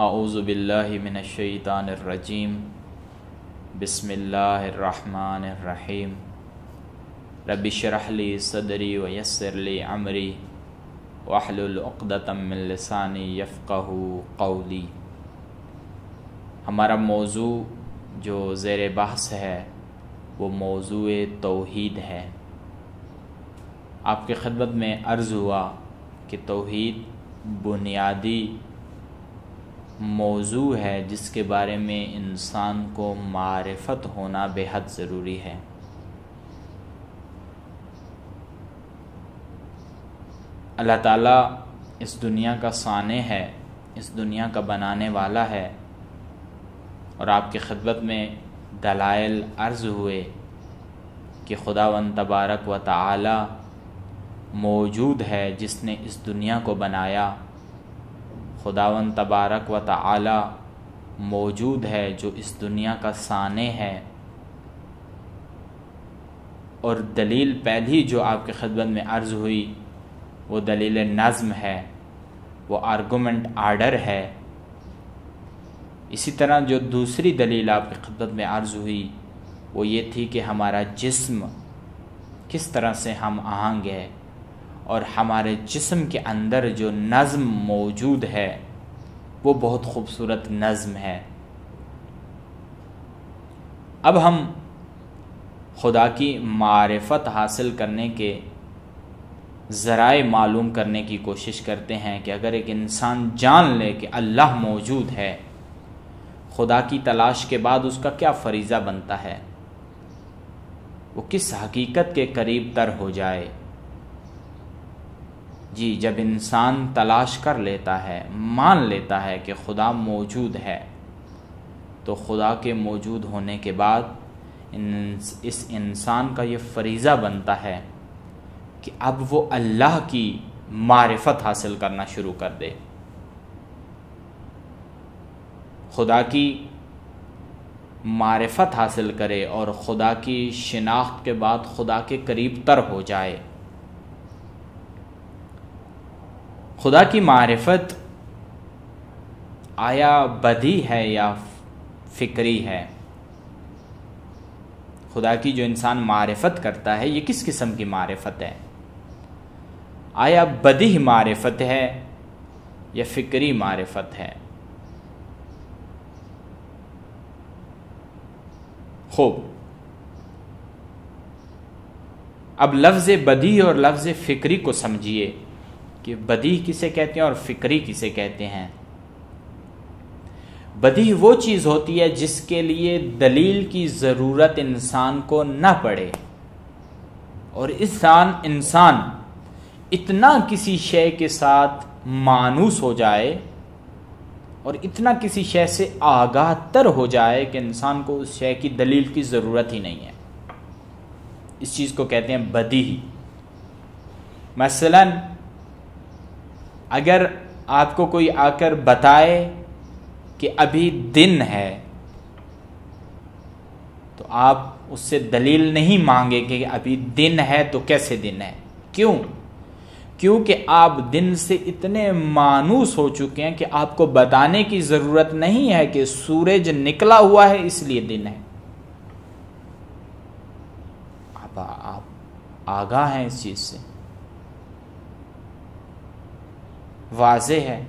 اعوذ باللہ من الشیطان الرجیم بسم اللہ الرحمن الرحیم رب اشرح لی صدری ویسر لی امری واحلل عقدۃ من لسانی یفقہوا قولی۔ ہمارا موضوع جو زیر بحث ہے وہ موضوع توحید ہے۔ آپ کی خدمت میں عرض ہوا کہ توحید بنیادی موضوع ہے جس کے بارے میں انسان کو معرفت ہونا بے حد ضروری ہے۔ اللہ تعالیٰ اس دنیا کا صانع ہے، اس دنیا کا بنانے والا ہے، اور آپ کی خدمت میں دلائل عرض ہوئے کہ خداوند تبارک و تعالی موجود ہے جس نے اس دنیا کو بنایا، خداوند تبارک و تعالی موجود ہے جو اس دنیا کا صانع ہے۔ اور دلیل پہلی جو آپ کی خدمت میں عرض ہوئی وہ دلیل نظم ہے، وہ آرگومنٹ آرڈر ہے۔ اسی طرح جو دوسری دلیل آپ کی خدمت میں عرض ہوئی وہ یہ تھی کہ ہمارا جسم کس طرح سے ہم آہنگ ہے، اور ہمارے جسم کے اندر جو نظم موجود ہے وہ بہت خوبصورت نظم ہے۔ اب ہم خدا کی معرفت حاصل کرنے کے ذرائع معلوم کرنے کی کوشش کرتے ہیں کہ اگر ایک انسان جان لے کہ اللہ موجود ہے، خدا کی تلاش کے بعد اس کا کیا فریضہ بنتا ہے، وہ کس حقیقت کے قریب تر ہو جائے۔ جی، جب انسان تلاش کر لیتا ہے، مان لیتا ہے کہ خدا موجود ہے، تو خدا کے موجود ہونے کے بعد اس انسان کا یہ فریضہ بنتا ہے کہ اب وہ اللہ کی معرفت حاصل کرنا شروع کر دے، خدا کی معرفت حاصل کرے اور خدا کی شناخت کے بعد خدا کے قریب تر ہو جائے۔ خدا کی معرفت آیا بدیہی ہے یا فکری ہے؟ خدا کی جو انسان معرفت کرتا ہے یہ کس قسم کی معرفت ہے؟ آیا بدیہی معرفت ہے یا فکری معرفت ہے؟ خوب، اب لفظ بدیہی اور لفظ فکری کو سمجھیے کہ بدیہی کسے کہتے ہیں اور فکری کسے کہتے ہیں۔ بدیہی وہ چیز ہوتی ہے جس کے لیے دلیل کی ضرورت انسان کو نہ پڑے، اور انسان اتنا کسی شے کے ساتھ مانوس ہو جائے اور اتنا کسی شے سے آگاہ تر ہو جائے کہ انسان کو اس شے کی دلیل کی ضرورت ہی نہیں ہے۔ اس چیز کو کہتے ہیں بدیہی۔ مثلاً اگر آپ کو کوئی آ کر بتائے کہ ابھی دن ہے تو آپ اس سے دلیل نہیں مانگے کہ ابھی دن ہے تو کیسے دن ہے۔ کیوں؟ کیونکہ آپ دن سے اتنے مانوس ہو چکے ہیں کہ آپ کو بتانے کی ضرورت نہیں ہے کہ سورج نکلا ہوا ہے اس لیے دن ہے۔ آپ آگاہ ہیں اس چیز سے، واضح ہے۔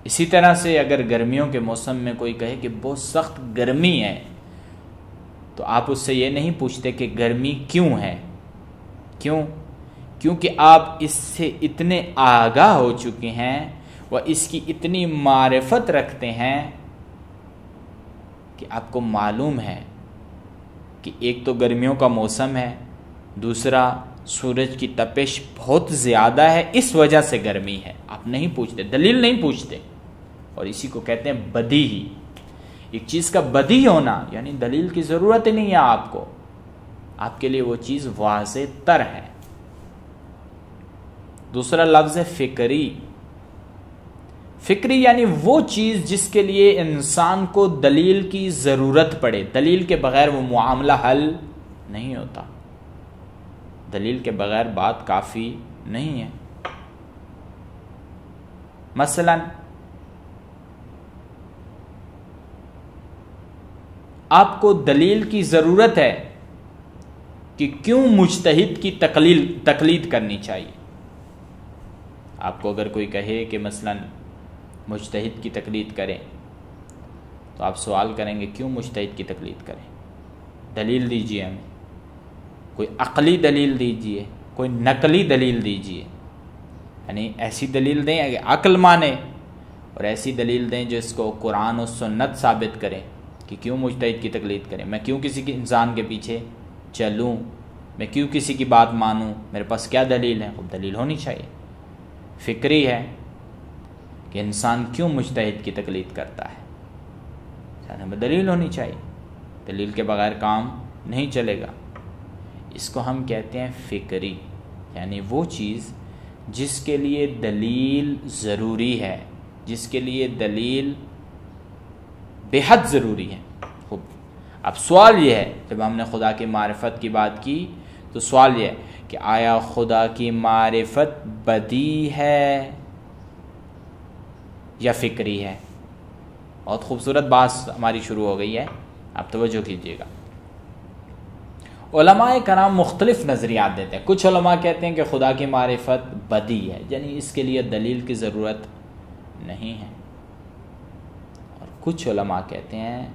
اسی طرح سے اگر گرمیوں کے موسم میں کوئی کہے کہ بہت سخت گرمی ہے تو آپ اس سے یہ نہیں پوچھتے کہ گرمی کیوں ہے۔ کیوں؟ کیونکہ آپ اس سے اتنے آگاہ ہو چکے ہیں و اس کی اتنی معرفت رکھتے ہیں کہ آپ کو معلوم ہے کہ ایک تو گرمیوں کا موسم ہے، دوسرا سورج کی تپش بہت زیادہ ہے، اس وجہ سے گرمی ہے۔ آپ نہیں پوچھتے، دلیل نہیں پوچھتے، اور اسی کو کہتے ہیں بدیہی۔ ایک چیز کا بدیہی ہونا یعنی دلیل کی ضرورت ہی نہیں ہے آپ کو، آپ کے لیے وہ چیز واضح تر ہے۔ دوسرا لفظ ہے فکری۔ فکری یعنی وہ چیز جس کے لیے انسان کو دلیل کی ضرورت پڑے، دلیل کے بغیر وہ معاملہ حل نہیں ہوتا، دلیل کے بغیر بات کافی نہیں ہے۔ مثلا آپ کو دلیل کی ضرورت ہے کہ کیوں مجتہد کی تقلید کرنی چاہیے. آپ کو اگر کوئی کہے کہ مثلا مجتہد کی تقلید کریں تو آپ سوال کریں گے کیوں مجتہد کی تقلید کریں؟ دلیل دیجیے ہمیں، کوئی عقلی دلیل دیجیے، کوئی نقلی دلیل دیجیے. یعنی ایسی دلیل دیں کہ عقل مانے، اور ایسی دلیل دیں جو اس کو قرآن و سنت ثابت کریں کہ کیوں مجتہد کی تقلید کریں. میں کیوں کسی انسان کے پیچھے چلوں؟ میں کیوں کسی کی بات مانوں؟ میرے پاس کیا دلیل ہے؟ خود دلیل ہونی چاہیے. فکری ہے کہ انسان کیوں مجتہد کی تقلید کرتا ہے، ہمیں دلیل ہونی چاہیے. دلیل کے بغیر کام نہیں چلے گا. اس کو ہم کہتے ہیں فکری، یعنی وہ چیز جس کے لیے دلیل ضروری ہے، جس کے لیے دلیل بے حد ضروری ہے. خوب، اب سوال یہ ہے، جب ہم نے خدا کی معرفت کی بات کی تو سوال یہ ہے کہ آیا خدا کی معرفت بدیع ہے یا فکری ہے؟ بہت خوبصورت بات ہماری شروع ہو گئی ہے، آپ توجہ کیجیے گا. علماء کرام مختلف نظریات دیتے ہیں. کچھ علماء کہتے ہیں کہ خدا کی معرفت بدیع ہے، یعنی اس کے لیے دلیل کی ضرورت نہیں ہے. اور کچھ علماء کہتے ہیں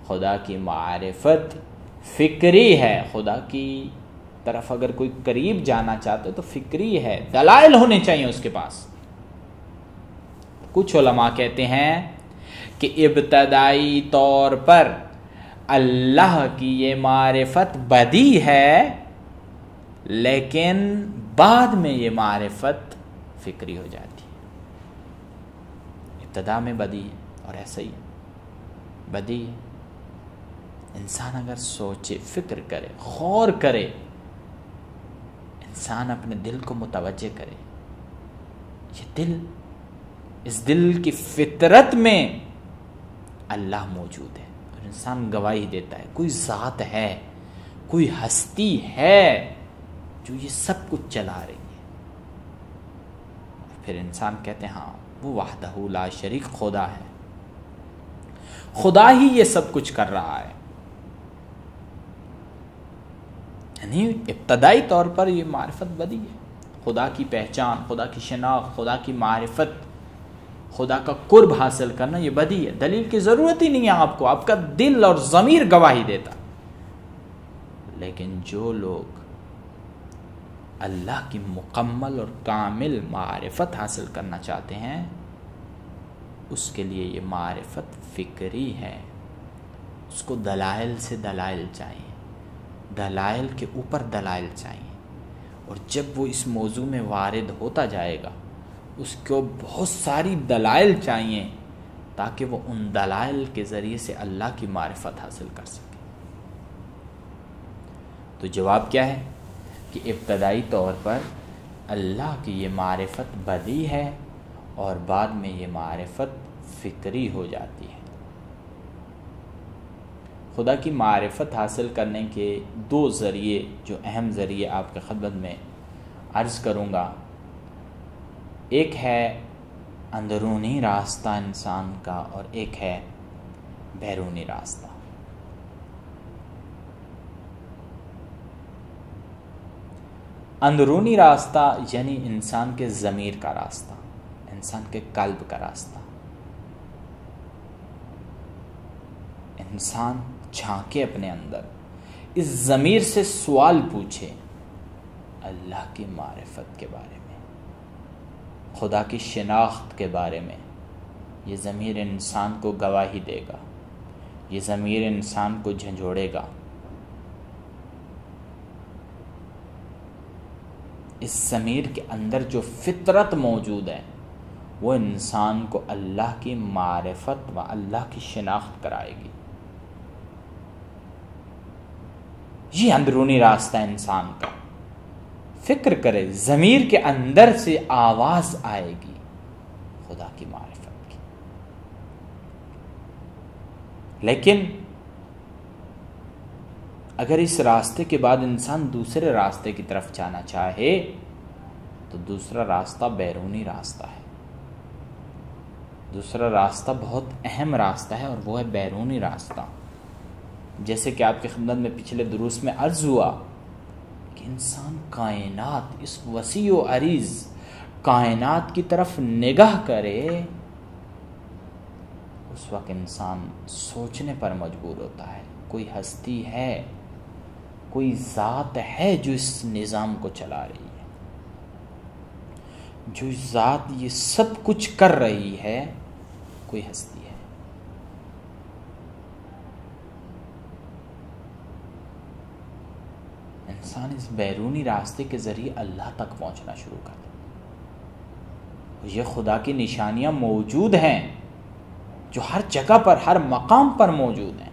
خدا کی معرفت فکری ہے. خدا کی طرف اگر کوئی قریب جانا چاہتے تو فکری ہے، دلائل ہونے چاہیے اس کے پاس. کچھ علماء کہتے ہیں کہ ابتدائی طور پر اللہ کی یہ معرفت بدیع ہے، لیکن بعد میں یہ معرفت فکری ہو جاتی ہے. ابتدا میں بدیع ہے اور ایسا ہی بدیع ہے. انسان اگر سوچے، فکر کرے، غور کرے، انسان اپنے دل کو متوجہ کرے، یہ دل، اس دل کی فطرت میں اللہ موجود ہے، اور انسان گواہی دیتا ہے کوئی ذات ہے، کوئی ہستی ہے جو یہ سب کچھ چلا رہی ہے. پھر انسان کہتے ہیں ہاں وہ وحدہ لا شریک خدا ہے، خدا ہی یہ سب کچھ کر رہا ہے. یعنی ابتدائی طور پر یہ معرفت بدیع ہے. خدا کی پہچان، خدا کی شناخت، خدا کی معرفت، خدا کا قرب حاصل کرنا یہ بدیع ہے. دلیل کی ضرورت ہی نہیں ہے آپ کو، آپ کا دل اور ضمیر گواہی دیتا. لیکن جو لوگ اللہ کی مکمل اور کامل معرفت حاصل کرنا چاہتے ہیں، اس کے لیے یہ معرفت فکری ہے. اس کو دلائل سے دلائل چاہیے، دلائل کے اوپر دلائل چاہیے. اور جب وہ اس موضوع میں وارد ہوتا جائے گا، اس کو بہت ساری دلائل چاہیے تاکہ وہ ان دلائل کے ذریعے سے اللہ کی معرفت حاصل کر سکے. تو جواب کیا ہے کہ ابتدائی طور پر اللہ کی یہ معرفت بدیع ہے اور بعد میں یہ معرفت فکری ہو جاتی ہے. خدا کی معرفت حاصل کرنے کے دو ذریعے، جو اہم ذریعے آپ کے خدمت میں عرض کروں گا. ایک ہے اندرونی راستہ انسان کا، اور ایک ہے بیرونی راستہ. اندرونی راستہ یعنی انسان کے ضمیر کا راستہ، انسان کے قلب کا راستہ. انسان جھانکے اپنے اندر، اس ضمیر سے سوال پوچھے اللہ کی معرفت کے بارے میں، خدا کی شناخت کے بارے میں. یہ ضمیر انسان کو گواہی دے گا، یہ ضمیر انسان کو جھنجھوڑے گا. اس ضمیر کے اندر جو فطرت موجود ہے وہ انسان کو اللہ کی معرفت و اللہ کی شناخت کرائے گی. یہ اندرونی راستہ انسان کا. فکر کرے، ضمیر کے اندر سے آواز آئے گی خدا کی معرفت کی. لیکن اگر اس راستے کے بعد انسان دوسرے راستے کی طرف جانا چاہے تو دوسرا راستہ بیرونی راستہ ہے. دوسرا راستہ بہت اہم راستہ ہے اور وہ ہے بیرونی راستہ. جیسے کہ آپ کی خدمت میں پچھلے دروس میں عرض ہوا کہ انسان کائنات، اس وسیع و عریض کائنات کی طرف نگاہ کرے، اس وقت انسان سوچنے پر مجبور ہوتا ہے کوئی ہستی ہے، کوئی ذات ہے جو اس نظام کو چلا رہی ہے، جو ذات یہ سب کچھ کر رہی ہے، کوئی ہستی ہے. انسان اس بیرونی راستے کے ذریعے اللہ تک پہنچنا شروع کر دیتا. یہ خدا کی نشانیاں موجود ہیں جو ہر جگہ پر، ہر مقام پر موجود ہیں،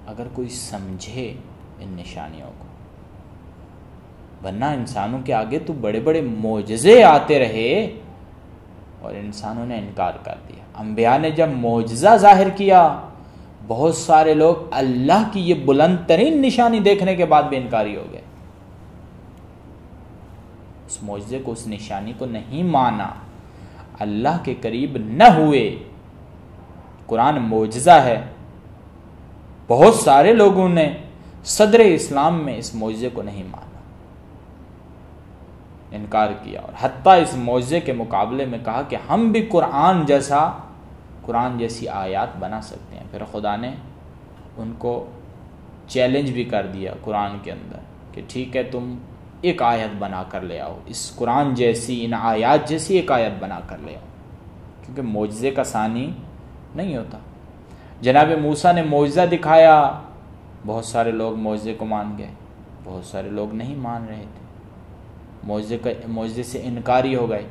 اگر کوئی سمجھے ان نشانیوں کو. ورنہ انسانوں کے آگے تو بڑے بڑے معجزے آتے رہے اور انسانوں نے انکار کر دیا. انبیاء نے جب معجزہ ظاہر کیا، بہت سارے لوگ اللہ کی یہ بلند ترین نشانی دیکھنے کے بعد بھی انکاری ہو گئے. اس معجزے کو، اس نشانی کو نہیں مانا، اللہ کے قریب نہ ہوئے. قرآن معجزہ ہے. بہت سارے لوگوں نے صدر اسلام میں اس معجزے کو نہیں مانا، انکار کیا، اور حتیٰ اس معجزے کے مقابلے میں کہا کہ ہم بھی قرآن جیسی آیات بنا سکتے ہیں. پھر خدا نے ان کو چیلنج بھی کر دیا قرآن کے اندر کہ ٹھیک ہے، تم ایک آیت بنا کر لے آؤ، اس قرآن جیسی، ان آیات جیسی ایک آیت بنا کر لے آؤ، کیونکہ معجزے کا ثانی نہیں ہوتا. جناب موسیٰ نے معجزہ دکھایا، بہت سارے لوگ معجزے کو مان گئے، بہت سارے لوگ نہیں مان رہے تھے، معجزے سے انکاری ہو گئے.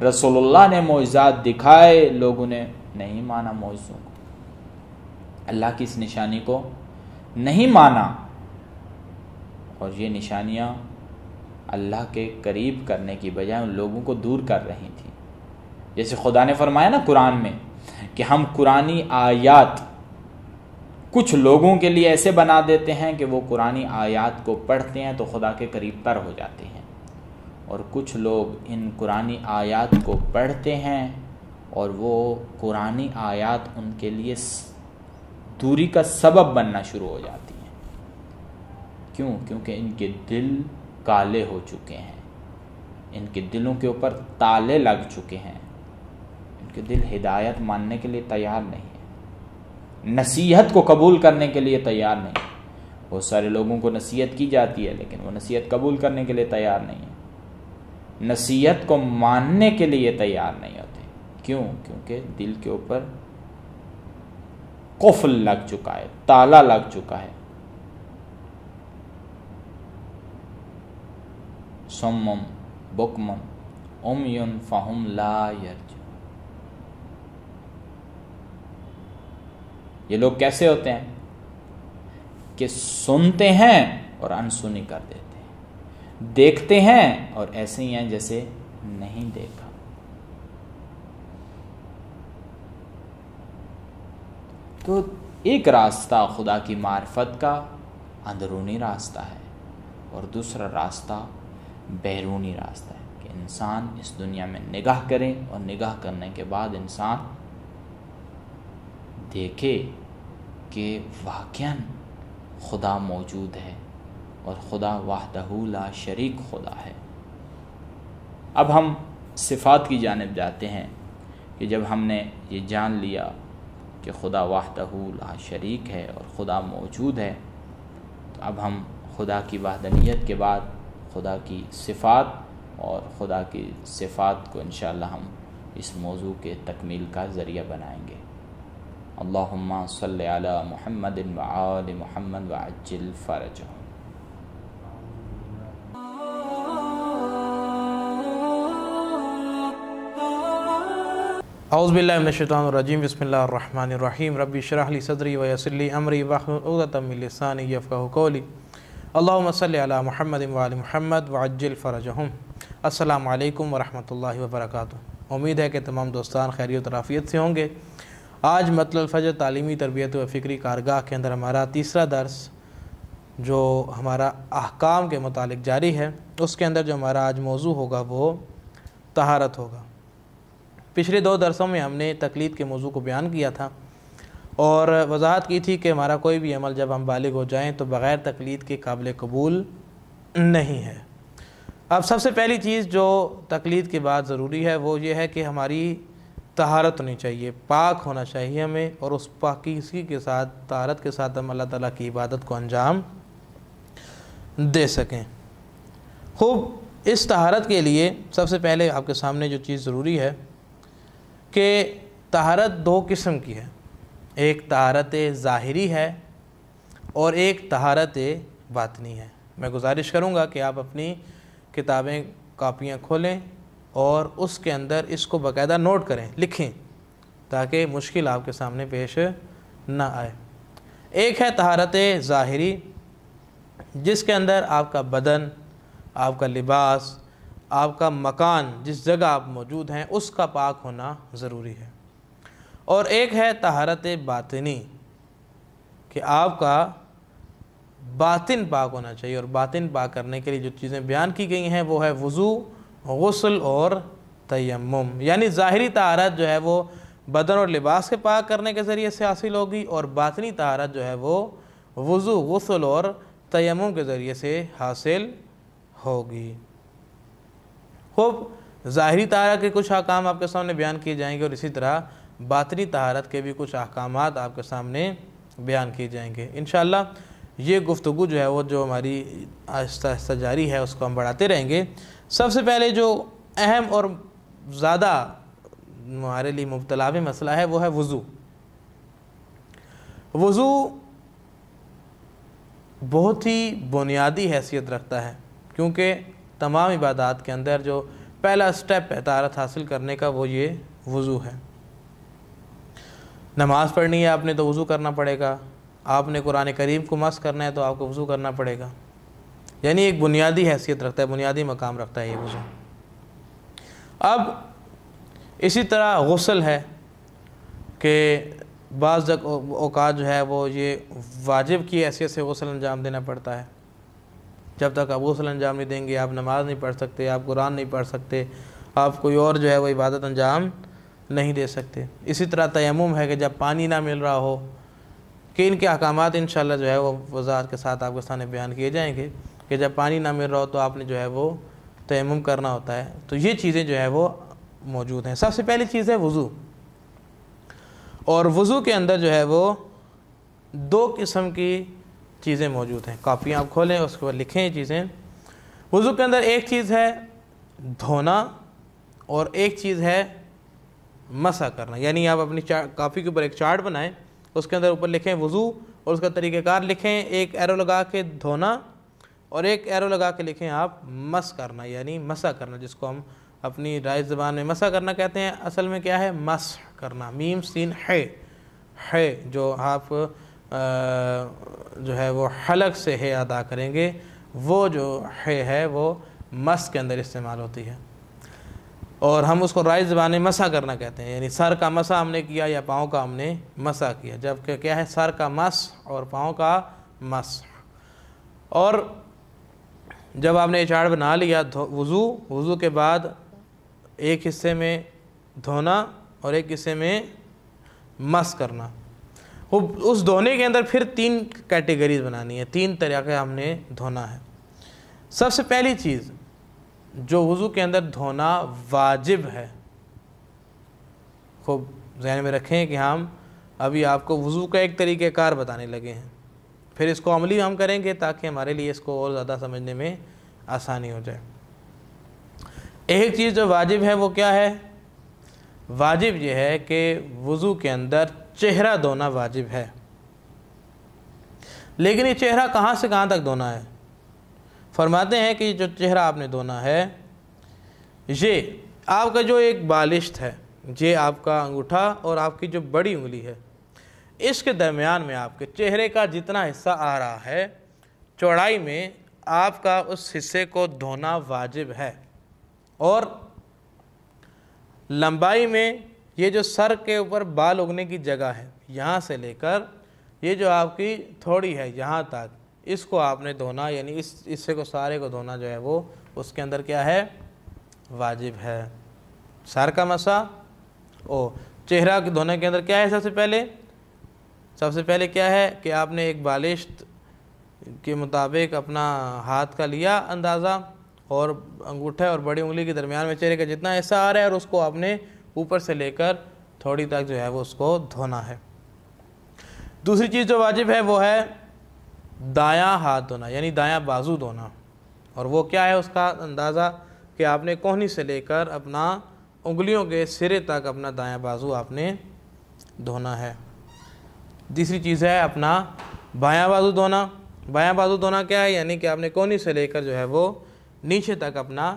رسول اللہ نے معجزات دکھائے، لوگوں نے نہیں مانا معجزوں کو، اللہ کی اس نشانی کو نہیں مانا. اور یہ نشانیاں اللہ کے قریب کرنے کی بجائے ان لوگوں کو دور کر رہی تھیں. جیسے خدا نے فرمایا نا قرآن میں کہ ہم قرآنی آیات کچھ لوگوں کے لیے ایسے بنا دیتے ہیں کہ وہ قرآنی آیات کو پڑھتے ہیں تو خدا کے قریب تر ہو جاتے ہیں، اور کچھ لوگ ان قرآنی آیات کو پڑھتے ہیں اور وہ قرآنی آیات ان کے لیے دوری کا سبب بننا شروع ہو جاتی ہیں. کیوں؟ کیونکہ ان کے دل کالے ہو چکے ہیں، ان کے دلوں کے اوپر تالے لگ چکے ہیں، ان کے دل ہدایت ماننے کے لیے تیار نہیں ہے، نصیحت کو قبول کرنے کے لیے تیار نہیں. بہت سارے لوگوں کو نصیحت کی جاتی ہے لیکن وہ نصیحت قبول کرنے کے لیے تیار نہیں ہے، نصیحت کو ماننے کے لیے تیار نہیں ہوتے. کیوں؟ کیونکہ دل کے اوپر قفل لگ چکا ہے، تالا لگ چکا ہے. سمم بکمم عمیٌ فہم لا یرجعون. یہ لوگ کیسے ہوتے ہیں کہ سنتے ہیں اور انسنی کر دیتے ہیں، دیکھتے ہیں اور ایسے ہی ہیں جیسے نہیں دیکھا. تو ایک راستہ خدا کی معرفت کا اندرونی راستہ ہے، اور دوسرا راستہ بیرونی راستہ ہے کہ انسان اس دنیا میں نگاہ کرے، اور نگاہ کرنے کے بعد انسان دیکھے کہ واقعاً خدا موجود ہے اور خدا وحدہ لا شریک خدا ہے. اب ہم صفات کی جانب جاتے ہیں کہ جب ہم نے یہ جان لیا کہ خدا وحدہ لا شریک ہے اور خدا موجود ہے، تو اب ہم خدا کی وحدانیت کے بعد خدا کی صفات اور خدا کی صفات کو انشاءاللہ ہم اس موضوع کے تکمیل کا ذریعہ بنائیں گے. اللہم صلی علی محمد وآل محمد وعجل فرجہ. اعوذ باللہ من الشیطان الرجیم. بسم اللہ الرحمن الرحیم. رب اشرح لی صدری ویسر لی امری واحلل عقدۃ من لسانی یفقہوا قولی. اللہم صلی علی محمد وآل محمد وعجل فرجہم. السلام علیکم ورحمۃ اللہ وبرکاتہ. امید ہے کہ تمام دوستان خیریت و عافیت سے ہوں گے. آج مطلع الفجر تعلیمی تربیت و فکری کارگاہ کے اندر ہمارا تیسرا درس جو ہمارا احکام کے متعلق جاری ہے، اس کے اندر جو ہمارا آج موضوع ہوگا وہ طہارت ہوگا. پچھلے 2 درسوں میں ہم نے تقلید کے موضوع کو بیان کیا تھا اور وضاحت کی تھی کہ ہمارا کوئی بھی عمل جب ہم بالغ ہو جائیں تو بغیر تقلید کے قابل قبول نہیں ہے۔ اب سب سے پہلی چیز جو تقلید کے بعد ضروری ہے وہ یہ ہے کہ ہماری طہارت ہونی چاہیے، پاک ہونا چاہیے ہمیں، اور اس پاکیزگی کے ساتھ، طہارت کے ساتھ ہم اللہ تعالیٰ کی عبادت کو انجام دے سکیں۔ خوب، اس طہارت کے لیے سب سے پہلے آپ کے سامنے جو چیز ضروری ہے کہ طہارت 2 قسم کی ہے، ایک طہارت ظاہری ہے اور ایک طہارت باطنی ہے۔ میں گزارش کروں گا کہ آپ اپنی کتابیں، کاپیاں کھولیں اور اس کے اندر اس کو باقاعدہ نوٹ کریں، لکھیں، تاکہ مشکل آپ کے سامنے پیش نہ آئے۔ ایک ہے طہارت ظاہری، جس کے اندر آپ کا بدن، آپ کا لباس، آپ کا مکان، جس جگہ آپ موجود ہیں اس کا پاک ہونا ضروری ہے، اور ایک ہے طہارت باطنی کہ آپ کا باطن پاک ہونا چاہیے، اور باطن پاک کرنے کے لیے جو چیزیں بیان کی گئی ہیں وہ ہے وضو، غسل اور تیمم۔ یعنی ظاہری طہارت جو ہے وہ بدن اور لباس کے پاک کرنے کے ذریعے سے حاصل ہوگی، اور باطنی طہارت جو ہے وہ وضو، غسل اور تیمم کے ذریعے سے حاصل ہوگی۔ خوب، ظاہری طہارت کے کچھ احکام آپ کے سامنے بیان کیے جائیں گے، اور اسی طرح باطنی طہارت کے بھی کچھ احکامات آپ کے سامنے بیان کیے جائیں گے۔ انشاءاللہ یہ گفتگو جو ہے وہ جو ہماری آہستہ آہستہ جاری ہے اس کو ہم بڑھاتے رہیں گے۔ سب سے پہلے جو اہم اور زیادہ ہمارے لیے مبتلا بھی مسئلہ ہے وہ ہے وضو۔ وضو بہت ہی بنیادی حیثیت رکھتا ہے، کیونکہ تمام عبادات کے اندر جو پہلا سٹیپ ہے طہارت حاصل کرنے کا وہ یہ وضو ہے۔ نماز پڑھنی ہے آپ نے تو وضو کرنا پڑے گا، آپ نے قرآن کریم کو مس کرنا ہے تو آپ کو وضو کرنا پڑے گا، یعنی ایک بنیادی حیثیت رکھتا ہے، بنیادی مقام رکھتا ہے یہ وضو۔ اب اسی طرح غسل ہے کہ بعض اوقات جو ہے وہ یہ واجب کی حیثیت سے غسل انجام دینا پڑتا ہے، جب تک آپ غسل انجام نہیں دیں گے آپ نماز نہیں پڑھ سکتے، آپ قرآن نہیں پڑھ سکتے، آپ کوئی اور جو ہے وہ عبادت انجام نہیں دے سکتے۔ اسی طرح تیمم ہے کہ جب پانی نہ مل رہا ہو، کہ ان کے احکامات انشاءاللہ جو ہے وہ وضاحت کے ساتھ آپ کے سامنے بیان کیے جائیں گے کہ جب پانی نہ مل رہا ہو تو آپ نے جو ہے وہ تیمم کرنا ہوتا ہے۔ تو یہ چیزیں جو ہے وہ موجود ہیں۔ سب سے پہلی چیز ہے وضو، اور وضو کے اندر جو ہے وہ 2 قسم کی چیزیں موجود ہیں۔ کاپیاں آپ کھولیں، اس کے بعد لکھیں یہ چیزیں۔ وضو کے اندر ایک چیز ہے دھونا اور ایک چیز ہے مسح کرنا، یعنی آپ اپنی کاپی کے اوپر ایک چارٹ بنائیں، اس کے اندر اوپر لکھیں وضو اور اس کا طریقہ کار لکھیں، ایک ایرو لگا کے دھونا اور ایک ایرو لگا کے لکھیں آپ مس کرنا، یعنی مسح کرنا، جس کو ہم اپنی رائج زبان میں مسح کرنا کہتے ہیں، اصل میں کیا ہے مسح کرنا، میم سین ہے جو آپ جو ہے وہ حلق سے ہے ادا کریں گے، وہ جو ہے وہ مس کے اندر استعمال ہوتی ہے، اور ہم اس کو رائج زبان میں مسح کرنا کہتے ہیں، یعنی سر کا مسح ہم نے کیا یا پاؤں کا ہم نے مسح کیا، جبکہ کیا ہے سر کا مسح اور پاؤں کا مسح۔ اور جب آپ نے یہ چارٹ بنا لیا وضو کے بعد ایک حصے میں دھونا اور ایک حصے میں مس کرنا، اس دھونے کے اندر پھر 3 کیٹیگریز بنانی ہے، 3 طریقے ہم نے دھونا ہے۔ سب سے پہلی چیز جو وضو کے اندر دھونا واجب ہے، خوب ذہن میں رکھیں کہ ہم ابھی آپ کو وضو کا ایک طریقہ کار بتانے لگے ہیں، پھر اس کو عملی ہم کریں گے تاکہ ہمارے لیے اس کو اور زیادہ سمجھنے میں آسانی ہو جائے۔ ایک چیز جو واجب ہے وہ کیا ہے؟ واجب یہ ہے کہ وضو کے اندر چہرہ دھونا واجب ہے، لیکن یہ چہرہ کہاں سے کہاں تک دھونا ہے؟ فرماتے ہیں کہ جو چہرہ آپ نے دھونا ہے یہ آپ کا جو ایک بالشت ہے، یہ آپ کا انگوٹھا اور آپ کی جو بڑی انگلی ہے، اس کے درمیان میں آپ کے چہرے کا جتنا حصہ آ رہا ہے چوڑائی میں آپ کا اس حصے کو دھونا واجب ہے، اور لمبائی میں یہ جو سر کے اوپر بال اگنے کی جگہ ہے یہاں سے لے کر یہ جو آپ کی تھوڑی ہے یہاں تک، اس کو آپ نے دھونا، یعنی اس حصے کو سارے کو دھونا جو ہے وہ اس کے اندر کیا ہے؟ واجب ہے۔ سر کا مسح، چہرہ کے دھونے کے اندر کیا ہے؟ سب سے پہلے کیا ہے کہ آپ نے ایک بالشت کے مطابق اپنا ہاتھ کا لیا اندازہ، اور انگوٹھے اور بڑی انگلی کے درمیان میں چہرے کا جتنا حصہ آ رہا ہے، اور اس کو آپ نے اوپر سے لے کر تھوڑی تک جو ہے وہ اس کو دھونا ہے۔ دوسری چیز جو واجب ہے وہ ہے دایاں ہاتھ دھونا، یعنی دایاں بازو دھونا، اور وہ کیا ہے اس کا اندازہ کہ آپ نے کوہنی سے لے کر اپنا انگلیوں کے سرے تک اپنا دایاں بازو آپ نے دھونا ہے۔ تیسری چیز ہے اپنا بایاں بازو دھونا۔ بایاں بازو دھونا کیا ہے؟ یعنی کہ آپ نے کوہنی سے لے کر جو ہے وہ نیچے تک اپنا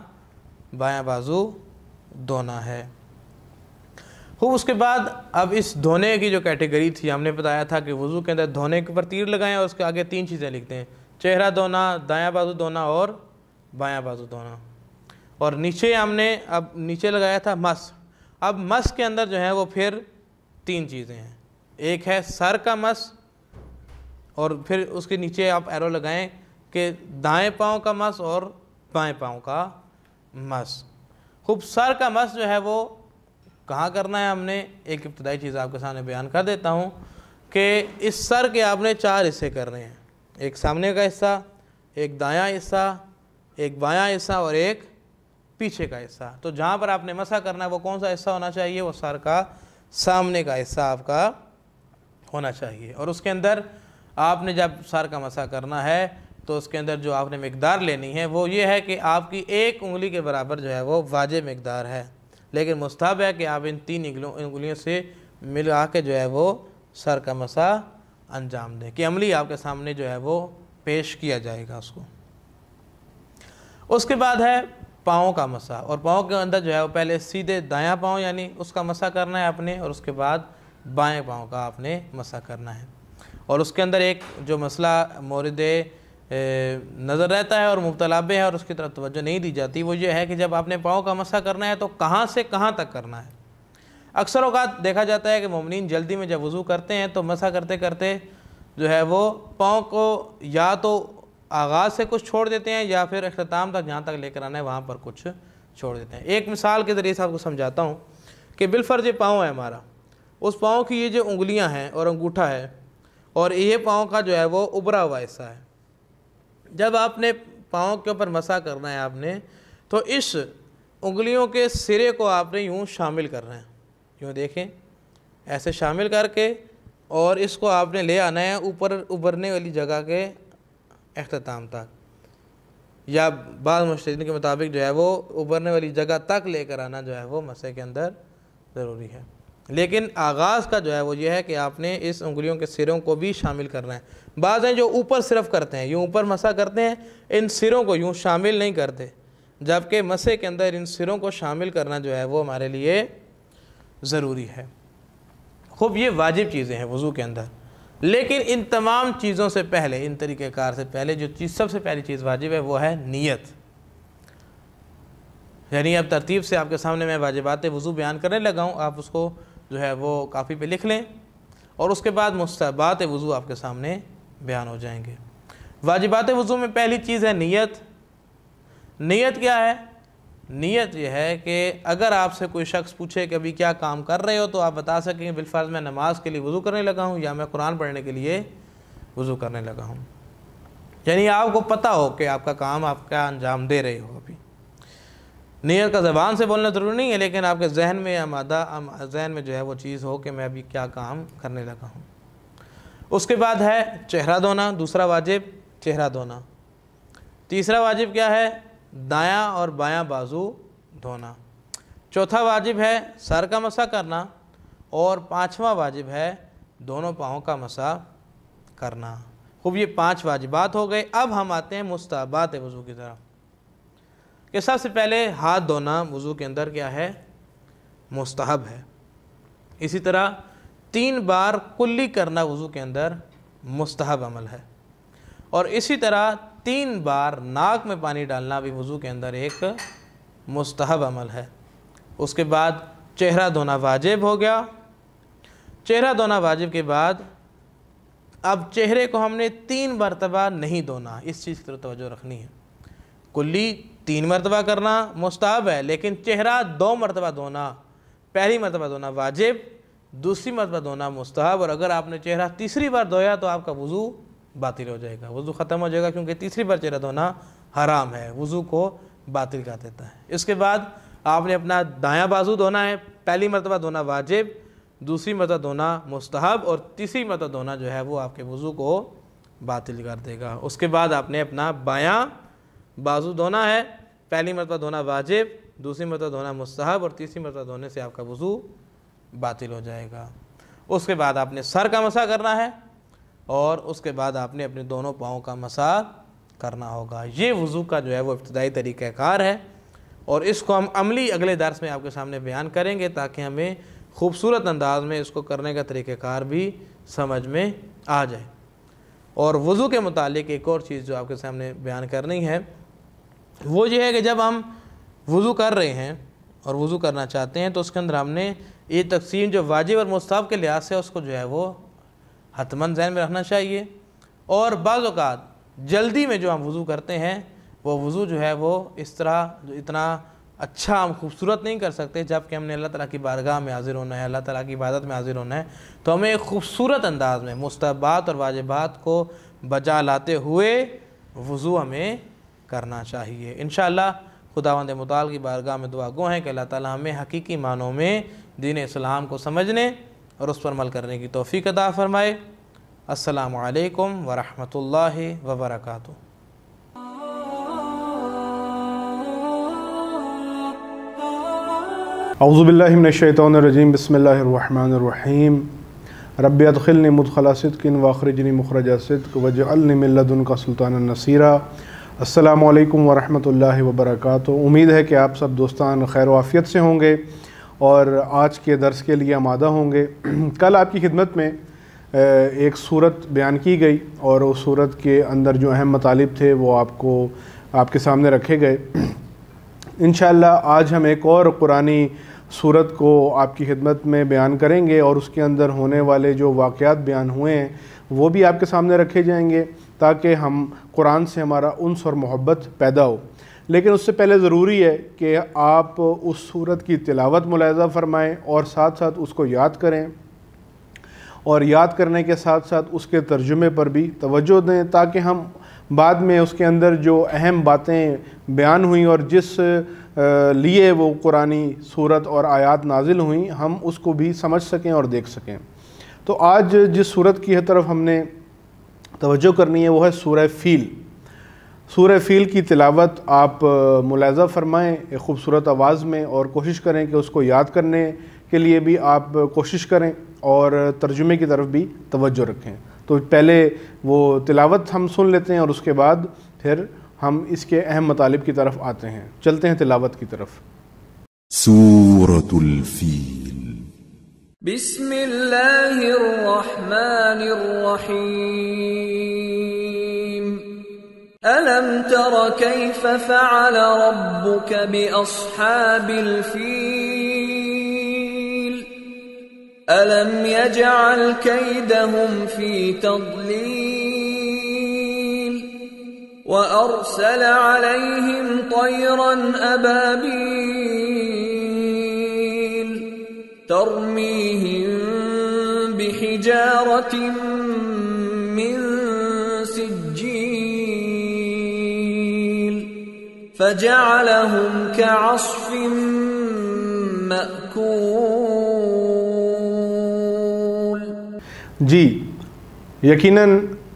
بایاں بازو دھونا ہے۔ خوب، اس کے بعد اب اس دھونے کی جو کیٹیگری تھی، ہم نے بتایا تھا کہ وضو کے اندر دھونے کے اوپر تیر لگائیں اور اس کے آگے 3 چیزیں لکھتے ہیں: چہرہ دھونا، دایاں بازو دھونا اور بایاں بازو دھونا۔ اور نیچے ہم نے اب نیچے لگایا تھا مس۔ اب مس کے اندر جو ہے وہ پھر 3 چیزیں ہیں۔ ایک ہے سر کا مس، اور پھر اس کے نیچے آپ ایرو لگائیں کہ دائیں پاؤں کا مس اور بائیں پاؤں کا مس۔ خوب، سر کا مس جو ہے وہ کہاں کرنا ہے؟ ہم نے ایک ابتدائی چیز آپ کے سامنے بیان کر دیتا ہوں کہ اس سر کے آپ نے 4 حصے کرنے ہیں: ایک سامنے کا حصہ، ایک دایاں حصہ، ایک بایاں حصہ اور ایک پیچھے کا حصہ۔ تو جہاں پر آپ نے مسح کرنا ہے وہ کون سا حصہ ہونا چاہیے؟ وہ سر کا سامنے کا حصہ آپ کا ہونا چاہیے۔ اور اس کے اندر آپ نے جب سر کا مسح کرنا ہے تو اس کے اندر جو آپ نے مقدار لینی ہے وہ یہ ہے کہ آپ کی 1 انگلی کے برابر جو ہے وہ واجب مقدار ہے، لیکن مستحب ہے کہ آپ ان 3 انگلیوں سے ملا کے جو ہے وہ سر کا مسح انجام دیں، کہ عملی آپ کے سامنے جو ہے وہ پیش کیا جائے گا اس کو۔ اس کے بعد ہے پاؤں کا مسح، اور پاؤں کے اندر جو ہے وہ پہلے سیدھے دایاں پاؤں یعنی اس کا مسح کرنا ہے آپ نے، اور اس کے بعد بائیں پاؤں کا آپ نے مسح کرنا ہے۔ اور اس کے اندر ایک جو مسئلہ مورد نظر رہتا ہے اور مبتلا بہ ہے اور اس کی طرف توجہ نہیں دی جاتی، وہ یہ ہے کہ جب آپ نے پاؤں کا مسح کرنا ہے تو کہاں سے کہاں تک کرنا ہے۔ اکثر اوقات دیکھا جاتا ہے کہ مومنین جلدی میں جب وضو کرتے ہیں تو مسح کرتے کرتے جو ہے وہ پاؤں کو یا تو آغاز سے کچھ چھوڑ دیتے ہیں یا پھر اختتام تک جہاں تک لے کر آنا ہے وہاں پر کچھ چھوڑ دیتے ہیں۔ ایک مثال کے ذریعے سے آپ کو سمجھاتا ہوں کہ بالفرض یہ پاؤں ہے ہمارا، اس پاؤں کی یہ جو انگلیاں ہیں اور انگوٹھا ہے اور یہ پاؤں کا جو ہے وہ ابھرا ہوا حصہ ہے، جب آپ نے پاؤں کے اوپر مسح کرنا ہے آپ نے تو اس انگلیوں کے سرے کو آپ نے یوں شامل کرنا ہے، یوں دیکھیں ایسے شامل کر کے، اور اس کو آپ نے لے آنا ہے اوپر ابھرنے والی جگہ کے اختتام تک، یا بعض مجتہدین کے مطابق جو ہے وہ ابھرنے والی جگہ تک لے کر آنا جو ہے وہ مسح کے اندر ضروری ہے۔ لیکن آغاز کا جو ہے وہ یہ ہے کہ آپ نے اس انگلیوں کے سروں کو بھی شامل کرنا ہے۔ بعض ہیں جو اوپر صرف کرتے ہیں، یوں اوپر مسح کرتے ہیں، ان سروں کو یوں شامل نہیں کرتے، جبکہ مسح کے اندر ان سروں کو شامل کرنا جو ہے وہ ہمارے لیے ضروری ہے۔ خوب، یہ واجب چیزیں ہیں وضو کے اندر، لیکن ان تمام چیزوں سے پہلے، ان طریقہ کار سے پہلے جو چیز سب سے پہلی چیز واجب ہے وہ ہے نیت۔ یعنی اب ترتیب سے آپ کے سامنے میں واجبات وضو بیان کرنے لگا ہوں، آپ اس کو جو ہے وہ کاپی پہ لکھ لیں، اور اس کے بعد مستحبات وضو آپ کے سامنے بیان ہو جائیں گے۔ واجبات وضو میں پہلی چیز ہے نیت۔ نیت کیا ہے؟ نیت یہ ہے کہ اگر آپ سے کوئی شخص پوچھے کہ ابھی کیا کام کر رہے ہو تو آپ بتا سکیں بالفرض میں نماز کے لیے وضو کرنے لگا ہوں یا میں قرآن پڑھنے کے لیے وضو کرنے لگا ہوں، یعنی آپ کو پتہ ہو کہ آپ کا کام آپ کا انجام دے رہے ہو۔ ابھی نیت کا زبان سے بولنا ضروری نہیں ہے، لیکن آپ کے ذہن میں ذہن میں جو ہے وہ چیز ہو کہ میں ابھی کیا کام کرنے لگا ہوں۔ اس کے بعد ہے چہرہ دھونا، دوسرا واجب چہرہ دھونا۔ تیسرا واجب کیا ہے؟ دایاں اور بایاں بازو دھونا۔ چوتھا واجب ہے سر کا مسح کرنا، اور 5واں واجب ہے دونوں پاؤں کا مسح کرنا۔ خوب، یہ 5 واجبات ہو گئے۔ اب ہم آتے ہیں مستحبات وضو کی طرف، کہ سب سے پہلے ہاتھ دھونا وضو کے اندر کیا ہے؟ مستحب ہے۔ اسی طرح 3 بار کلی کرنا وضو کے اندر مستحب عمل ہے، اور اسی طرح 3 بار ناک میں پانی ڈالنا بھی وضو کے اندر ایک مستحب عمل ہے۔ اس کے بعد چہرہ دھونا واجب ہو گیا۔ چہرہ دھونا واجب کے بعد اب چہرے کو ہم نے 3 مرتبہ نہیں دھونا، اس چیز کی طرف توجہ رکھنی ہے۔ کلی 3 مرتبہ کرنا مستحب ہے، لیکن چہرہ 2 مرتبہ دھونا پہلی مرتبہ دھونا واجب، دوسری مرتبہ دھونا مستحب، اور اگر آپ نے چہرہ تیسری بار دھویا تو آپ کا وضو باطل ہو جائے گا، وضو ختم ہو جائے گا، کیونکہ تیسری بار چہرہ دھونا حرام ہے، وضو کو باطل کر دیتا ہے۔ اس کے بعد آپ نے اپنا دایاں بازو دھونا ہے، پہلی مرتبہ دھونا واجب، دوسری مرتبہ دھونا مستحب، اور تیسری مرتبہ دھونا جو ہے وہ آپ کے وضو کو باطل کر دے گا۔ اس کے بعد آپ نے اپنا بایاں بازو دھونا ہے، پہلی مرتبہ دھونا واجب، دوسری مرتبہ دھونا مستحب، اور تیسری مرتبہ دھونے سے آپ کا وضو باطل ہو جائے گا۔ اس کے بعد آپ نے سر کا مسح کرنا ہے، اور اس کے بعد آپ نے اپنے دونوں پاؤں کا مسح کرنا ہوگا۔ یہ وضو کا جو ہے وہ ابتدائی طریقہ کار ہے، اور اس کو ہم عملی اگلے درس میں آپ کے سامنے بیان کریں گے، تاکہ ہمیں خوبصورت انداز میں اس کو کرنے کا طریقہ کار بھی سمجھ میں آ جائے۔ اور وضو کے متعلق ایک اور چیز جو آپ کے سامنے بیان کرنی ہے وہ یہ ہے کہ جب ہم وضو کر رہے ہیں اور وضو کرنا چاہتے ہیں تو اس کے اندر ہم نے یہ تقسیم جو واجب اور مستحب کے لحاظ سے اس کو جو ہے وہ حتماً ذہن میں رکھنا چاہیے، اور بعض اوقات جلدی میں جو ہم وضو کرتے ہیں وہ وضو جو ہے وہ اس طرح اتنا اچھا ہم خوبصورت نہیں کر سکتے، جب کہ ہم نے اللہ تعالیٰ کی بارگاہ میں حاضر ہونا ہے، اللہ تعالیٰ کی عبادت میں حاضر ہونا ہے، تو ہمیں ایک خوبصورت انداز میں مستحبات اور واجبات کو بجا لاتے ہوئے وضو ہمیں کرنا چاہیے۔ انشاءاللہ خداوند متعال کی بارگاہ میں دعا گو ہیں کہ اللہ تعالیٰ ہمیں حقیقی معنوں میں دین اسلام کو سمجھنے اور اس پر عمل کرنے کی توفیق عطا فرمائے۔ السلام علیکم ورحمۃ اللہ وبرکاتہ۔ اعوذ باللہ من الشیطان الرجیم، بسم اللہ الرحمن الرحیم۔ رب ادخلنی مدخل صدق واخرجنی مخرج صدق واجعلنی من لدنک سلطانا نصیرا۔ السلام علیکم ورحمۃ اللہ وبرکاتہ۔ امید ہے کہ آپ سب دوستان خیر و عافیت سے ہوں گے اور آج کے درس کے لیے آمادہ ہوں گے۔ کل آپ کی خدمت میں ایک صورت بیان کی گئی، اور اس صورت کے اندر جو اہم مطالب تھے وہ آپ کے سامنے رکھے گئے۔ انشاءاللہ آج ہم ایک اور قرآنی صورت کو آپ کی خدمت میں بیان کریں گے، اور اس کے اندر ہونے والے جو واقعات بیان ہوئے ہیں وہ بھی آپ کے سامنے رکھے جائیں گے، تاکہ ہم قرآن سے ہمارا انس اور محبت پیدا ہو۔ لیکن اس سے پہلے ضروری ہے کہ آپ اس صورت کی تلاوت ملاحظہ فرمائیں، اور ساتھ ساتھ اس کو یاد کریں، اور یاد کرنے کے ساتھ ساتھ اس کے ترجمے پر بھی توجہ دیں، تاکہ ہم بعد میں اس کے اندر جو اہم باتیں بیان ہوئیں اور جس لیے وہ قرآنی صورت اور آیات نازل ہوئیں ہم اس کو بھی سمجھ سکیں اور دیکھ سکیں۔ تو آج جس صورت کی طرف ہم نے توجہ کرنی ہے وہ ہے سورہ فیل۔ سورہ فیل کی تلاوت آپ ملاحظہ فرمائیں ایک خوبصورت آواز میں، اور کوشش کریں کہ اس کو یاد کرنے کے لیے بھی آپ کوشش کریں، اور ترجمے کی طرف بھی توجہ رکھیں۔ تو پہلے وہ تلاوت ہم سن لیتے ہیں، اور اس کے بعد پھر ہم اس کے اہم مطالب کی طرف آتے ہیں۔ چلتے ہیں تلاوت کی طرف۔ سورة الفیل۔ بسم اللہ الرحمن الرحیم۔ ألم تر كيف فعل ربك بأصحاب الفيل ألم يجعل كيدهم في تضليل وأرسل عليهم طيرا أبابيل ترميهم بحجارة من فجعلهم كعصف مأكول۔ جی یقیناً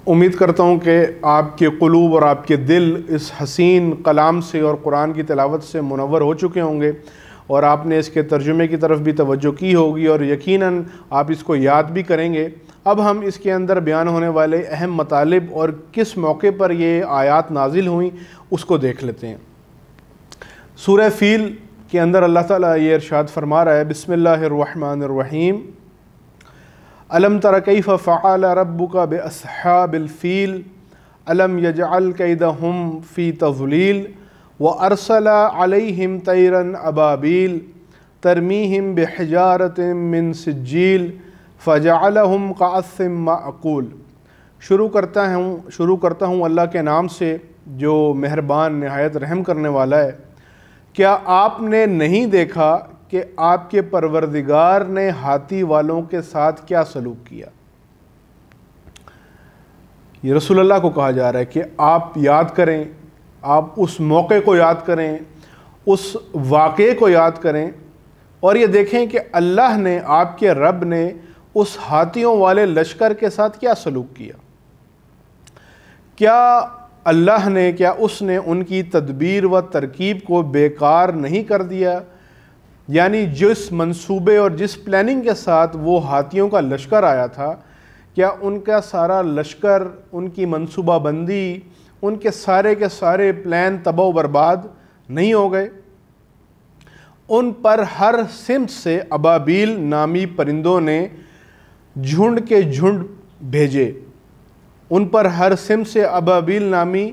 امید کرتا ہوں کہ آپ کے قلوب اور آپ کے دل اس حسین کلام سے اور قرآن کی تلاوت سے منور ہو چکے ہوں گے، اور آپ نے اس کے ترجمے کی طرف بھی توجہ کی ہوگی، اور یقیناً آپ اس کو یاد بھی کریں گے۔ اب ہم اس کے اندر بیان ہونے والے اہم مطالب اور کس موقع پر یہ آیات نازل ہوئیں اس کو دیکھ لیتے ہیں۔ سورہ فیل کے اندر اللہ تعالیٰ یہ ارشاد فرما رہا ہے، بسم اللہ الرحمن الرحیم۔ الم تر کیف فعل ربک باصحاب الفیل الم یجعل کیدہم فی تضلیل وارسل علیہم طیرا ابابیل ترمیہم بحجارۃ من سجیل فجعلہم کعصف مأکول۔ شروع کرتا ہوں اللہ کے نام سے جو مہربان نہایت رحم کرنے والا ہے۔ کیا آپ نے نہیں دیکھا کہ آپ کے پروردگار نے ہاتھی والوں کے ساتھ کیا سلوک کیا۔ یہ رسول اللہ کو کہا جا رہا ہے کہ آپ یاد کریں، آپ اس موقع کو یاد کریں، اس واقعے کو یاد کریں، اور یہ دیکھیں کہ اللہ نے، آپ کے رب نے اس ہاتھیوں والے لشکر کے ساتھ کیا سلوک کیا۔ کیا اللہ نے، کیا اس نے ان کی تدبیر و ترکیب کو بیکار نہیں کر دیا؟ یعنی جس منصوبے اور جس پلاننگ کے ساتھ وہ ہاتھیوں کا لشکر آیا تھا، کیا ان کا سارا لشکر، ان کی منصوبہ بندی، ان کے سارے پلان تباہ و برباد نہیں ہو گئے؟ ان پر ہر سمت سے ابابیل نامی پرندوں نے جھنڈ کے جھنڈ بھیجے۔ ان پر ہر سمت سے ابابیل نامی،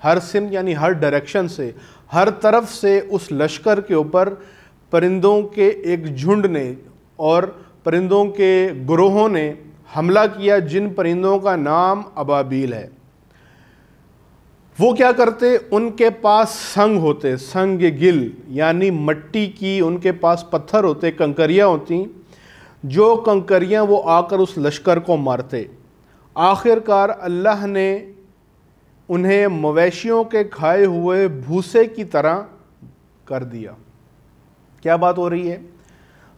ہر سمت یعنی ہر ڈائریکشن سے، ہر طرف سے اس لشکر کے اوپر پرندوں کے ایک جھنڈ نے اور پرندوں کے گروہوں نے حملہ کیا، جن پرندوں کا نام ابابیل ہے۔ وہ کیا کرتے؟ ان کے پاس سنگ ہوتے، سنگ گل یعنی مٹی کی، ان کے پاس پتھر ہوتے، کنکریاں ہوتی، جو کنکریاں وہ آ کر اس لشکر کو مارتے۔ آخر کار اللہ نے انہیں مویشیوں کے کھائے ہوئے بھوسے کی طرح کر دیا۔ کیا بات ہو رہی ہے؟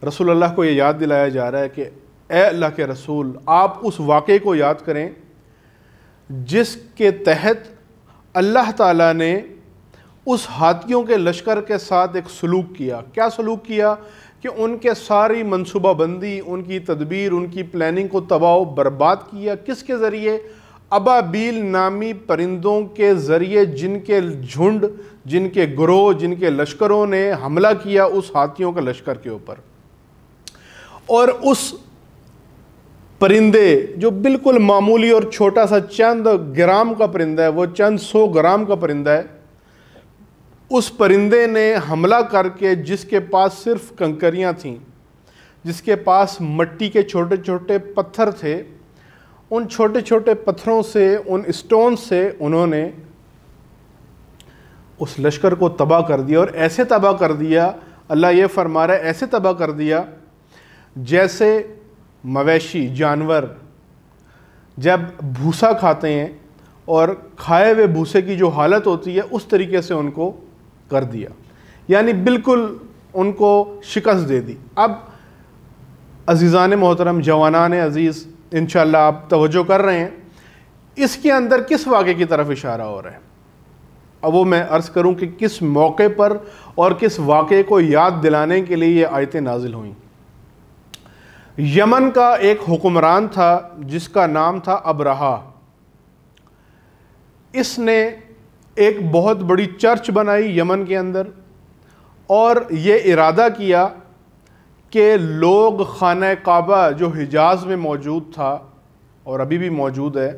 رسول اللہ کو یہ یاد دلایا جا رہا ہے کہ اے اللہ کے رسول، آپ اس واقعے کو یاد کریں جس کے تحت اللہ تعالیٰ نے اس ہاتھیوں کے لشکر کے ساتھ ایک سلوک کیا۔ کیا سلوک کیا؟ کہ ان کے ساری منصوبہ بندی، ان کی تدبیر، ان کی پلاننگ کو تباہ و برباد کیا۔ کس کے ذریعے؟ ابابیل نامی پرندوں کے ذریعے، جن کے جھنڈ، جن کے گروہ، جن کے لشکروں نے حملہ کیا اس ہاتھیوں کے لشکر کے اوپر۔ اور اس پرندے جو بالکل معمولی اور چھوٹا سا چند گرام کا پرندہ ہے، وہ چند 100 گرام کا پرندہ ہے، اس پرندے نے حملہ کر کے، جس کے پاس صرف کنکریاں تھیں، جس کے پاس مٹی کے چھوٹے چھوٹے پتھر تھے، ان چھوٹے چھوٹے پتھروں سے، ان اسٹون سے انہوں نے اس لشکر کو تباہ کر دیا۔ اور ایسے تباہ کر دیا، اللہ یہ فرما رہا ہے، ایسے تباہ کر دیا جیسے مویشی، جانور جب بھوسا کھاتے ہیں اور کھائے ہوئے بھوسے کی جو حالت ہوتی ہے، اس طریقے سے ان کو کر دیا، یعنی بالکل ان کو شکست دے دی۔ اب عزیزان محترم، جوانان عزیز، انشاءاللہ آپ توجہ کر رہے ہیں، اس کے اندر کس واقعے کی طرف اشارہ ہو رہا ہے؟ اب وہ میں عرض کروں کہ کس موقع پر اور کس واقعے کو یاد دلانے کے لیے یہ آیتیں نازل ہوئیں۔ یمن کا ایک حکمران تھا جس کا نام تھا ابرہہ۔ اس نے ایک بہت بڑی چرچ بنائی یمن کے اندر، اور یہ ارادہ کیا کہ لوگ خانہ کعبہ جو حجاز میں موجود تھا اور ابھی بھی موجود ہے،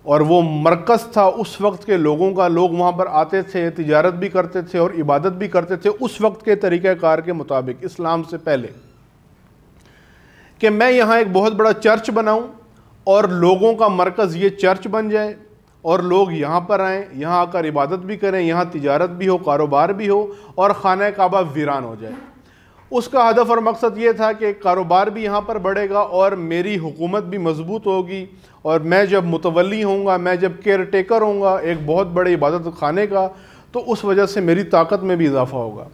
اور وہ مرکز تھا اس وقت کے لوگوں کا، لوگ وہاں پر آتے تھے، تجارت بھی کرتے تھے اور عبادت بھی کرتے تھے اس وقت کے طریقہ کار کے مطابق، اسلام سے پہلے، کہ میں یہاں ایک بہت بڑا چرچ بناؤں اور لوگوں کا مرکز یہ چرچ بن جائے، اور لوگ یہاں پر آئیں، یہاں آ کر عبادت بھی کریں، یہاں تجارت بھی ہو، کاروبار بھی ہو، اور خانہ کعبہ ویران ہو جائے۔ اس کا ہدف اور مقصد یہ تھا کہ کاروبار بھی یہاں پر بڑھے گا اور میری حکومت بھی مضبوط ہوگی، اور میں جب متولی ہوں گا، میں جب کیئر ٹیکر ہوں گا ایک بہت بڑے عبادت خانے کا، تو اس وجہ سے میری طاقت میں بھی اضافہ ہوگا۔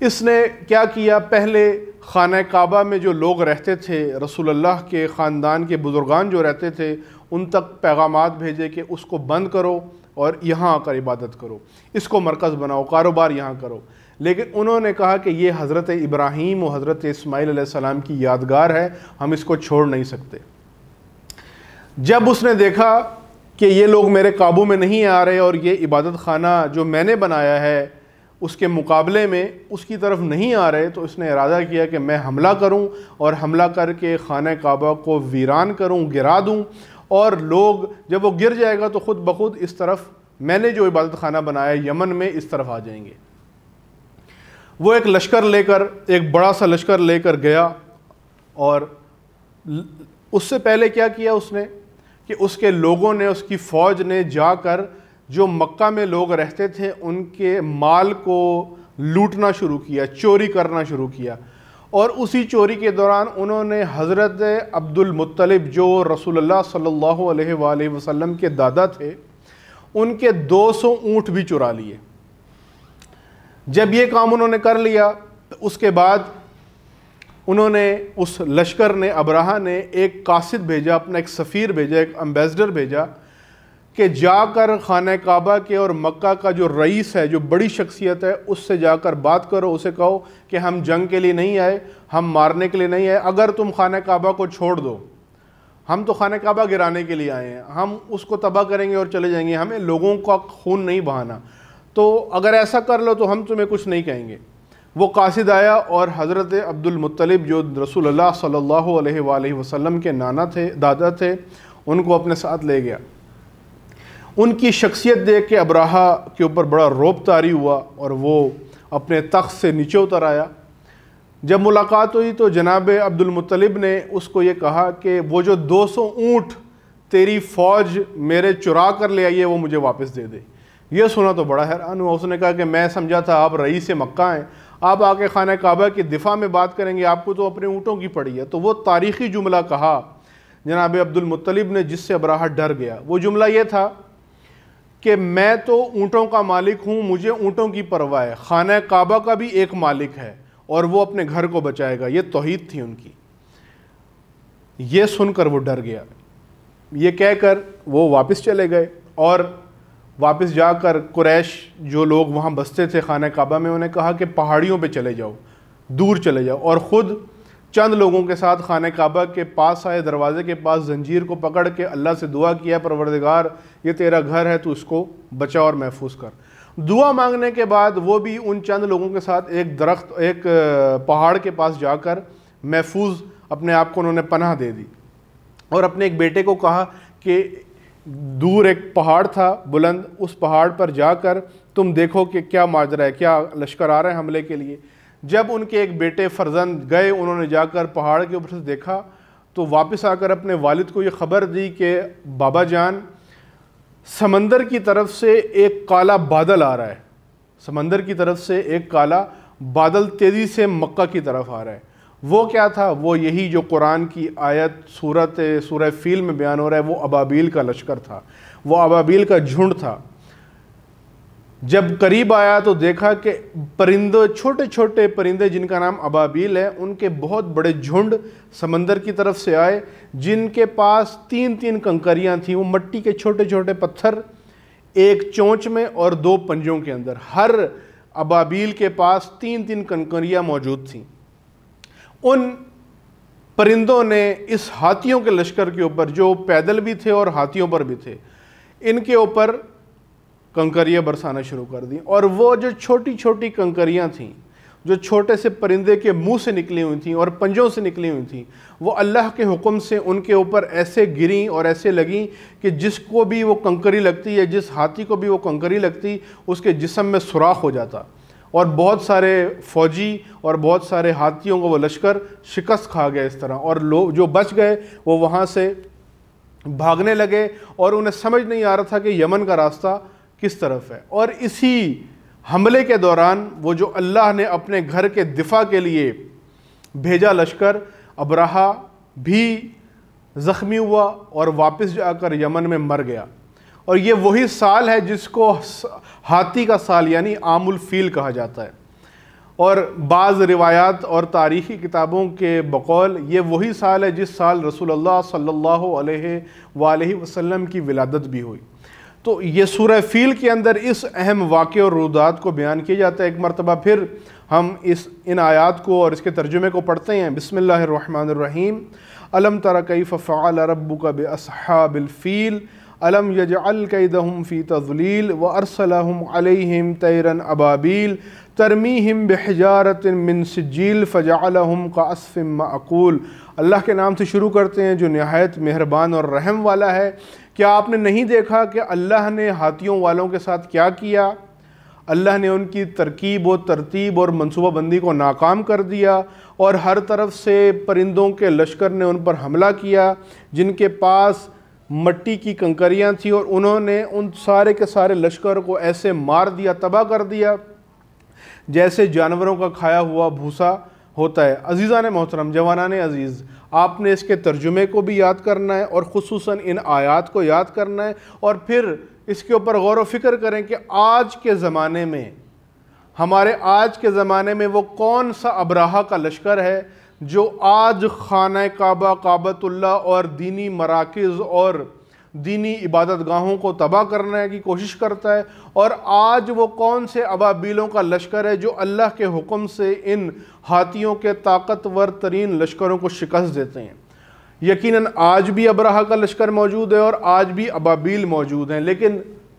اس نے کیا کیا؟ پہلے خانہ کعبہ میں جو لوگ رہتے تھے، رسول اللہ کے خاندان کے بزرگان جو رہتے تھے، ان تک پیغامات بھیجے کہ اس کو بند کرو اور یہاں آ کر عبادت کرو، اس کو مرکز بناؤ، کاروبار یہاں کرو۔ لیکن انہوں نے کہا کہ یہ حضرت ابراہیم و حضرت اسماعیل علیہ السلام کی یادگار ہے، ہم اس کو چھوڑ نہیں سکتے۔ جب اس نے دیکھا کہ یہ لوگ میرے قابو میں نہیں آ رہے اور یہ عبادت خانہ جو میں نے بنایا ہے اس کے مقابلے میں اس کی طرف نہیں آ رہے، تو اس نے ارادہ کیا کہ میں حملہ کروں اور حملہ کر کے خانہ کعبہ کو ویران کروں، گرا دوں، اور لوگ جب وہ گر جائے گا تو خود بخود اس طرف میں نے جو عبادت خانہ بنایا یمن میں اس طرف آ جائیں گے۔ وہ ایک لشکر لے کر، ایک بڑا سا لشکر لے کر گیا، اور اس سے پہلے کیا کیا اس نے کہ اس کے لوگوں نے، اس کی فوج نے جا کر جو مکہ میں لوگ رہتے تھے ان کے مال کو لوٹنا شروع کیا، چوری کرنا شروع کیا، اور اسی چوری کے دوران انہوں نے حضرت عبد المطلب جو رسول اللہ صلی اللہ علیہ وآلہ وسلم کے دادا تھے ان کے 200 اونٹ بھی چرا لیے۔ جب یہ کام انہوں نے کر لیا اس کے بعد انہوں نے اس لشکر نے، ابرہہ نے ایک قاصد بھیجا، اپنا ایک سفیر بھیجا، ایک امبیسڈر بھیجا کہ جا کر خانہ کعبہ کے اور مکہ کا جو رئیس ہے، جو بڑی شخصیت ہے، اس سے جا کر بات کرو، اسے کہو کہ ہم جنگ کے لیے نہیں آئے، ہم مارنے کے لیے نہیں آئے، اگر تم خانہ کعبہ کو چھوڑ دو، ہم تو خانہ کعبہ گرانے کے لیے آئے ہیں، ہم اس کو تباہ کریں گے اور چلے جائیں گے، ہمیں لوگوں کا خون نہیں بہانا، تو اگر ایسا کر لو تو ہم تمہیں کچھ نہیں کہیں گے۔ وہ قاصد آیا اور حضرت عبد المطلب جو رسول اللہ صلی اللہ علیہ وآلہ وسلم کے نانا تھے، دادا تھے، ان کو اپنے ساتھ لے گیا۔ ان کی شخصیت دیکھ کے ابرہہ کے اوپر بڑا رعب طاری ہوا اور وہ اپنے تخت سے نیچے اتر آیا۔ جب ملاقات ہوئی تو جناب عبد المطلب نے اس کو یہ کہا کہ وہ جو 200 اونٹ تیری فوج میرے چرا کر لے آئی ہے وہ مجھے واپس دے دے۔ یہ سنا تو بڑا حیران ہوا، اس نے کہا کہ میں سمجھا تھا آپ رئیس مکہ ہیں، آپ آ کے خانہ کعبہ کی دفاع میں بات کریں گے، آپ کو تو اپنے اونٹوں کی پڑی ہے۔ تو وہ تاریخی جملہ کہا جناب عبد المطلب نے جس سے ابرہہ ڈر گیا۔ وہ جملہ یہ تھا کہ میں تو اونٹوں کا مالک ہوں، مجھے اونٹوں کی پرواہ ہے، خانہ کعبہ کا بھی ایک مالک ہے اور وہ اپنے گھر کو بچائے گا۔ یہ توحید تھی ان کی۔ یہ سن کر وہ ڈر گیا۔ یہ کہہ کر وہ واپس چلے گئے اور واپس جا کر قریش جو لوگ وہاں بستے تھے خانہ کعبہ میں انہیں کہا کہ پہاڑیوں پہ چلے جاؤ، دور چلے جاؤ، اور خود چند لوگوں کے ساتھ خانہ کعبہ کے پاس آئے، دروازے کے پاس زنجیر کو پکڑ کے اللہ سے دعا کیا، پروردگار یہ تیرا گھر ہے تو اس کو بچا اور محفوظ کر۔ دعا مانگنے کے بعد وہ بھی ان چند لوگوں کے ساتھ ایک پہاڑ کے پاس جا کر محفوظ اپنے آپ کو انہوں نے پناہ دے دی، اور اپنے ایک بیٹے کو کہا کہ دور ایک پہاڑ تھا بلند، اس پہاڑ پر جا کر تم دیکھو کہ کیا ماجرا ہے، کیا لشکر آ رہے ہیں حملے کے لیے۔ جب ان کے ایک بیٹے فرزند گئے، انہوں نے جا کر پہاڑ کے اوپر سے دیکھا تو واپس آ کر اپنے والد کو یہ خبر دی کہ بابا جان سمندر کی طرف سے ایک کالا بادل آ رہا ہے، سمندر کی طرف سے ایک کالا بادل تیزی سے مکہ کی طرف آ رہا ہے۔ وہ کیا تھا؟ وہ یہی جو قرآن کی آیت سورہ فیل میں بیان ہو رہا ہے، وہ ابابیل کا لشکر تھا، وہ ابابیل کا جھنڈ تھا۔ جب قریب آیا تو دیکھا کہ پرندے، چھوٹے چھوٹے پرندے جن کا نام ابابیل ہے، ان کے بہت بڑے جھنڈ سمندر کی طرف سے آئے، جن کے پاس 3 کنکریاں تھیں، وہ مٹی کے چھوٹے چھوٹے پتھر، ایک چونچ میں اور 2 پنجوں کے اندر۔ ہر ابابیل کے پاس 3 کنکریاں موجود تھیں۔ ان پرندوں نے اس ہاتھیوں کے لشکر کے اوپر، جو پیدل بھی تھے اور ہاتھیوں پر بھی تھے، ان کے اوپر کنکریاں برسانا شروع کر دیں، اور وہ جو چھوٹی چھوٹی کنکریاں تھیں جو چھوٹے سے پرندے کے منہ سے نکلی ہوئی تھیں اور پنجوں سے نکلی ہوئی تھیں، وہ اللہ کے حکم سے ان کے اوپر ایسے گریں اور ایسے لگیں کہ جس کو بھی وہ کنکری لگتی ہے، جس ہاتھی کو بھی وہ کنکری لگتی، اس کے جسم میں سوراخ ہو جاتا، اور بہت سارے فوجی اور بہت سارے ہاتھیوں کو وہ لشکر شکست کھا گیا اس طرح، اور لوگ جو بچ گئے وہ وہاں سے بھاگنے لگے، اور انہیں سمجھ نہیں آ رہا تھا کہ یمن کا راستہ کس طرف ہے۔ اور اسی حملے کے دوران وہ جو اللہ نے اپنے گھر کے دفاع کے لیے بھیجا لشکر، ابرہہ بھی زخمی ہوا اور واپس جا کر یمن میں مر گیا۔ اور یہ وہی سال ہے جس کو ہاتھی کا سال یعنی عام الفیل کہا جاتا ہے، اور بعض روایات اور تاریخی کتابوں کے بقول یہ وہی سال ہے جس سال رسول اللہ صلی اللہ علیہ وآلہ وسلم کی ولادت بھی ہوئی۔ تو یہ سورہ فیل کے اندر اس اہم واقعے اور رودات کو بیان کیا جاتا ہے۔ ایک مرتبہ پھر ہم ان آیات کو اور اس کے ترجمے کو پڑھتے ہیں۔ بسم اللہ الرحمن الرحیم۔ الم تر کیف فعل ربک باصحاب الفیل الم یجعل کیدہم فی تضلیل وارسلہم علیہم طیرا ابابیل ترمیہم بحجارۃ من سجیل فجعلہم کعصف مأکول۔ اللہ کے نام سے شروع کرتے ہیں جو نہایت مہربان اور رحم والا ہے۔ کیا آپ نے نہیں دیکھا کہ اللہ نے ہاتھیوں والوں کے ساتھ کیا کیا؟ اللہ نے ان کی ترکیب و ترتیب اور منصوبہ بندی کو ناکام کر دیا، اور ہر طرف سے پرندوں کے لشکر نے ان پر حملہ کیا جن کے پاس مٹی کی کنکریاں تھیں، اور انہوں نے ان سارے کے سارے لشکر کو ایسے مار دیا، تباہ کر دیا جیسے جانوروں کا کھایا ہوا بھوسا ہوتا ہے۔ عزیزان محترم، جوانان عزیز، آپ نے اس کے ترجمے کو بھی یاد کرنا ہے اور خصوصاً ان آیات کو یاد کرنا ہے، اور پھر اس کے اوپر غور و فکر کریں کہ آج کے زمانے میں، ہمارے آج کے زمانے میں وہ کون سا ابراہہ کا لشکر ہے جو آج خانہ کعبہ، کعبۃ اللہ اور دینی مراکز اور دینی عبادت گاہوں کو تباہ کرنے کی کوشش کرتا ہے، اور آج وہ کون سے ابابیلوں کا لشکر ہے جو اللہ کے حکم سے ان ہاتھیوں کے طاقتور ترین لشکروں کو شکست دیتے ہیں۔ یقیناً آج بھی ابراہہ کا لشکر موجود ہے اور آج بھی ابابیل موجود ہیں، لیکن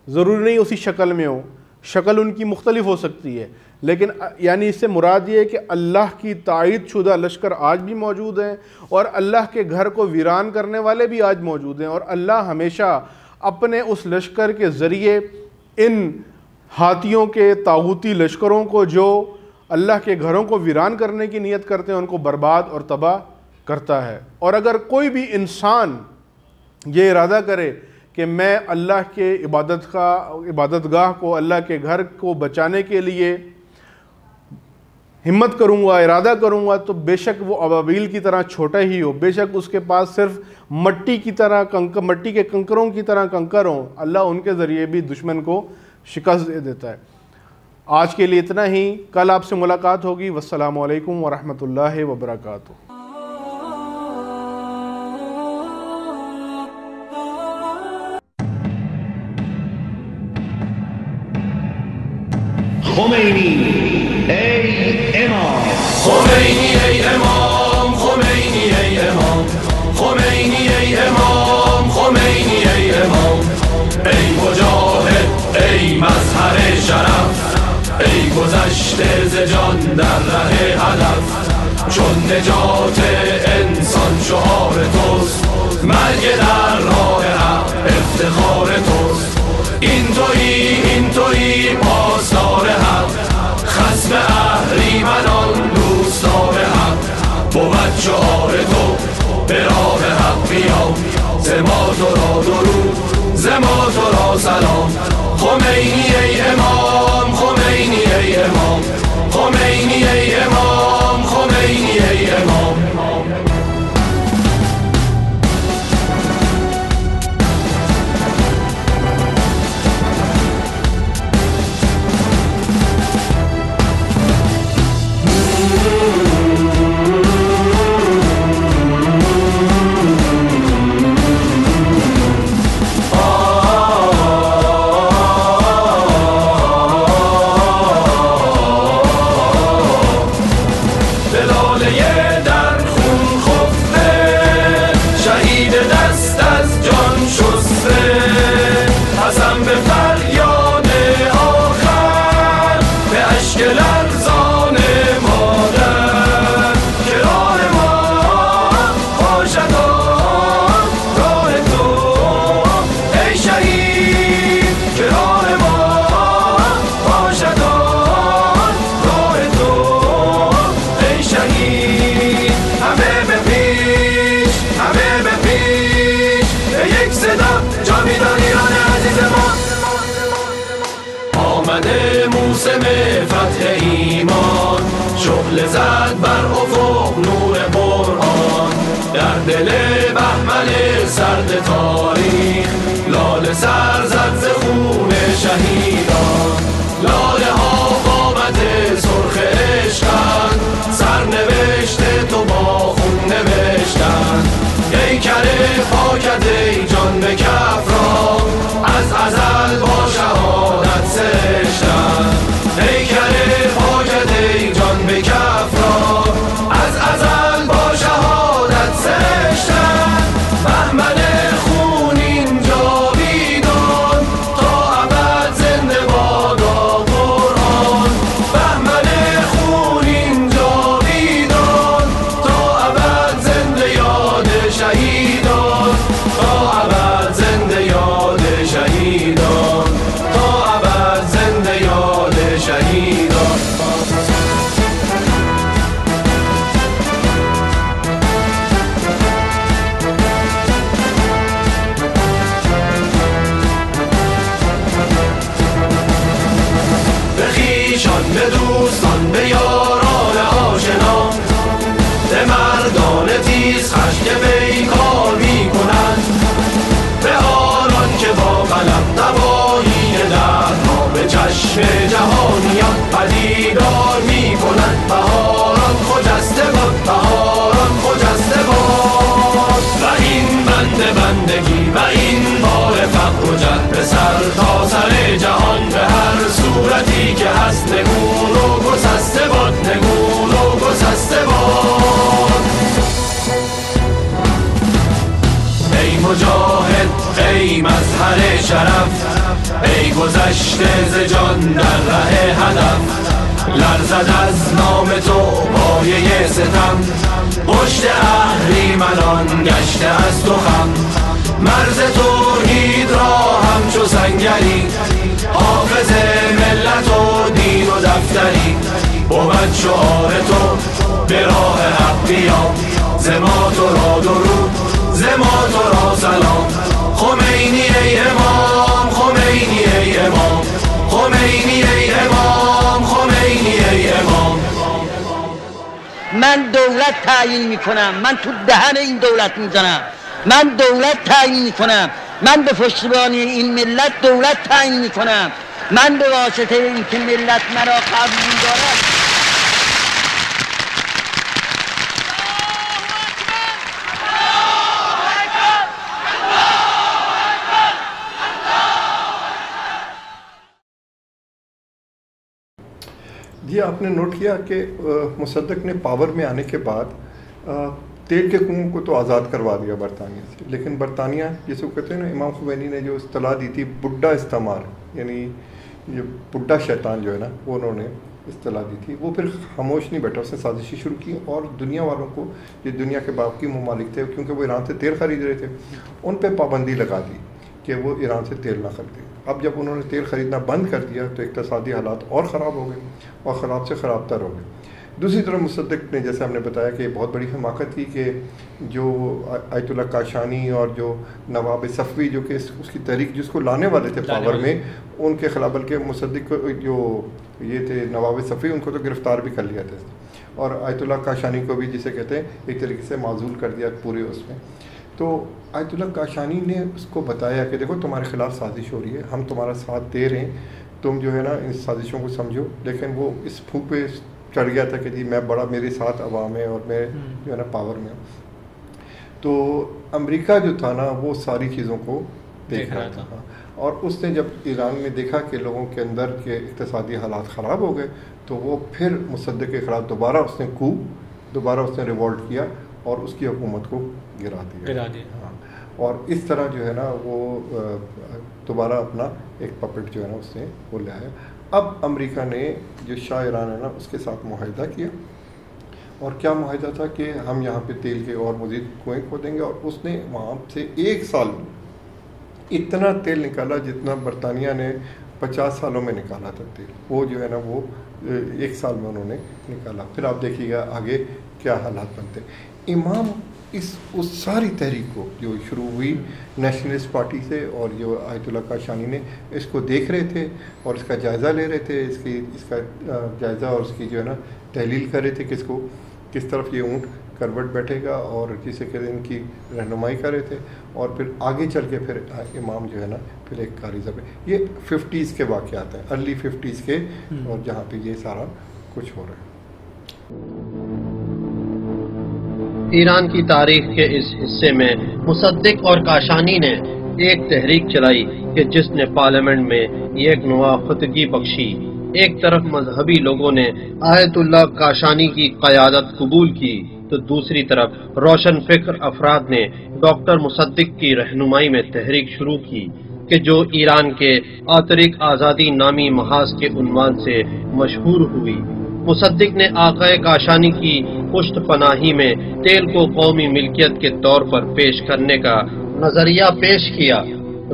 ضروری نہیں اسی شکل میں ہو، شکل ان کی مختلف ہو سکتی ہے، لیکن یعنی اس سے مراد یہ ہے کہ اللہ کی تائید شدہ لشکر آج بھی موجود ہیں، اور اللہ کے گھر کو ویران کرنے والے بھی آج موجود ہیں، اور اللہ ہمیشہ اپنے اس لشکر کے ذریعے ان ہاتھیوں کے طاغوتی لشکروں کو جو اللہ کے گھروں کو ویران کرنے کی نیت کرتے ہیں ان کو برباد اور تباہ کرتا ہے۔ اور اگر کوئی بھی انسان یہ ارادہ کرے کہ میں اللہ کے عبادت گاہ کو، اللہ کے گھر کو بچانے کے لیے ہمت کروں گا، ارادہ کروں گا، تو بے شک وہ ابابیل کی طرح چھوٹا ہی ہو، بے شک اس کے پاس صرف مٹی کے کنکروں کی طرح کنکر ہوں، اللہ ان کے ذریعے بھی دشمن کو شکست دے دیتا ہے۔ آج کے لیے اتنا ہی، کل آپ سے ملاقات ہوگی۔ والسلام علیکم ورحمۃ اللہ وبرکاتہ۔ خمینی ای امام، خمینی ای امام، خمینی ای امام، خمینی ای امام، خمینی ای امام، ای مجاهد، ای مظهر شرف، ای گذشته ز جان در ره هدف، چون نجات انسان شعار توست، مرگ در راه حق افتخار توست، این تویی پاسدار حق، خصم اهریمنان دوستدار حق، بود شعار تو به راه حق بیام، ز ما تو را درود، ز ما تو را سلام، خمینی ای امام، خمینی ای امام، خمینی ای امام، خمینی ای امام. موسم فتح ایمان، شعله زد بر افق نور قرآن، در دل بهمن سرد تاریخ لاله سر زد ز خون شهیدان، لاله ها قامت سرخ عشقند، سرنوشت تو با خون نوشتند، پیکر پاکت ای جان به کف را، از ازل با شهادت سرشتند، پیکر پاکت ای جان به کف را، از ازل با شهادت سرشتند، بهمن خونین جاویدان تا ابد زنده مجاهد ای مظهر شرف، ای گذشته ز جان در ره هدف. لرزد از نام تو پایه ستم، پشت اهریمنان گشته از تو خم. مرز توحید را همچو سنگری، حافظ ملت و دین و دفتری. بود شعار تو به راه حق بیا، ز ما تو را درود، ز ما تو را سلام. خمینی ای امام، خمینی ای امام، خمینی ای امام، خمینی ای امام. من دولت تعیین میکنم، من تو دهن این دولت میزنم، من دولت تعیین میکنم، من به پشتیبانی این ملت دولت تعیین میکنم، من به واسطه این که ملت مرا قبول دارد. جی آپ نے نوٹ کیا کہ مصدق نے پاور میں آنے کے بعد تیل کے کنوؤں کو تو آزاد کروا دیا برطانیہ سے، لیکن برطانیہ جس کو کہتے ہیں نا، امام خمینی نے جو اصطلاح دی تھی بڈھا استعمار، یعنی یہ بڈھا شیطان جو ہے نا، وہ انہوں نے اصطلاح دی تھی، وہ پھر خاموش نہیں بیٹھا، اس نے سازشی شروع کی اور دنیا والوں کو، یہ دنیا کے باقی ممالک تھے کیونکہ وہ ایران سے تیل خرید رہے تھے، ان پہ پابندی لگا دی کہ وہ ایران سے تیل نہ خریدیں۔ اب جب انہوں نے تیل خریدنا بند کر دیا تو اقتصادی حالات اور خراب ہو گئے اور خراب سے خراب تر ہو گئے۔ دوسری طرف مصدق نے، جیسے ہم نے بتایا، کہ بہت بڑی حماقت کی کہ جو آیت اللہ کاشانی اور جو نواب صفوی جو کہ اس کی تحریک جس کو لانے والے تھے پاور میں، ان کے خلاف، بلکہ مصدق جو یہ تھے نواب صفوی، ان کو تو گرفتار بھی کر لیا تھا، اور آیت اللہ کاشانی کو بھی، جسے کہتے ہیں، ایک طریقے سے معزول کر دیا پورے اس میں۔ تو آیت اللہ کاشانی نے اس کو بتایا کہ دیکھو تمہارے خلاف سازش ہو رہی ہے، ہم تمہارا ساتھ دے رہے ہیں، تم جو ہے نا ان سازشوں کو سمجھو۔ لیکن وہ اس پھونک پہ چڑھ گیا تھا کہ جی میں بڑا، میرے ساتھ عوام ہے اور میں جو ہے نا پاور میں ہوں۔ تو امریکہ جو تھا نا، وہ ساری چیزوں کو دیکھ رہا تھا، اور اس نے جب ایران میں دیکھا کہ لوگوں کے اندر کے اقتصادی حالات خراب ہو گئے، تو وہ پھر مصدق کے خلاف دوبارہ اس نے ریوولٹ کیا اور اس کی حکومت کو گرا دیا۔ ہاں، اور اس طرح جو ہے نا وہ دوبارہ اپنا ایک پپٹ جو ہے نا اس نے وہ لے آیا۔ اب امریکہ نے جو شاہ ایران ہے نا، اس کے ساتھ معاہدہ کیا، اور کیا معاہدہ تھا کہ ہم یہاں پہ تیل کے اور مزید کنویں کھودیں گے، اور اس نے وہاں سے 1 سال میں اتنا تیل نکالا جتنا برطانیہ نے 50 سالوں میں نکالا تھا تیل، وہ جو ہے نا وہ 1 سال میں انہوں نے نکالا۔ پھر آپ دیکھیے گا آگے کیا حالات بنتے۔ امام اس ساری تحریک کو جو شروع ہوئی نیشنلسٹ پارٹی سے، اور جو آیت اللہ کاشانی نے اس کو دیکھ رہے تھے اور اس کا جائزہ لے رہے تھے، اس کا جائزہ اور اس کی جو ہے نا تحلیل کر رہے تھے کہ اس کو کس طرف یہ اونٹ کروٹ بیٹھے گا، اور جسے کہتے ہیں ان کی رہنمائی کر رہے تھے۔ اور پھر آگے چل کے پھر امام جو ہے نا پھر ایک کاریزہ پہ، یہ 50s کے واقعات ہیں، ارلی 50s کے، اور جہاں پہ یہ سارا کچھ ہو رہا ہے۔ ایران کی تاریخ کے اس حصے میں مصدق اور کاشانی نے ایک تحریک چلائی کہ جس نے پارلیمنٹ میں ایک نوا خطگی بخشی۔ ایک طرف مذہبی لوگوں نے آیت اللہ کاشانی کی قیادت قبول کی، تو دوسری طرف روشن فکر افراد نے ڈاکٹر مصدق کی رہنمائی میں تحریک شروع کی کہ جو ایران کے آترک آزادی نامی محاذ کے عنوان سے مشہور ہوئی۔ مصدق نے آقائے کاشانی کی پشت پناہی میں تیل کو قومی ملکیت کے طور پر پیش کرنے کا نظریہ پیش کیا۔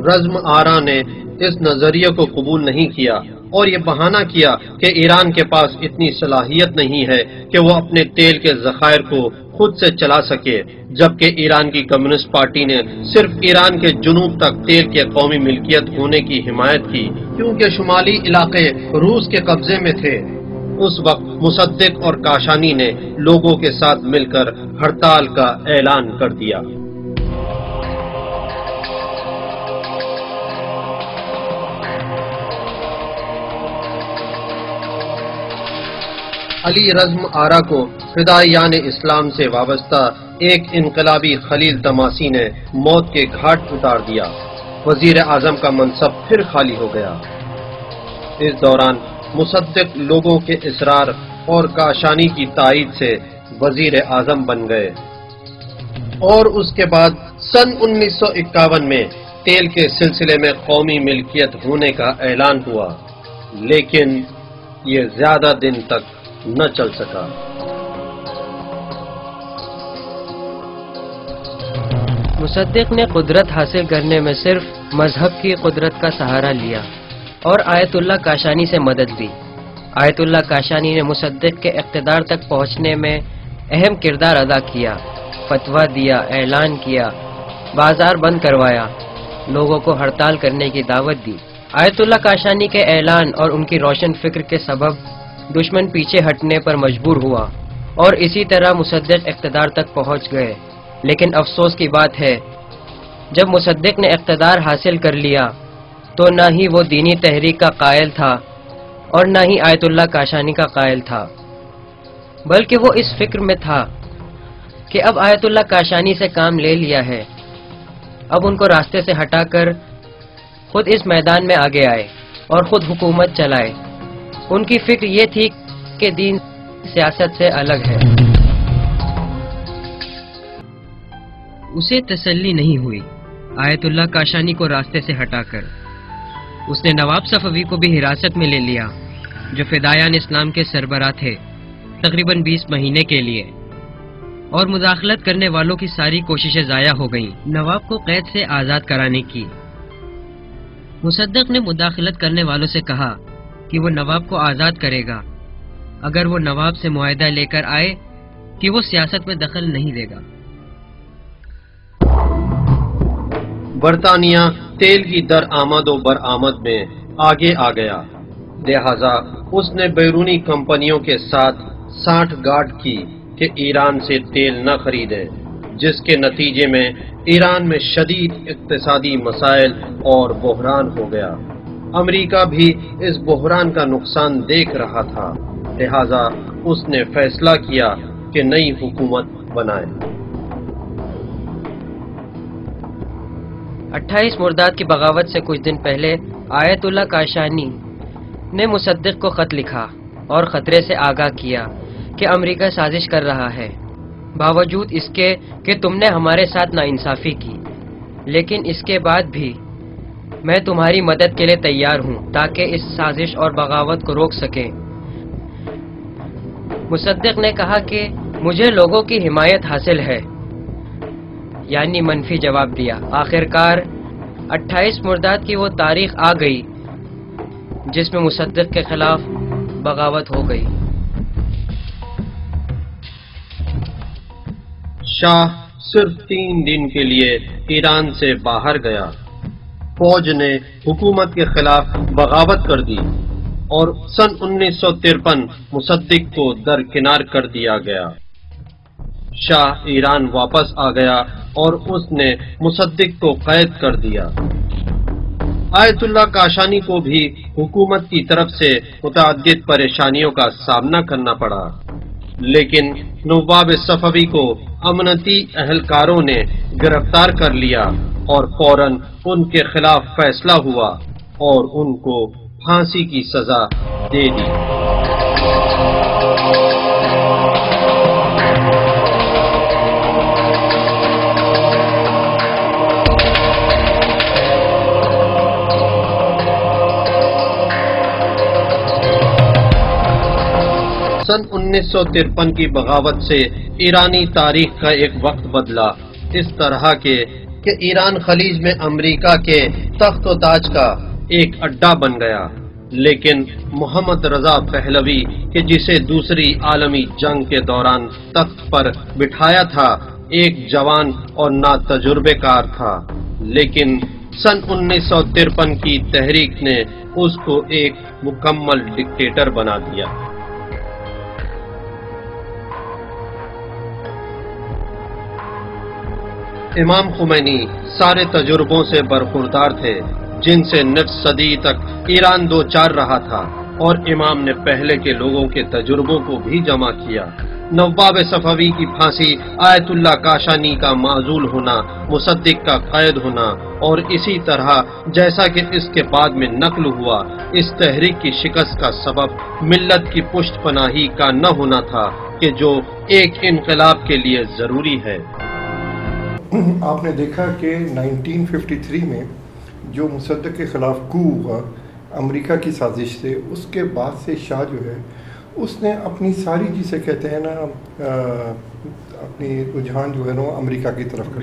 رزم آرا نے اس نظریے کو قبول نہیں کیا اور یہ بہانہ کیا کہ ایران کے پاس اتنی صلاحیت نہیں ہے کہ وہ اپنے تیل کے ذخائر کو خود سے چلا سکے، جبکہ ایران کی کمیونسٹ پارٹی نے صرف ایران کے جنوب تک تیل کے قومی ملکیت ہونے کی حمایت کی، کیونکہ شمالی علاقے روس کے قبضے میں تھے۔ اس وقت مصدق اور کاشانی نے لوگوں کے ساتھ مل کر ہڑتال کا اعلان کر دیا۔ علی رزم آرا کو فدائیان اسلام سے وابستہ ایک انقلابی خلیل تماسی نے موت کے گھاٹ اتار دیا۔ وزیر اعظم کا منصب پھر خالی ہو گیا۔ اس دوران مصدق لوگوں کے اصرار اور کاشانی کی تائید سے وزیر اعظم بن گئے، اور اس کے بعد سن 1951 میں تیل کے سلسلے میں قومی ملکیت ہونے کا اعلان ہوا، لیکن یہ زیادہ دن تک نہ چل سکا۔ مصدق نے قدرت حاصل کرنے میں صرف مذہب کی قدرت کا سہارا لیا اور آیت اللہ کاشانی سے مدد لی۔ آیت اللہ کاشانی نے مصدق کے اقتدار تک پہنچنے میں اہم کردار ادا کیا، فتویٰ دیا، اعلان کیا، بازار بند کروایا، لوگوں کو ہڑتال کرنے کی دعوت دی۔ آیت اللہ کاشانی کے اعلان اور ان کی روشن فکر کے سبب دشمن پیچھے ہٹنے پر مجبور ہوا اور اسی طرح مصدق اقتدار تک پہنچ گئے۔ لیکن افسوس کی بات ہے، جب مصدق نے اقتدار حاصل کر لیا تو نہ ہی وہ دینی تحریک کا قائل تھا اور نہ ہی آیت اللہ کاشانی کا قائل تھا، بلکہ وہ اس فکر میں تھا کہ اب آیت اللہ کاشانی سے کام لے لیا ہے، اب ان کو راستے سے ہٹا کر خود اس میدان میں آگے آئے اور خود حکومت چلائے۔ ان کی فکر یہ تھی کہ دین سیاست سے الگ ہے۔ اسے تسلی نہیں ہوئی آیت اللہ کاشانی کو راستے سے ہٹا کر۔ اس نے نواب صفوی کو بھی حراست میں لے لیا، جو فدایان اسلام کے سربراہ تھے، تقریباً 20 مہینے کے لیے، اور مداخلت کرنے والوں کی ساری کوششیں ضائع ہو گئیں نواب کو قید سے آزاد کرانے کی۔ مصدق نے مداخلت کرنے والوں سے کہا کہ وہ نواب کو آزاد کرے گا اگر وہ نواب سے معاہدہ لے کر آئے کہ وہ سیاست میں دخل نہیں دے گا۔ برطانیہ تیل کی درآمد و برآمد میں آگے آ گیا، لہذا اس نے بیرونی کمپنیوں کے ساتھ سانٹھ گانٹھ کی کہ ایران سے تیل نہ خریدے، جس کے نتیجے میں ایران میں شدید اقتصادی مسائل اور بحران ہو گیا۔ امریکہ بھی اس بحران کا نقصان دیکھ رہا تھا، لہذا اس نے فیصلہ کیا کہ نئی حکومت بنائے۔ 28 مرداد کی بغاوت سے کچھ دن پہلے آیت اللہ کاشانی نے مصدق کو خط لکھا اور خطرے سے آگاہ کیا کہ امریکہ سازش کر رہا ہے، باوجود اس کے کہ تم نے ہمارے ساتھ ناانصافی کی، لیکن اس کے بعد بھی میں تمہاری مدد کے لیے تیار ہوں تاکہ اس سازش اور بغاوت کو روک سکیں۔ مصدق نے کہا کہ مجھے لوگوں کی حمایت حاصل ہے، یعنی منفی جواب دیا۔ آخرکار 28 مرداد کی وہ تاریخ آ گئی جس میں مصدق کے خلاف بغاوت ہو گئی۔ شاہ صرف 3 دن کے لیے ایران سے باہر گیا، فوج نے حکومت کے خلاف بغاوت کر دی اور سن 1953 مصدق کو درکنار کر دیا گیا۔ شاہ ایران واپس آ گیا اور اس نے مصدق کو قید کر دیا۔ آیت اللہ کاشانی کو بھی حکومت کی طرف سے متعدد پریشانیوں کا سامنا کرنا پڑا، لیکن نواب صفوی کو امنتی اہلکاروں نے گرفتار کر لیا اور فوراً ان کے خلاف فیصلہ ہوا اور ان کو پھانسی کی سزا دے دی۔ سن 1953 کی بغاوت سے ایرانی تاریخ کا ایک وقت بدلا، اس طرح کہ ایران خلیج میں امریکہ کے تخت و تاج کا ایک اڈا بن گیا، لیکن محمد رضا پہلوی کہ جسے دوسری عالمی جنگ کے دوران تخت پر بٹھایا تھا ایک جوان اور نا تجربے کار تھا، لیکن سن 1953 کی تحریک نے اس کو ایک مکمل ڈکٹیٹر بنا دیا۔ امام خمینی سارے تجربوں سے برخوردار تھے جن سے نصف صدی تک ایران دو چار رہا تھا، اور امام نے پہلے کے لوگوں کے تجربوں کو بھی جمع کیا۔ نواب صفوی کی پھانسی، آیت اللہ کاشانی کا معزول ہونا، مصدق کا قید ہونا، اور اسی طرح جیسا کہ اس کے بعد میں نقل ہوا، اس تحریک کی شکست کا سبب ملت کی پشت پناہی کا نہ ہونا تھا کہ جو ایک انقلاب کے لیے ضروری ہے۔ آپ نے دیکھا کہ 1953 میں جو مصدق کے خلاف کو ہوا امریکہ کی سازش سے، اس کے بعد سے شاہ جو ہے اس نے اپنی ساری جسے کہتے ہیں نا اپنی رجحان جو ہے نا امریکہ کی طرف کر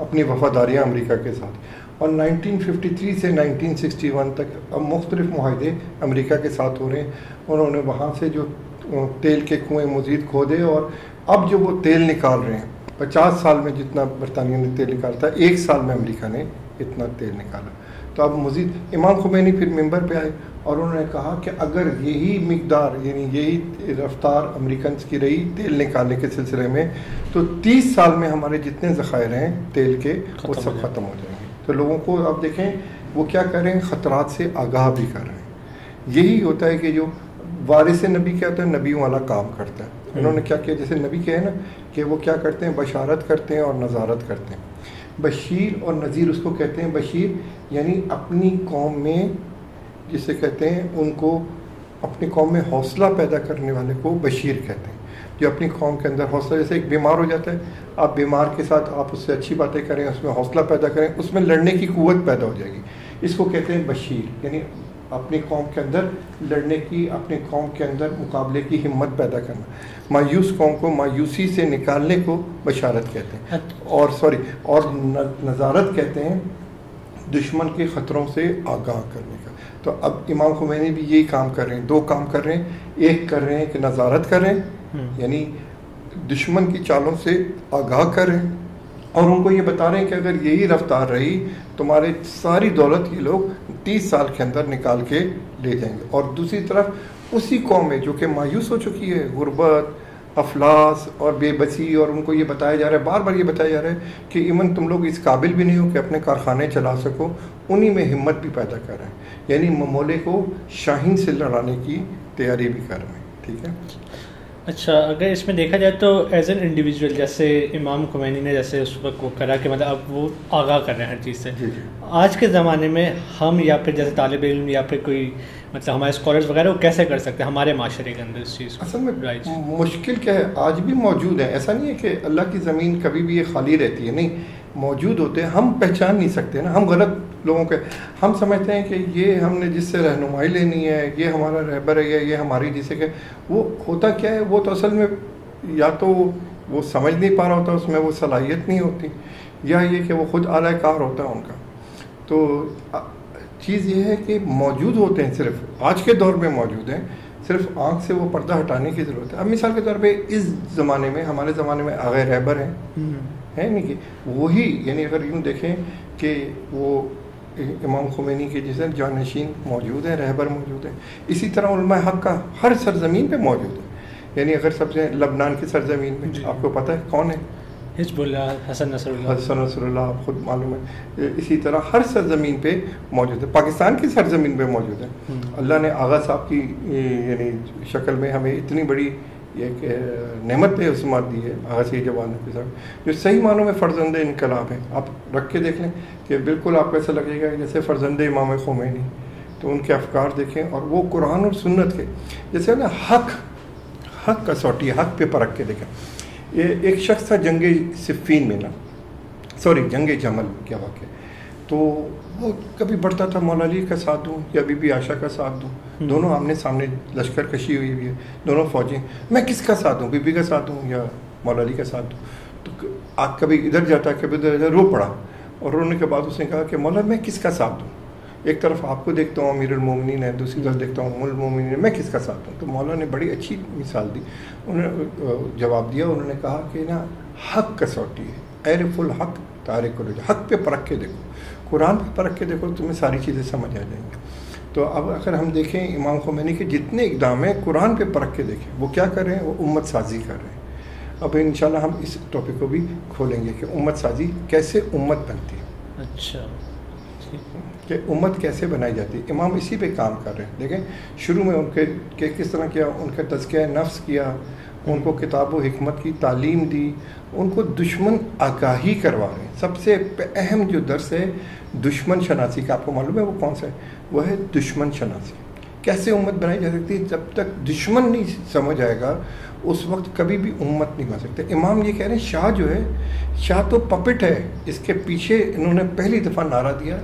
اپنی وفاداریاں امریکہ کے ساتھ، اور 1953 سے 1961 تک اب مختلف معاہدے امریکہ کے ساتھ ہو رہے ہیں. انہوں نے وہاں سے جو تیل کے کنویں مزید کھودے، اور اب جو وہ تیل نکال رہے ہیں 50 سال میں جتنا برطانیہ نے تیل نکالا تھا، 1 سال میں امریکہ نے اتنا تیل نکالا. تو اب مزید امام خمینی پھر ممبر پہ آئے اور انہوں نے کہا کہ اگر یہی مقدار یعنی یہی رفتار امریکنز کی رہی تیل نکالنے کے سلسلے میں تو 30 سال میں ہمارے جتنے ذخائر ہیں تیل کے وہ سب ختم ہو جائیں گے. تو لوگوں کو آپ دیکھیں وہ کیا کر رہے ہیں، خطرات سے آگاہ بھی کر رہے ہیں. یہی ہوتا ہے کہ جو وارث نبی کیا ہوتا ہے، نبیوں والا کام کرتا ہے. انہوں نے کیا کیا، جیسے نبی کہے نا کہ وہ کیا کرتے ہیں، بشارت کرتے ہیں اور نظارت کرتے ہیں. بشیر اور نذیر اس کو کہتے ہیں. بشیر یعنی اپنی قوم میں جسے کہتے ہیں ان کو اپنی قوم میں حوصلہ پیدا کرنے والے کو بشیر کہتے ہیں. جو اپنی قوم کے اندر حوصلہ، جیسے ایک بیمار ہو جاتا ہے، آپ بیمار کے ساتھ آپ اس سے اچھی باتیں کریں، اس میں حوصلہ پیدا کریں، اس میں لڑنے کی قوت پیدا ہو جائے گی. اس کو کہتے ہیں بشیر، یعنی اپنی قوم کے اندر لڑنے کی، اپنی قوم کے اندر مقابلے کی ہمت پیدا کرنا. مایوس قوم کو مایوسی سے نکالنے کو بشارت کہتے ہیں. اور نظارت کہتے ہیں دشمن کے خطروں سے آگاہ کرنے کا. تو اب امام خمینی بھی یہی کام کر رہے ہیں، 2 کام کر رہے ہیں. ایک کر رہے ہیں کہ نظارت کر رہے ہیں، یعنی دشمن کی چالوں سے آگاہ کر رہے ہیں، اور ان کو یہ بتا رہے ہیں کہ اگر یہی رفتار رہی تمہارے ساری دولت یہ لوگ 30 سال کے اندر نکال کے لے جائیں گے. اور دوسری طرف اسی قوم میں جو کہ مایوس ہو چکی ہے، غربت، افلاس اور بے بسی، اور ان کو یہ بتایا جا رہا ہے، بار بار یہ بتایا جا رہا ہے کہ ایون تم لوگ اس قابل بھی نہیں ہو کہ اپنے کارخانے چلا سکو، انہی میں ہمت بھی پیدا کر رہے ہیں. یعنی ممولے کو شاہین سے لڑانے کی تیاری بھی کر رہے ہیں. ٹھیک ہے. اچھا، اگر اس میں دیکھا جائے تو ایز این انڈیویجول جیسے امام خمینی نے جیسے اس وقت وہ کرا کہ مطلب اب وہ آگاہ کر رہے ہیں ہر چیز سے، آج کے زمانے میں ہم یا پھر جیسے طالب علم یا پھر کوئی مطلب ہمارے اسکالرز وغیرہ وہ کیسے کر سکتے ہیں ہمارے معاشرے کے اندر اس چیز کو؟ اصل میں مشکل کیا ہے، آج بھی موجود ہے. ایسا نہیں ہے کہ اللہ کی زمین کبھی بھی یہ خالی رہتی ہے، نہیں، موجود ہوتے ہیں. ہم پہچان نہیں سکتے نا، ہم غلط لوگوں کے ہم سمجھتے ہیں کہ یہ ہم نے جس سے رہنمائی لینی ہے، یہ ہمارا رہبر ہے، یہ ہماری جسے کہ وہ ہوتا کیا ہے، وہ تو اصل میں یا تو وہ سمجھ نہیں پا رہا ہوتا، اس میں وہ صلاحیت نہیں ہوتی، یا یہ کہ وہ خود اعلی کار ہوتا ہے ان کا. تو چیز یہ ہے کہ موجود ہوتے ہیں، صرف آج کے دور میں موجود ہیں، صرف آنکھ سے وہ پردہ ہٹانے کی ضرورت ہے. اب مثال کے طور پہ اس زمانے میں، ہمارے زمانے میں آغا رہبر ہیں، ہے نہیں کہ وہی، یعنی اگر یوں دیکھیں کہ وہ امام خمینی کے جیسے جانشین موجود ہیں، رہبر موجود ہیں. اسی طرح علماء حق کا ہر سرزمین پہ موجود ہے. یعنی اگر سب سے لبنان کی سرزمین میں آپ کو پتہ ہے کون ہے، حزب اللہ، حسن نصر اللہ، آپ خود معلوم ہے. اسی طرح ہر سرزمین پہ موجود ہے. پاکستان کی سرزمین پہ موجود ہے. اللہ نے آغا صاحب کی یعنی شکل میں ہمیں اتنی بڑی ایک نعمت عثمت دی ہے، آغا سید جواد نقوی صاحب، جو صحیح معنوں میں فرزند انقلاب ہے. آپ رکھ کے دیکھ لیں کہ بالکل آپ کو ایسا لگے گا جیسے فرزند امام خمینی. تو ان کے افکار دیکھیں، اور وہ قرآن اور سنت کے جیسے نا حق کسوٹی، حق پہ پرکھ کے دیکھیں. یہ ایک شخص تھا جنگ صفین میں جنگ جمل کیا واقعہ، تو وہ کبھی بڑھتا تھا مولا علی کا ساتھ دوں یا بی بی عائشہ کا ساتھ دوں، دونوں آمنے سامنے لشکر کشی ہوئی ہوئی ہے، دونوں فوجیں، میں کس کا ساتھ دوں، بی بی کا ساتھ دوں یا مولا علی کا ساتھ دوں. تو آپ کبھی ادھر جاتا کبھی ادھر رو پڑا، اور رونے کے بعد اس نے کہا کہ مولا میں کس کا ساتھ دوں، ایک طرف آپ کو دیکھتا ہوں امیر المومنین ہے، دوسری طرف دیکھتا ہوں ام المومنین ہے، میں کس کا ساتھ دوں. تو مولا نے بڑی اچھی مثال دی، انہوں نے جواب دیا، انہوں نے کہا کہ نا حق کسوٹی ہے، عرف الحق تارک الرجال، حق پہ پرکھ کے دیکھو، قرآن پہ پرکھ کے دیکھو، تمہیں ساری چیزیں سمجھ آ جائیں گی. تو اب اگر ہم دیکھیں امام خمینی کے جتنے اقدام ہیں قرآن پہ پرکھ کے دیکھیں، وہ کیا کر رہے ہیں، وہ امت سازی کر رہے ہیں. اب انشاءاللہ ہم اس ٹاپک کو بھی کھولیں گے کہ امت سازی کیسے امت بنتی ہے. اچھا، کہ امت کیسے بنائی جاتی ہے. امام اسی پہ کام کر رہے ہیں. دیکھیں شروع میں ان کے کس طرح کیا، ان کا تزکیہ نفس کیا، ان کو کتاب و حکمت کی تعلیم دی، ان کو دشمن آگاہی کروا رہے ہیں. سب سے اہم جو درس ہے دشمن شناسی کا، آپ کو معلوم ہے وہ کون سا ہے، وہ ہے دشمن شناسی. کیسے امت بنائی جا سکتی ہے؟ جب تک دشمن نہیں سمجھ آئے گا اس وقت کبھی بھی امت نہیں بن سکتے. امام یہ کہہ رہے ہیں شاہ جو ہے، شاہ تو پپٹ ہے، اس کے پیچھے انہوں نے پہلی دفعہ نعرہ دیا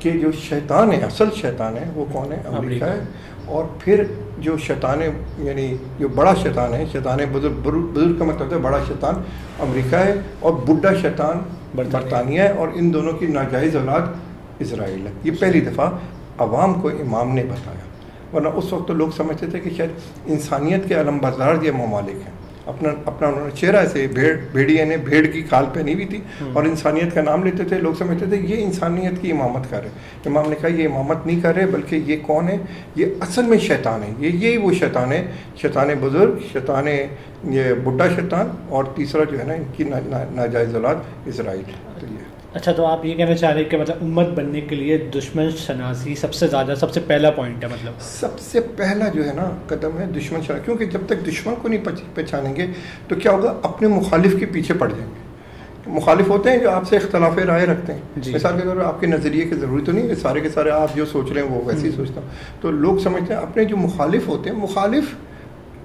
کہ جو شیطان ہے، اصل شیطان ہے وہ کون ہے؟ امریکہ ہے. اور پھر جو شیطان یعنی جو بڑا شیطان ہے، شیطان بزرگ کا مطلب ہے بڑا شیطان امریکہ ہے، اور بڈھا شیطان برطانیہ ہے، اور ان دونوں کی ناجائز اولاد اسرائیل ہے. یہ پہلی دفعہ عوام کو امام نے بتایا، ورنہ اس وقت تو لوگ سمجھتے تھے کہ شاید انسانیت کے علم بردار یہ ممالک ہیں. اپنا انہوں نے چہرہ ایسے بھیڑیے نے بھیڑ کی کھال پہنی ہوئی تھی اور انسانیت کا نام لیتے تھے. لوگ سمجھتے تھے یہ انسانیت کی امامت کر رہے. امام نے کہا یہ امامت نہیں کر رہے، بلکہ یہ کون ہے؟ یہ اصل میں شیطان ہے. یہی وہ شیطان ہے، شیطان بزرگ، شیطان یہ بڈھا شیطان، اور تیسرا جو ہے نا ان کی ناجائز اولاد اسرائیل. تو یہ اچھا، تو آپ یہ کہنا چاہ رہے ہیں کہ مطلب امت بننے کے لیے دشمن شناسی سب سے پہلا پوائنٹ ہے، مطلب سب سے پہلا جو ہے نا قدم ہے دشمن شناسی. کیونکہ جب تک دشمن کو نہیں پہچانیں گے تو کیا ہوگا؟ اپنے مخالف کے پیچھے پڑ جائیں گے. مخالف ہوتے ہیں جو آپ سے اختلاف رائے رکھتے ہیں. مثال کے طور پر آپ کے نظریے کی ضروری تو نہیں کہ سارے کے سارے آپ جو سوچ رہے ہیں وہ ویسے ہی سوچتا ہوں. تو لوگ سمجھتے ہیں اپنے جو مخالف ہوتے ہیں، مخالف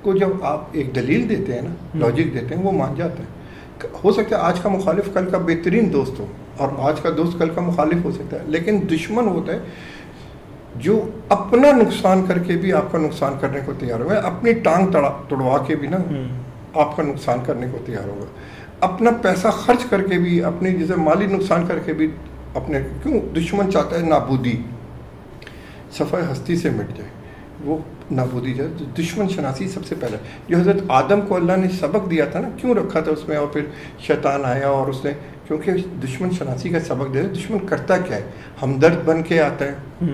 کو جب آپ ایک دلیل دیتے ہیں نا، لاجک دیتے ہیں، وہ مان جاتا ہے. ہو سکتا ہے آج کا مخالف کل کا بہترین دوست ہو، اور آج کا دوست کل کا مخالف ہو سکتا ہے، لیکن دشمن ہوتا ہے جو اپنا نقصان کر کے بھی آپ کا نقصان کرنے کو تیار ہوگا، اپنی ٹانگ توڑوا کے بھی نا آپ کا نقصان کرنے کو تیار ہوگا، اپنا پیسہ خرچ کر کے بھی، اپنی جیسے مالی نقصان کر کے بھی اپنے. کیوں؟ دشمن چاہتا ہے نابودی، صفحہ ہستی سے مٹ جائے، وہ نابودی جائے. دشمن شناسی سب سے پہلے جو حضرت آدم کو اللہ نے سبق دیا تھا نا، کیوں رکھا تھا اس میں، اور پھر شیطان آیا اور اس نے، کیونکہ دشمن شناسی کا سبق دیا. دشمن کرتا کیا ہے؟ ہمدرد بن کے آتا ہے،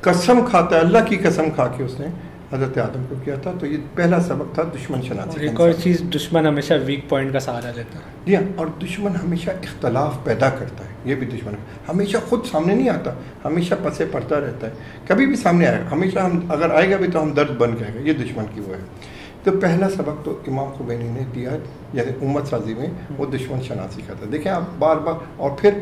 قسم کھاتا ہے، اللہ کی قسم کھا کے اس نے حضرت آدم کو کیا تھا. تو یہ پہلا سبق تھا دشمن شناسی. ایک اور چیز، دشمن ہمیشہ ویک پوائنٹ کا سہارا لیتا ہے. جی ہاں، اور دشمن ہمیشہ اختلاف پیدا کرتا ہے. یہ بھی دشمن ہے، ہمیشہ خود سامنے نہیں آتا، ہمیشہ پسے پڑتا رہتا ہے. کبھی بھی سامنے آئے گا، ہمیشہ ہم اگر آئے گا بھی تو ہم درد بن جائے گا. یہ دشمن کی وہ ہے. تو پہلا سبق تو امام خمینی نے دیا جیسے امت سازی میں، وہ دشمن شناسی کا تھا. دیکھیں آپ بار بار، اور پھر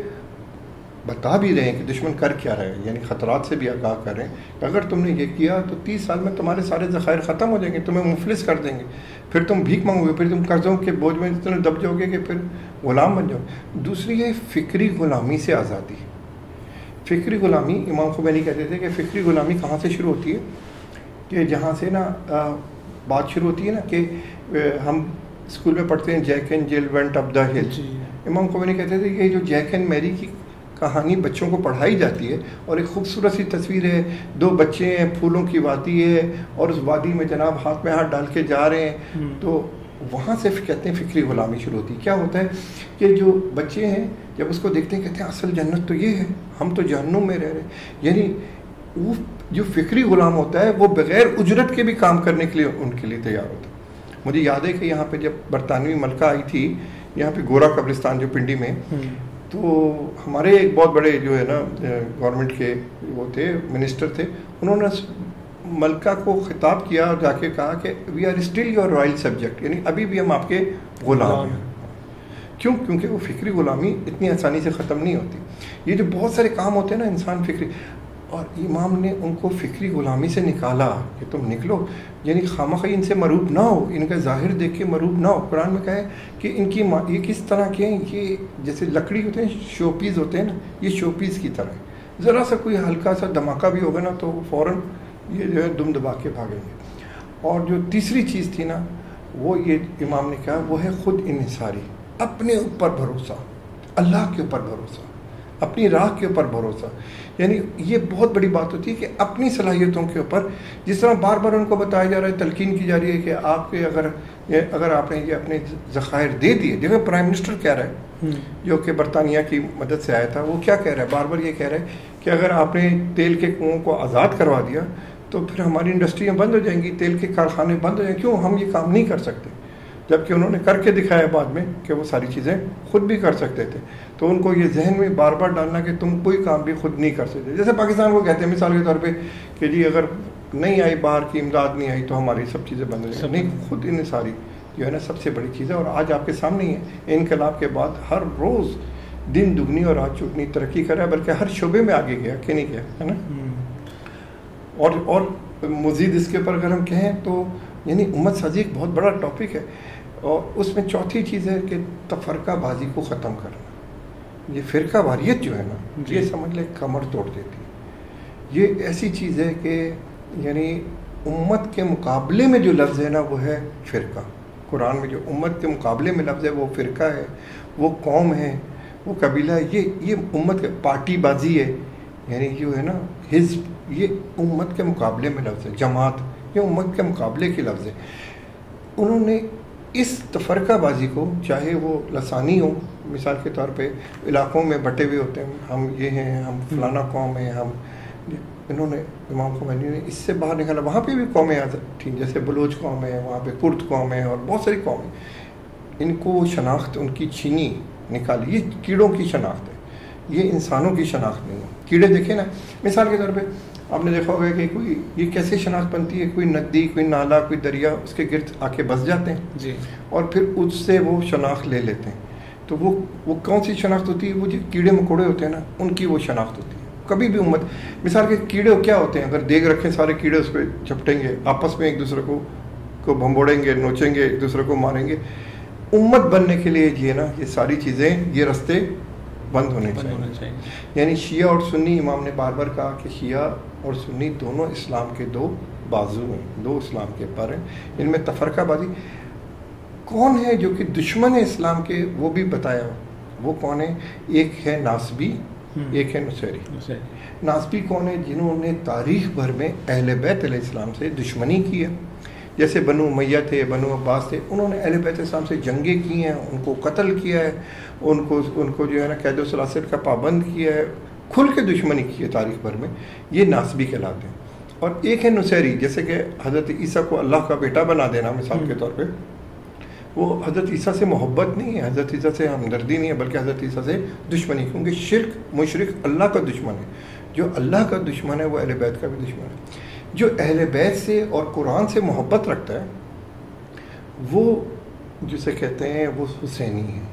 بتا بھی رہے ہیں کہ دشمن کر کیا رہے ہیں، یعنی خطرات سے بھی آگاہ کر رہے ہیں کہ اگر تم نے یہ کیا تو 30 سال میں تمہارے سارے ذخائر ختم ہو جائیں گے، تمہیں مفلس کر دیں گے، پھر تم بھیک مانگو گے، پھر تم قرضوں کے بوجھ میں اتنے دب جاؤ گے کہ پھر غلام بن جاؤ. دوسری ہے فکری غلامی سے آزادی. فکری غلامی، امام خمینی کہتے تھے کہ فکری غلامی کہاں سے شروع ہوتی ہے؟ کہ جہاں سے نا بات شروع ہوتی ہے نا کہ ہم اسکول میں پڑھتے ہیں Jack and Jill went up the hill. امام خمینی کہتے تھے کہ یہ جو جیک اینڈ میری کی کہانی بچوں کو پڑھائی جاتی ہے، اور ایک خوبصورت سی تصویر ہے، 2 بچے ہیں، پھولوں کی وادی ہے، اور اس وادی میں جناب ہاتھ میں ہاتھ ڈال کے جا رہے ہیں. تو وہاں سے کہتے ہیں فکری غلامی شروع ہوتی ہے. کیا ہوتا ہے کہ جو بچے ہیں جب اس کو دیکھتے ہیں کہتے ہیں اصل جنت تو یہ ہے، ہم تو جہنم میں رہ رہے ہیں. یعنی وہ جو فکری غلام ہوتا ہے وہ بغیر اجرت کے بھی کام کرنے کے لیے ان کے لیے تیار ہوتا ہے. مجھے یاد ہے کہ یہاں پہ جب برطانوی ملکہ آئی تھی، یہاں پہ گورا قبرستان جو پنڈی میں، تو ہمارے ایک بہت بڑے جو ہے نا گورنمنٹ کے وہ تھے، منسٹر تھے، انہوں نے ملکہ کو خطاب کیا اور جا کے کہا کہ we are still your royal subject, یعنی ابھی بھی ہم آپ کے غلام ہیں. کیوں؟ کیونکہ وہ فکری غلامی اتنی آسانی سے ختم نہیں ہوتی. یہ جو بہت سارے کام ہوتے ہیں نا انسان فکری، اور امام نے ان کو فکری غلامی سے نکالا کہ تم نکلو، یعنی خامخواہ ان سے مروب نہ ہو، ان کا ظاہر دیکھ کے مروب نہ ہو. قرآن میں کہا ہے کہ ان کی یہ کس طرح کے ہیں، یہ جیسے لکڑی ہوتے ہیں، شو پیس ہوتے ہیں نا، یہ شو پیس کی طرح ہے. ذرا سا کوئی ہلکا سا دھماکہ بھی ہوگا نا تو فوراً یہ جو ہے دم دبا کے بھاگیں گے. اور جو تیسری چیز تھی نا، وہ یہ امام نے کہا وہ ہے خود انحصاری، اپنے اوپر بھروسہ، اللہ کے اوپر بھروسہ، اپنی راہ کے اوپر بھروسہ. یعنی یہ بہت بڑی بات ہوتی ہے کہ اپنی صلاحیتوں کے اوپر، جس طرح بار بار ان کو بتایا جا رہا ہے، تلقین کی جا رہی ہے کہ آپ کے اگر آپ نے یہ اپنے ذخائر دے دیے، جیسے پرائم منسٹر کہہ رہا ہے جو کہ برطانیہ کی مدد سے آیا تھا، وہ کیا کہہ رہا ہے؟ بار بار یہ کہہ رہا ہے کہ اگر آپ نے تیل کے کنوؤں کو آزاد کروا دیا تو پھر ہماری انڈسٹریاں بند ہو جائیں گی، تیل کے کارخانے بند ہو جائیں گے. کیوں؟ ہم یہ کام نہیں کر سکتے. جبکہ انہوں نے کر کے دکھایا بعد میں کہ وہ ساری چیزیں خود بھی کر سکتے تھے. تو ان کو یہ ذہن میں بار بار ڈالنا کہ تم کوئی کام بھی خود نہیں کر سکتے. جیسے پاکستان کو کہتے ہیں مثال کے طور پہ کہ جی اگر نہیں آئی باہر کی امداد نہیں آئی تو ہماری سب چیزیں بند ہو جائیں. نہیں، خود انحصاری جو ہے نا سب سے بڑی چیز ہے. اور آج آپ کے سامنے ہی ہے، انقلاب کے بعد ہر روز دن دگنی اور رات چگنی ترقی کر رہا ہے، بلکہ ہر شعبے میں آگے گیا کہ نہیں گیا ہے نا. اور مزید اس کے اوپر اگر ہم کہیں تو یعنی امت سازی ایک بہت بڑا ٹاپک ہے، اور اس میں چوتھی چیز ہے کہ تفرقہ بازی کو ختم کرنا۔ یہ فرقہ واریت جو ہے نا، یہ سمجھ لے کمر توڑ دیتی ہے۔ یہ ایسی چیز ہے کہ یعنی امت کے مقابلے میں جو لفظ ہے نا وہ ہے فرقہ۔ قرآن میں جو امت کے مقابلے میں لفظ ہے وہ فرقہ ہے، وہ قوم ہے، وہ قبیلہ ہے۔ یہ امت کے پارٹی بازی ہے، یعنی جو ہے نا حزب، یہ امت کے مقابلے میں لفظ ہے۔ جماعت، یہ امت کے مقابلے کے لفظ ہے۔ انہوں نے اس تفرقہ بازی کو، چاہے وہ لسانی ہو، مثال کے طور پہ علاقوں میں بٹے ہوئے ہوتے ہیں، ہم یہ ہیں، ہم فلانا قوم ہیں، ہم، انہوں نے امام خمینی نے اس سے باہر نکالا۔ وہاں پہ بھی قومیں تھیں، جیسے بلوچ قوم ہے، وہاں پہ کرد قوم ہے، اور بہت ساری قومیں، ان کو شناخت ان کی چھینی، نکالی۔ یہ کیڑوں کی شناخت ہے، یہ انسانوں کی شناخت نہیں ہے۔ کیڑے دیکھیں نا، مثال کے طور پہ آپ نے دیکھا ہوگا کہ کوئی یہ کیسے شناخت بنتی ہے، کوئی ندی، کوئی نالا، کوئی دریا، اس کے گرد آ کے بس جاتے ہیں جی، اور پھر اس سے وہ شناخت لے لیتے ہیں۔ تو وہ کون سی شناخت ہوتی ہے؟ وہ جو کیڑے مکوڑے ہوتے ہیں نا، ان کی وہ شناخت ہوتی ہے۔ کبھی بھی امت، مثال کے کیڑے کیا ہوتے ہیں، اگر دیگ رکھیں سارے کیڑے اس پہ چپٹیں گے، آپس میں ایک دوسرے کو بھمبوڑیں گے، نوچیں گے، ایک دوسرے کو ماریں گے۔ امت بننے کے لیے یہ نا، یہ ساری چیزیں، یہ رستے بند ہونے چاہیے۔ یعنی شیعہ اور سنی، امام نے بار بار کہا کہ شیعہ اور سنی دونوں اسلام کے دو بازو ہیں، دو اسلام کے پر ہیں۔ ان میں تفرقہ بازی کون ہے جو کہ دشمن ہے اسلام کے، وہ بھی بتایا۔ وہ کون ہے؟ ایک ہے ناسبی، ایک ہے نصیری۔ ناسبی کون ہے؟ جنہوں نے تاریخ بھر میں اہل بیت علیہ السلام سے دشمنی کی ہے، جیسے بنو امیہ تھے، بنو عباس تھے، انہوں نے اہل بیت السلام سے جنگیں کی ہیں، ان کو قتل کیا ہے، ان کو جو ہے نا قید و سلاسل کا پابند کیا ہے، کھل کے دشمنی کی ہے تاریخ بھر میں۔ یہ ناسبی کہلاتے ہیں۔ اور ایک ہے نصیری، جیسے کہ حضرت عیسیٰ کو اللہ کا بیٹا بنا دینا، مثال کے طور پہ، وہ حضرت عیسیٰ سے محبت نہیں ہے، حضرت عیسیٰ سے ہمدردی نہیں ہے، بلکہ حضرت عیسیٰ سے دشمنی، کیونکہ شرک، مشرک اللہ کا دشمن ہے۔ جو اللہ کا دشمن ہے وہ اہل بیت کا بھی دشمن ہے۔ جو اہل بیت سے اور قرآن سے محبت رکھتا ہے وہ جسے کہتے ہیں وہ حسینی ہے،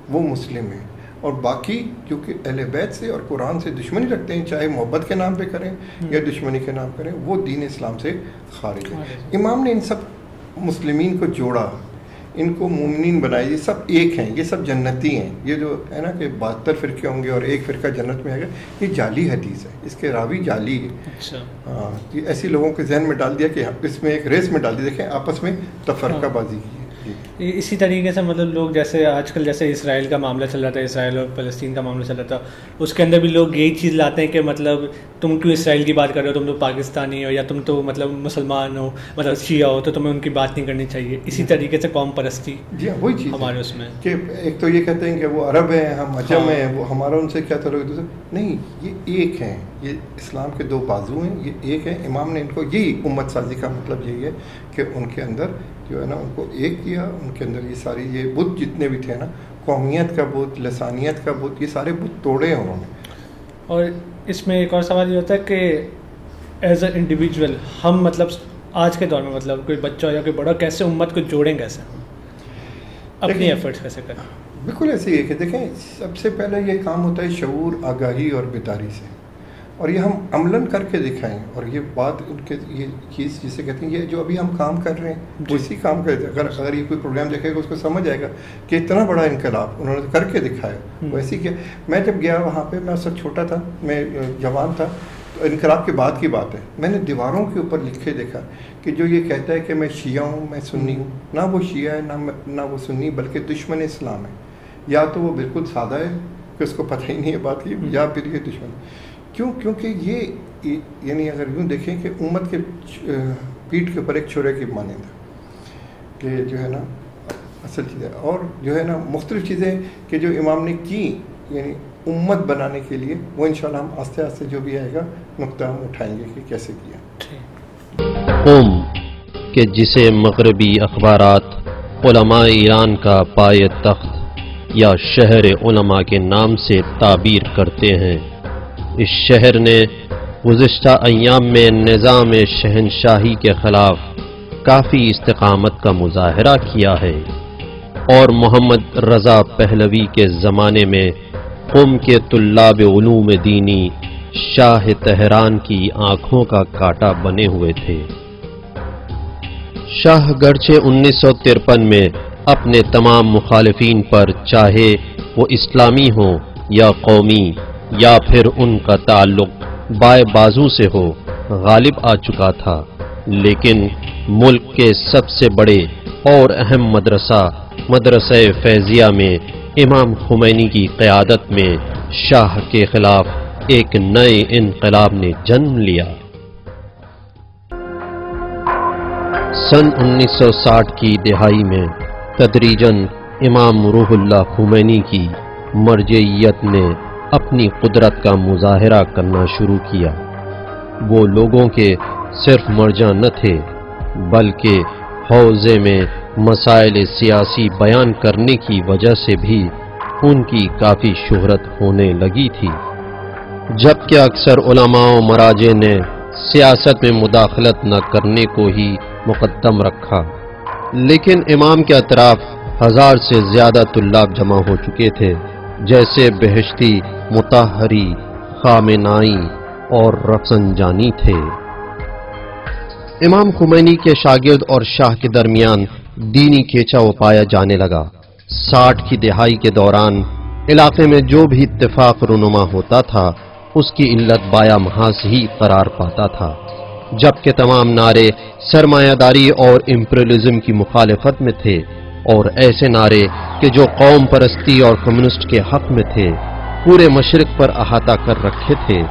وہ مسلم ہے۔ اور باقی جو کہ اہل بیت سے اور قرآن سے دشمنی رکھتے ہیں، چاہے محبت کے نام پہ کریں یا دشمنی کے نام کریں، وہ دین اسلام سے خارج ہے۔ امام نے ان سب مسلمین کو جوڑا، ان کو مومنین بنائے، یہ سب ایک ہیں، یہ سب جنتی ہیں۔ یہ جو ہے نا کہ 72 فرقے ہوں گے اور ایک فرقہ جنت میں آئے گا، یہ جعلی حدیث ہے، اس کے راوی جعلی ہے۔ اچھا، ہاں، یہ ایسی لوگوں کے ذہن میں ڈال دیا کہ اس میں ایک ریس میں ڈال دیا، دیکھیں آپس میں تفرقہ بازی کی ہے۔ اسی طریقے سے مطلب لوگ جیسے آج کل جیسے اسرائیل کا معاملہ چل رہا تھا، اسرائیل اور فلسطین کا معاملہ چل رہا تھا، اس کے اندر بھی لوگ یہی چیز لاتے ہیں کہ مطلب تم کیوں اسرائیل کی بات کر رہے ہو، تم تو پاکستانی ہو، یا تم تو مطلب مسلمان ہو، مطلب شیعہ ہو، تو تمہیں ان کی بات نہیں کرنی چاہیے۔ اسی طریقے سے قوم پرستی، جی وہی چیز ہمارے اس میں کہ ایک تو یہ کہتے ہیں کہ وہ عرب ہیں، ہم عجم ہیں، وہ ہمارا ان سے کیا تعلق ہے؟ نہیں، یہ ایک ہیں، یہ اسلام کے دو بازو ہیں، یہ ایک ہیں۔ امام نے ان کو یہی امت سازی کا مطلب یہی ہے کہ ان کے اندر جو ہے نا ان کو ایک کیا، ان کے اندر یہ ساری یہ بت جتنے بھی تھے نا، قومیت کا بت، لسانیت کا بت، یہ سارے بت توڑے ہیں انہوں نے۔ اور اس میں ایک اور سوال یہ ہوتا ہے کہ ایز اے انڈیویجول ہم مطلب آج کے دور میں مطلب کوئی بچہ یا کوئی بڑا کیسے امت کو جوڑیں، کیسے اپنی ایفرٹس کیسے کریں؟ بالکل ایسے ہی ہے کہ دیکھیں سب سے پہلے یہ کام ہوتا ہے شعور، آگاہی اور بیداری سے، اور یہ ہم عملاً کر کے دکھائیں۔ اور یہ بات ان کے یہ چیز جسے کہتے ہیں، یہ جو ابھی ہم کام کر رہے ہیں اسی کام کرتے ہیں۔ اگر یہ کوئی پروگرام دیکھے گا اس کو سمجھ آئے گا کہ اتنا بڑا انقلاب انہوں نے کر کے دکھایا۔ ویسے کیا، میں جب گیا وہاں پہ، میں سب چھوٹا تھا، میں جوان تھا، تو انقلاب کے بعد کی بات ہے، میں نے دیواروں کے اوپر لکھے دیکھا کہ جو یہ کہتا ہے کہ میں شیعہ ہوں، میں سنی ہوں، نہ وہ شیعہ ہے نہ وہ سنی، بلکہ دشمن اسلام ہے۔ یا تو وہ بالکل سادہ ہے کہ اس کو پتہ ہی نہیں ہے بات کی، یا پھر یہ دشمن۔ کیوں؟ کیونکہ یہ یعنی اگر یوں دیکھیں کہ امت کے پیٹھ کے اوپر ایک چھرے کی مانند ہے کہ جو ہے نا اصل چیز ہے، اور جو ہے نا مختلف چیزیں کہ جو امام نے کی یعنی امت بنانے کے لیے، وہ انشاءاللہ ہم آہستہ آہستہ جو بھی آئے گا نقطہ ہم اٹھائیں گے کہ کیسے کیا۔ قوم کہ جسے مغربی اخبارات علماء ایران کا پائے تخت یا شہر علماء کے نام سے تعبیر کرتے ہیں، اس شہر نے گزشتہ ایام میں نظام شہنشاہی کے خلاف کافی استقامت کا مظاہرہ کیا ہے، اور محمد رضا پہلوی کے زمانے میں قوم کے طلاب علوم دینی شاہ تہران کی آنکھوں کا کاٹا بنے ہوئے تھے۔ شاہ گرچہ 1953 میں اپنے تمام مخالفین پر، چاہے وہ اسلامی ہوں یا قومی یا پھر ان کا تعلق بائیں بازو سے ہو، غالب آ چکا تھا، لیکن ملک کے سب سے بڑے اور اہم مدرسہ فیضیہ میں امام خمینی کی قیادت میں شاہ کے خلاف ایک نئے انقلاب نے جنم لیا۔ سن 1960 کی دہائی میں تدریجاً امام روح اللہ خمینی کی مرجعیت نے اپنی قدرت کا مظاہرہ کرنا شروع کیا۔ وہ لوگوں کے صرف مرجع نہ تھے، بلکہ حوزے میں مسائل سیاسی بیان کرنے کی وجہ سے بھی ان کی کافی شہرت ہونے لگی تھی، جبکہ اکثر علماء و مراجع نے سیاست میں مداخلت نہ کرنے کو ہی مقدم رکھا۔ لیکن امام کے اطراف 1000 سے زیادہ طلاب جمع ہو چکے تھے، جیسے بہشتی، مطہری، خامنائی اور رفسنجانی تھے۔ امام خمینی کے شاگرد اور شاہ کے درمیان دینی کھینچا وہ پایا جانے لگا۔ 60 کی دہائی کے دوران علاقے میں جو بھی اتفاق رونما ہوتا تھا، اس کی علت بایا محاذ ہی قرار پاتا تھا، جبکہ تمام نعرے سرمایہ داری اور امپریلزم کی مخالفت میں تھے، اور ایسے نعرے کہ جو قوم پرستی اور کمیونسٹ کے حق میں تھے پورے مشرق پر احاطہ کر رکھے تھے۔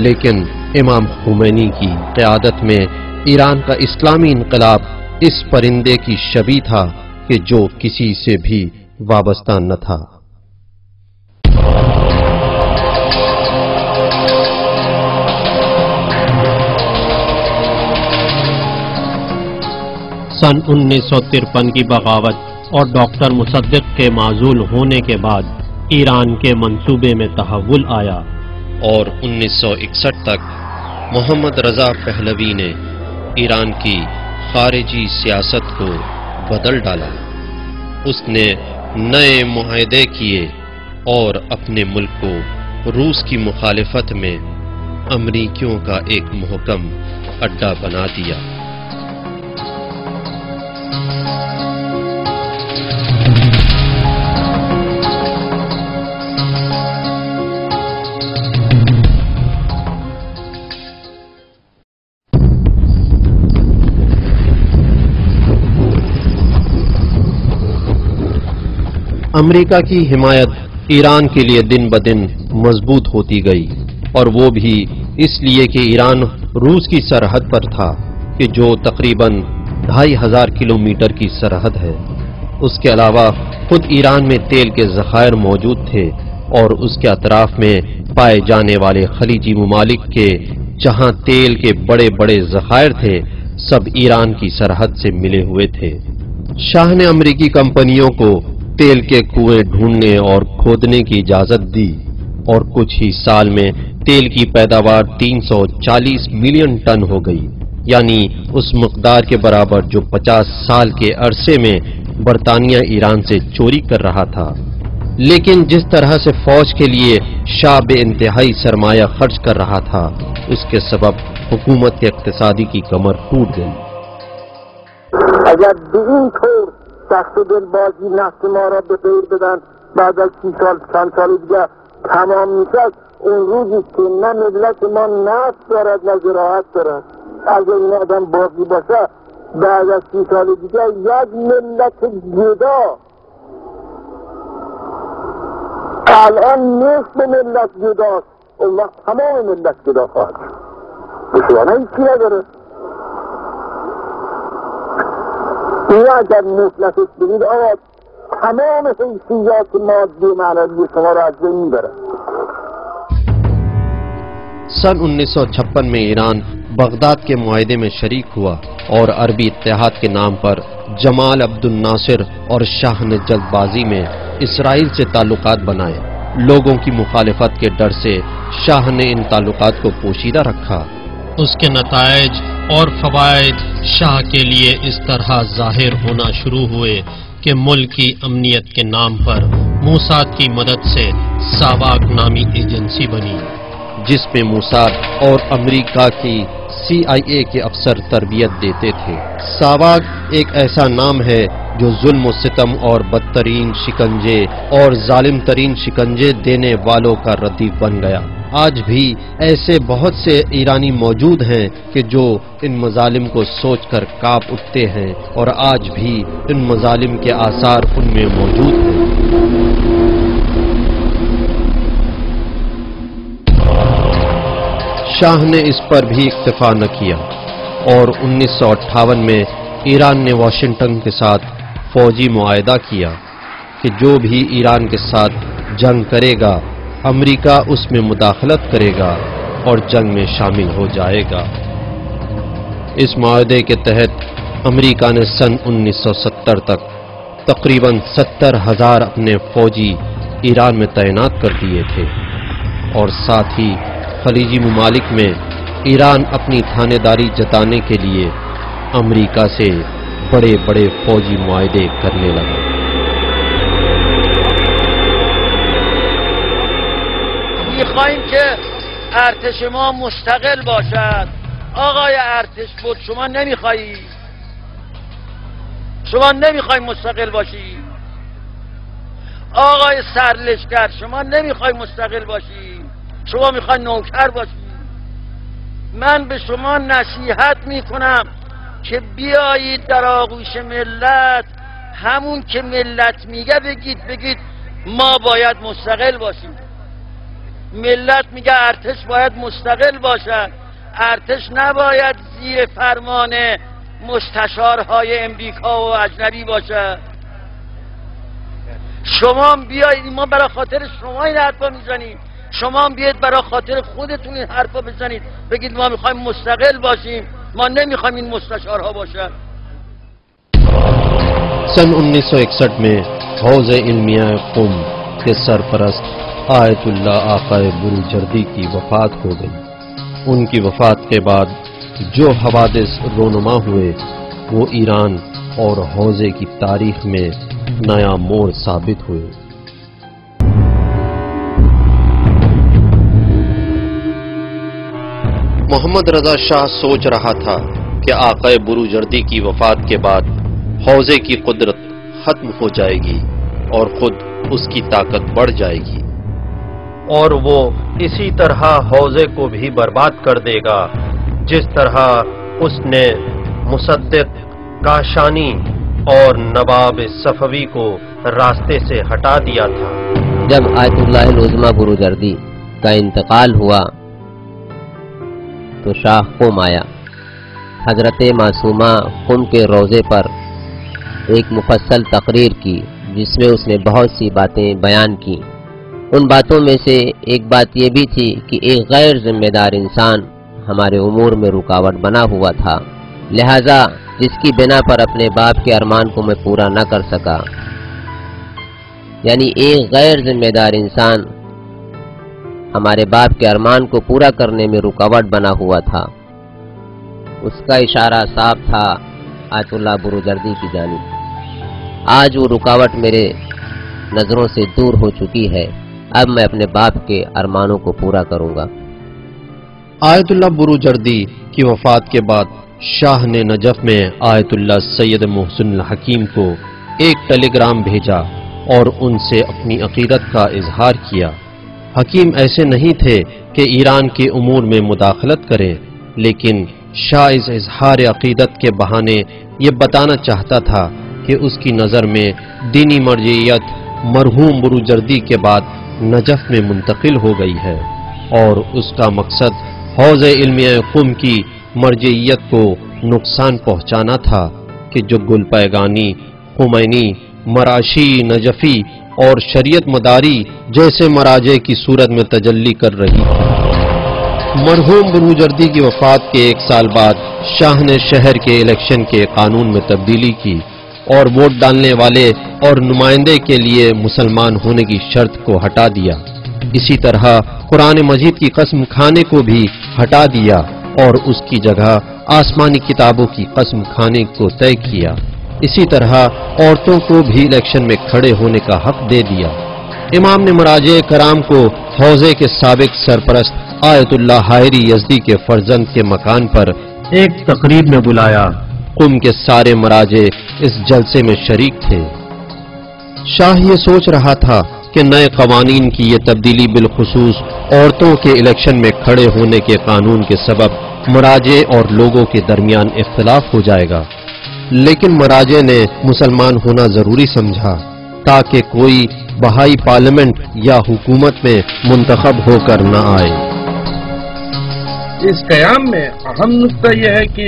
لیکن امام خمینی کی قیادت میں ایران کا اسلامی انقلاب اس پرندے کی شبیہ تھا کہ جو کسی سے بھی وابستہ نہ تھا۔ سن 1953 کی بغاوت اور ڈاکٹر مصدق کے معزول ہونے کے بعد ایران کے منصوبے میں تحول آیا، اور 1961 تک محمد رضا پہلوی نے ایران کی خارجی سیاست کو بدل ڈالا۔ اس نے نئے معاہدے کیے اور اپنے ملک کو روس کی مخالفت میں امریکیوں کا ایک محکم اڈا بنا دیا۔ امریکہ کی حمایت ایران کے لیے دن بدن مضبوط ہوتی گئی، اور وہ بھی اس لیے کہ ایران روس کی سرحد پر تھا، کہ جو تقریباً 2500 کلومیٹر کی سرحد ہے۔ اس کے علاوہ خود ایران میں تیل کے ذخائر موجود تھے، اور اس کے اطراف میں پائے جانے والے خلیجی ممالک کے جہاں تیل کے بڑے بڑے ذخائر تھے، سب ایران کی سرحد سے ملے ہوئے تھے۔ شاہ نے امریکی کمپنیوں کو تیل کے کنویں ڈھونڈنے اور کھودنے کی اجازت دی، اور کچھ ہی سال میں تیل کی پیداوار 340 ملین ٹن ہو گئی، یعنی اس مقدار کے برابر جو 50 سال کے عرصے میں برطانیہ ایران سے چوری کر رہا تھا۔ لیکن جس طرح سے فوج کے لیے شاہ بے انتہائی سرمایہ خرچ کر رہا تھا، اس کے سبب حکومت کے اقتصادی کی کمر ٹوٹ گئی۔ اگر سخت دل بازی نفت ما را به غیر بدن بعد از 30 سال چند سال دیگه تمام میشد، اون روزی که نه ملت ما نفت دارد نه زراعت دارد، اگر این آدم باقی باشه بعد از 30 سال دیگه یک ملت جدا، الان نصف ملت جداست، اون وقت تمام ملت جدا خواهد شد. بسیانه هیچی نداره. این اگر مفلسش بگید آقا تمام حیثیات مادی معنوی شما را از بین میبره۔ سن 1956 میں ایران بغداد کے معاہدے میں شریک ہوا، اور عربی اتحاد کے نام پر جمال عبد الناصر اور شاہ نے جلد بازی میں اسرائیل سے تعلقات بنائے۔ لوگوں کی مخالفت کے ڈر سے شاہ نے ان تعلقات کو پوشیدہ رکھا۔ اس کے نتائج اور فوائد شاہ کے لیے اس طرح ظاہر ہونا شروع ہوئے کہ ملک کی امنیت کے نام پر موساد کی مدد سے ساواک نامی ایجنسی بنی، جس میں موساد اور امریکہ کی CIA کے افسر تربیت دیتے تھے۔ ساواک ایک ایسا نام ہے جو ظلم و ستم اور بدترین شکنجے اور ظالم ترین شکنجے دینے والوں کا ردیف بن گیا۔ آج بھی ایسے بہت سے ایرانی موجود ہیں کہ جو ان مظالم کو سوچ کر کانپ اٹھتے ہیں، اور آج بھی ان مظالم کے آثار ان میں موجود ہیں۔ شاہ نے اس پر بھی اکتفا نہ کیا اور 1958 میں ایران نے واشنگٹن کے ساتھ فوجی معاہدہ کیا کہ جو بھی ایران کے ساتھ جنگ کرے گا امریکہ اس میں مداخلت کرے گا اور جنگ میں شامل ہو جائے گا۔ اس معاہدے کے تحت امریکہ نے سن 1970 تک تقریباً 70,000 اپنے فوجی ایران میں تعینات کر دیے تھے، اور ساتھ ہی خلیجی ممالک میں ایران اپنی تھانے داری جتانے کے لیے امریکہ سے بڑے بڑے فوجی معاہدے کرنے لگا۔ میخوایم که ارتش ما مستقل باشد. آقای ارتش بود شما نمیخوایی؟ شما نمیخوای مستقل باشی؟ آقای سرلشکر شما نمیخوای مستقل باشی؟ شما میخوای نوکر باشی؟ من به شما نصیحت میکنم که بیایید در آغوش ملت همون که ملت میگه بگید ما باید مستقل باشیم. ملت میگه ارتش باید مستقل باشد، ارتش نباید زیر فرمان مستشارهای امریکا و اجنبی باشد. شما بیایید، ما برای خاطر شما این حرفا میزنیم، شما بیاید برای خاطر خودتون این حرفا بزنید، بگید ما میخوایم مستقل باشیم، ما نمیخوایم این مستشارها باشن. سن 1961 میں حوض علمیہ قم کے سرپرست آیت اللہ آقا بروجردی کی وفات ہو گئی۔ ان کی وفات کے بعد جو حوادث رونما ہوئے وہ ایران اور حوضے کی تاریخ میں نیا موڑ ثابت ہوئے۔ محمد رضا شاہ سوچ رہا تھا کہ آقا بروجردی کی وفات کے بعد حوضے کی قدرت ختم ہو جائے گی اور خود اس کی طاقت بڑھ جائے گی، اور وہ اسی طرح حوضے کو بھی برباد کر دے گا جس طرح اس نے مصدق، کاشانی اور نواب صفوی کو راستے سے ہٹا دیا تھا۔ جب آیت اللہ العظمی بروجردی کا انتقال ہوا تو شاہ قم آیا۔ حضرت معصومہ قم کے روضے پر ایک مفصل تقریر کی جس میں اس نے بہت سی باتیں بیان کی۔ ان باتوں میں سے ایک بات یہ بھی تھی کہ ایک غیر ذمہ دار انسان ہمارے امور میں رکاوٹ بنا ہوا تھا، لہذا جس کی بنا پر اپنے باپ کے ارمان کو میں پورا نہ کر سکا، یعنی ایک غیر ذمہ دار انسان ہمارے باپ کے ارمان کو پورا کرنے میں رکاوٹ بنا ہوا تھا۔ اس کا اشارہ صاف تھا آیت اللہ بروجردی کی جانب۔ آج وہ رکاوٹ میرے نظروں سے دور ہو چکی ہے، اب میں اپنے باپ کے ارمانوں کو پورا کروں گا۔ آیت اللہ بروجردی کی وفات کے بعد شاہ نے نجف میں آیت اللہ سید محسن الحکیم کو ایک ٹیلی گرام بھیجا اور ان سے اپنی عقیدت کا اظہار کیا۔ حکیم ایسے نہیں تھے کہ ایران کے امور میں مداخلت کریں، لیکن شاہ اس اظہار عقیدت کے بہانے یہ بتانا چاہتا تھا کہ اس کی نظر میں دینی مرجعیت مرحوم بروجردی کے بعد نجف میں منتقل ہو گئی ہے، اور اس کا مقصد حوض علمیہ قم کی مرجعیت کو نقصان پہنچانا تھا کہ جو گل پیگانی، خمینی، مراشی، نجفی اور شریعت مداری جیسے مراجع کی صورت میں تجلی کر رہی تھی۔ مرحوم بروجردی کی وفات کے ایک سال بعد شاہ نے شہر کے الیکشن کے قانون میں تبدیلی کی اور ووٹ ڈالنے والے اور نمائندے کے لیے مسلمان ہونے کی شرط کو ہٹا دیا۔ اسی طرح قرآن مجید کی قسم کھانے کو بھی ہٹا دیا اور اس کی جگہ آسمانی کتابوں کی قسم کھانے کو طے کیا۔ اسی طرح عورتوں کو بھی الیکشن میں کھڑے ہونے کا حق دے دیا۔ امام نے مراجع کرام کو حوضے کے سابق سرپرست آیت اللہ حائری یزدی کے فرزند کے مکان پر ایک تقریب میں بلایا۔ قم کے سارے مراجع اس جلسے میں شریک تھے۔ شاہ یہ سوچ رہا تھا کہ نئے قوانین کی یہ تبدیلی بالخصوص عورتوں کے الیکشن میں کھڑے ہونے کے قانون کے سبب مراجع اور لوگوں کے درمیان اختلاف ہو جائے گا، لیکن مراجع نے مسلمان ہونا ضروری سمجھا تاکہ کوئی بہائی پارلیمنٹ یا حکومت میں منتخب ہو کر نہ آئے۔ اس قیام میں اہم نقطہ یہ ہے کہ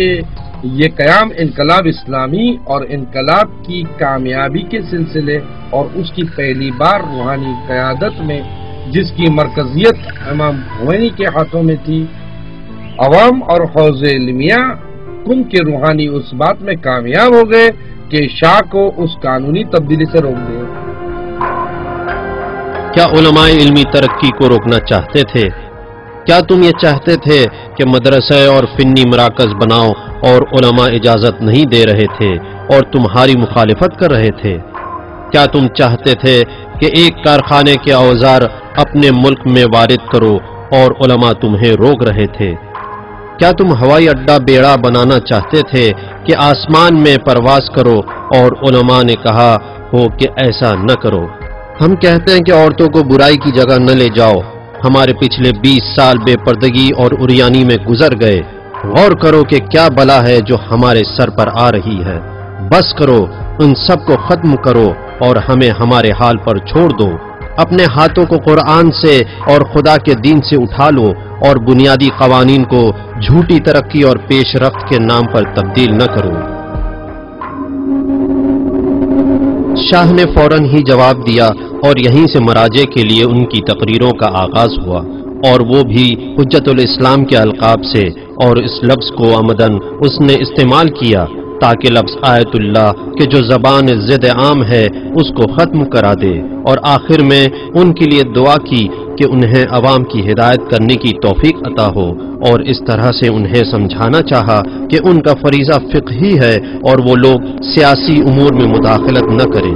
یہ قیام انقلاب اسلامی اور انقلاب کی کامیابی کے سلسلے اور اس کی پہلی بار روحانی قیادت میں جس کی مرکزیت امام خمینی کے ہاتھوں میں تھی، عوام اور حوض علمیہ قم کے روحانی اس بات میں کامیاب ہو گئے کہ شاہ کو اس قانونی تبدیلی سے روک دے۔ کیا علماء علمی ترقی کو روکنا چاہتے تھے؟ کیا تم یہ چاہتے تھے کہ مدرسے اور فنی مراکز بناؤ اور علماء اجازت نہیں دے رہے تھے اور تمہاری مخالفت کر رہے تھے؟ کیا تم چاہتے تھے کہ ایک کارخانے کے اوزار اپنے ملک میں وارد کرو اور علماء تمہیں روک رہے تھے؟ کیا تم ہوائی اڈہ بیڑا بنانا چاہتے تھے کہ آسمان میں پرواز کرو اور علماء نے کہا ہو کہ ایسا نہ کرو؟ ہم کہتے ہیں کہ عورتوں کو برائی کی جگہ نہ لے جاؤ۔ ہمارے پچھلے 20 سال بے پردگی اور عریانی میں گزر گئے۔ غور کرو کہ کیا بلا ہے جو ہمارے سر پر آ رہی ہے۔ بس کرو، ان سب کو ختم کرو اور ہمیں ہمارے حال پر چھوڑ دو۔ اپنے ہاتھوں کو قرآن سے اور خدا کے دین سے اٹھا لو اور بنیادی قوانین کو جھوٹی ترقی اور پیش رفت کے نام پر تبدیل نہ کرو۔ شاہ نے فوراً ہی جواب دیا اور یہیں سے مراجع کے لیے ان کی تقریروں کا آغاز ہوا، اور وہ بھی حجت الاسلام کے القاب سے، اور اس لفظ کو عمدن اس نے استعمال کیا تاکہ لفظ آیت اللہ کہ جو زبان ضد عام ہے اس کو ختم کرا دے، اور آخر میں ان کے لیے دعا کی کہ انہیں عوام کی ہدایت کرنے کی توفیق عطا ہو، اور اس طرح سے انہیں سمجھانا چاہا کہ ان کا فریضہ فقہی ہے اور وہ لوگ سیاسی امور میں مداخلت نہ کریں۔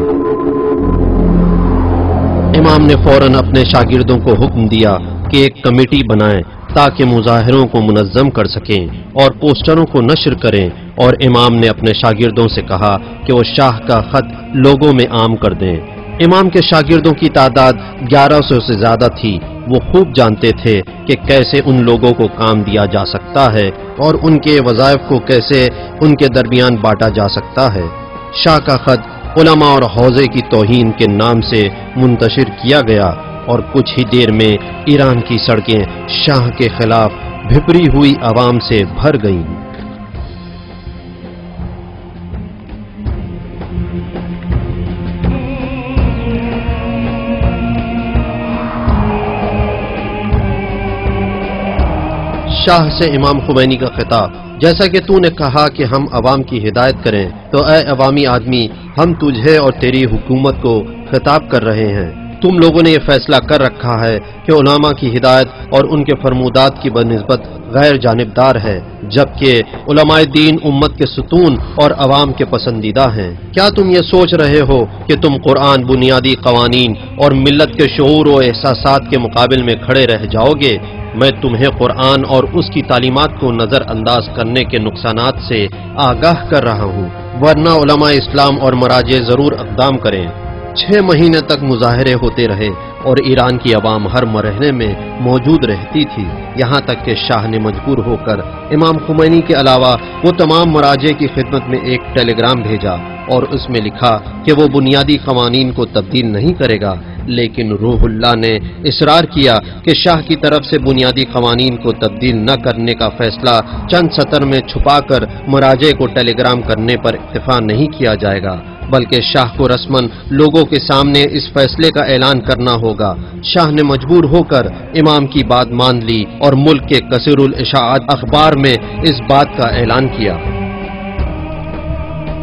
امام نے فوراً اپنے شاگردوں کو حکم دیا کہ ایک کمیٹی بنائیں تاکہ مظاہروں کو منظم کر سکیں اور پوسٹروں کو نشر کریں، اور امام نے اپنے شاگردوں سے کہا کہ وہ شاہ کا خط لوگوں میں عام کر دیں۔ امام کے شاگردوں کی تعداد 1100 سے زیادہ تھی۔ وہ خوب جانتے تھے کہ کیسے ان لوگوں کو کام دیا جا سکتا ہے اور ان کے وظائف کو کیسے ان کے درمیان بانٹا جا سکتا ہے۔ شاہ کا خط علماء اور حوزے کی توہین کے نام سے منتشر کیا گیا، اور کچھ ہی دیر میں ایران کی سڑکیں شاہ کے خلاف بھپری ہوئی عوام سے بھر گئیں۔ شاہ سے امام خمینی کا خطاب: جیسا کہ تو نے کہا کہ ہم عوام کی ہدایت کریں، تو اے عوامی آدمی، ہم تجھے اور تیری حکومت کو خطاب کر رہے ہیں۔ تم لوگوں نے یہ فیصلہ کر رکھا ہے کہ علماء کی ہدایت اور ان کے فرمودات کی بنسبت غیر جانبدار ہے، جبکہ علماء دین امت کے ستون اور عوام کے پسندیدہ ہیں۔ کیا تم یہ سوچ رہے ہو کہ تم قرآن، بنیادی قوانین اور ملت کے شعور و احساسات کے مقابل میں کھڑے رہ جاؤ گے؟ میں تمہیں قرآن اور اس کی تعلیمات کو نظر انداز کرنے کے نقصانات سے آگاہ کر رہا ہوں، ورنہ علماء اسلام اور مراجع ضرور اقدام کریں۔ 6 مہینے تک مظاہرے ہوتے رہے اور ایران کی عوام ہر مرحلے میں موجود رہتی تھی، یہاں تک کہ شاہ نے مجبور ہو کر امام خمینی کے علاوہ وہ تمام مراجع کی خدمت میں ایک ٹیلی گرام بھیجا اور اس میں لکھا کہ وہ بنیادی قوانین کو تبدیل نہیں کرے گا، لیکن روح اللہ نے اصرار کیا کہ شاہ کی طرف سے بنیادی قوانین کو تبدیل نہ کرنے کا فیصلہ چند سطر میں چھپا کر مراجع کو ٹیلی گرام کرنے پر اکتفا نہیں کیا جائے گا، بلکہ شاہ کو رسماً لوگوں کے سامنے اس فیصلے کا اعلان کرنا ہوگا۔ شاہ نے مجبور ہو کر امام کی بات مان لی اور ملک کے کثیر الاشاعت اخبار میں اس بات کا اعلان کیا۔